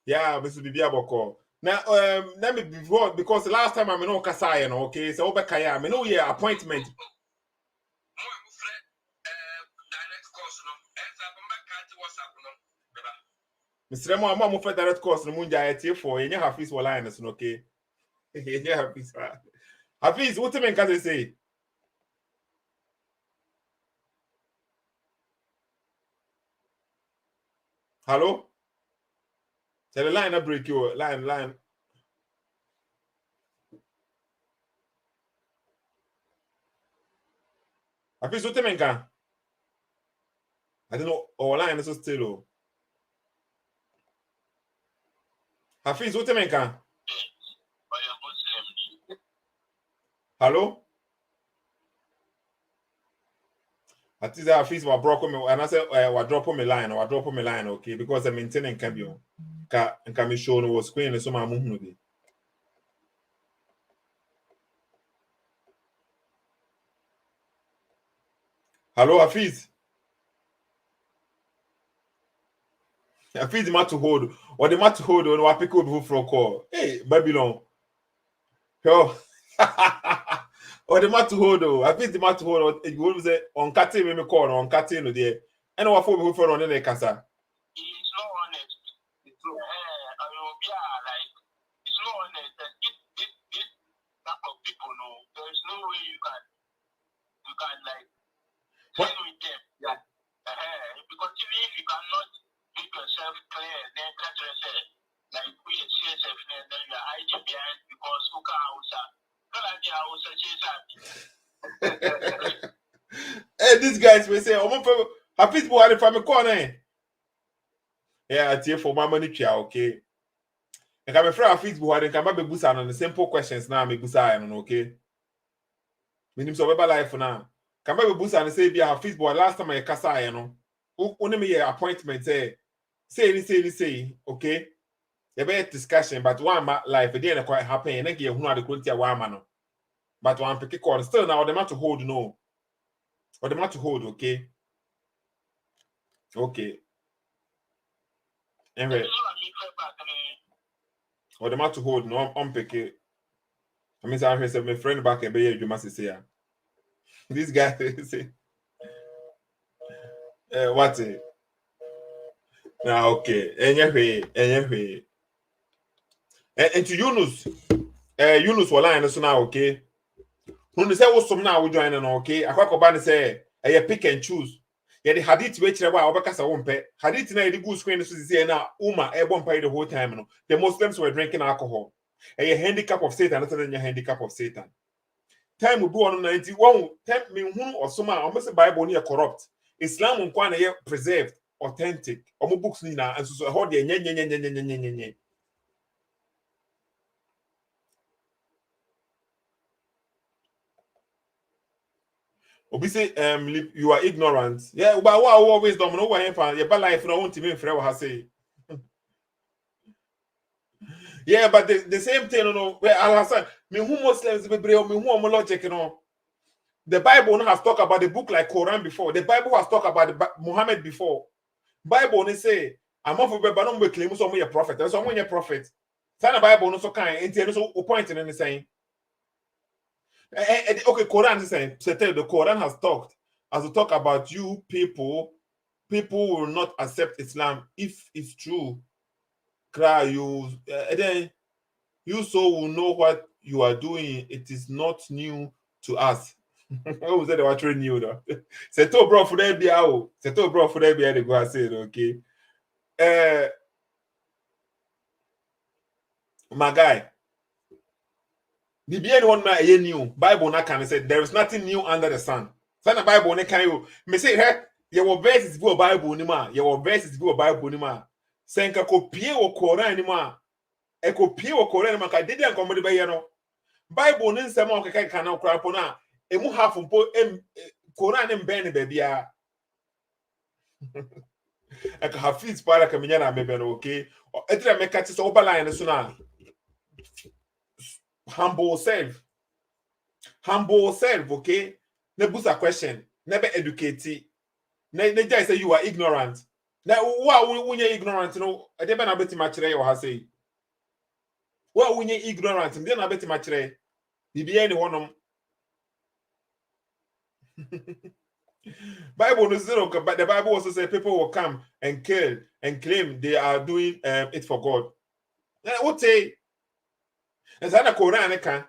Yeah, Mr. Bibia Boko. Now, let me before because the last time I know Kasaya, okay, so over Kaya, I know your appointment. Mr. Remo, I'm more for direct course. No munja for you Hafiz for lioness, okay? Yeah, Hafiz. Hafiz, what do you mean? Can say? Hello? Tell the line, I break you. Line. Hafiz, what you can? I don't know. Our line is still low. Hafiz, what you can? Hello? I think Hafiz was broke me, and I said, "I drop me line, okay?" Because I'm maintaining cambio. Can me show no screen, so my move no be. Hello, Hafiz. Hafiz the to hold, or the to hold, or what pick up for call. Hey, Babylon. Yo. Or the to hold, Hafiz the to hold. You will say on cutting me call on cutting no there. And what for me for on the casa. It's not honest. It's not, I will be like, it's not honest. That this type of people know there's no way you can like deal with them. Yeah. Because even if you cannot make yourself clear, then catch yourself like we CSF, and then you are hiding behind because who can Hausa? Not like the Hausa chase. Hey, these guys will say, "Oh, Hafiz Buhari from the corner." Yeah, I tell for my money, okay. And I'm afraid Hafiz Buhari can be busa on the simple questions now. Me busa on okay. Minim so beba life now. Can be busa and say be Hafiz Buhari last time I kasa you know. Only me appointment say okay. There be a discussion, but one life it didn't quite happen. And then you know the quality of one man. But one pick call still now the man to hold no. Or the man to hold okay. Okay. Anyway. Or the man to hold no unpick it. I mean, I said my friend back and be you must say. This guy say, what? Now, okay. Anyway. And to Yunus, Yunus was lying so now, okay. When say what's some now we join okay. I quite about to say, I pick and choose. Yeah, the hadith which I obekasa wompe. Hadith na the good screen so say na Uma ebon pay the whole time no. The Muslims were drinking alcohol. A handicap of Satan, other than your handicap of Satan. Time will be on 91. Time me who or some almost Bible near corrupt. Islam on kwana preserved, authentic. Omo books ni na and so hold the nye. Obi say you are ignorant. Yeah, but what always don't know what happen. Your bad life no want to me friend what say. Yeah, but the same thing, you know, where Allah said, me who Muslims be brave, me who am logic, you know. The Bible no have talked about the book like Quran before. The Bible has talked about Muhammad before. Bible no say, I'm off of but no claim so a prophet. There's someone a prophet. Say the Bible no so kind, and so point in the saying. Okay, Quran is saying, the Quran has talked as to talk about you people will not accept Islam if it's true. Cry you, then you so will know what you are doing. It is not new to us. What was that? They were training you though. Say to bro for that be out. Say to bro for that be they go and say okay. My guy. The being one man a new Bible na can say there is nothing new under the sun. Say na Bible na can you me say hey your verses go Bible ni ma your verses go Bible ni ma say nka kopie wo Quran ni ma e kopie wo Quran ni ma ka dede nko mo de be ye no Bible ni nsem o keka kan na kra po na emu half mpo Quran ni mbe ni ba bia aka Hafiz para ka menya na mebe no okay etra meka ti so obaline so na humble self, okay? Never boost a question, never educate. Ne just say you are ignorant. Now, why when you're ignorant, you know, I didn't have to match or I say. Why when you're ignorant, and then I bet to match the be anyone. Bible is zero, but the Bible also says people will come and kill and claim they are doing it for God. What say? And so the Quran can.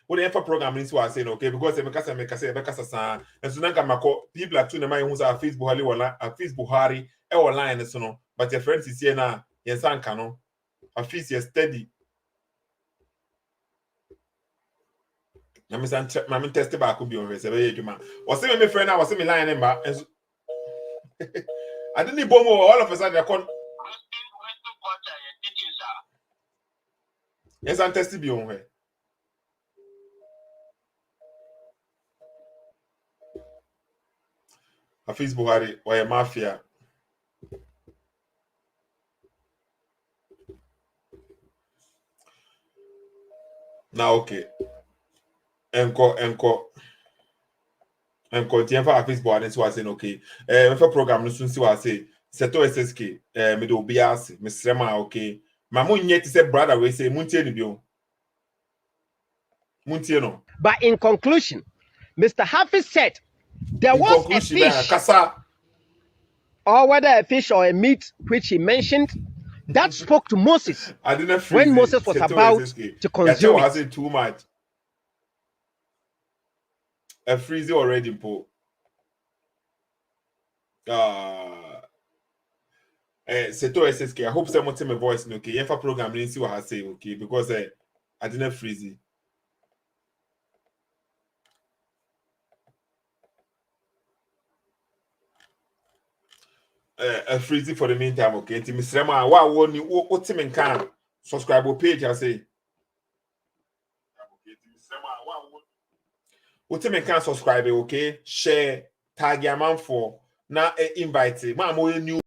What the program is what I saying okay because make say and so now people are tuning my who's Hafiz Buhari line so no but your friends is here na yen san ka no Hafiz you steady na me san ma me test back bi on se be eduma was say me friend na was say me line number I didn't bomb all of a sudden I con yes I'm testing bi on where Hafiz Buhari or a mafia. Now okay. Encore. Tiens for Hafiz Buhari so I say okay. Me for program no soon see what I say. Seto SSK me do bias me srema okay. Ma mo nyet say brother we say muntie ni bio. Muntie no. But in conclusion, Mr. Hafiz said there In was a conclusion, fish, kasa or whether a fish or a meat, which he mentioned, that spoke to Moses I didn't freeze when it. Moses was Seto about SSK. to consume I it. say too much. A freeze already po. Seto SSK. I hope someone tell my voice okay. If a program didn't see what I say okay because I didn't freeze it. Freeze it for the meantime okay. Until Mr. Ma, what team can subscribe page I say. What team can subscribe okay? Share, tag your man for now invite. Man, more new.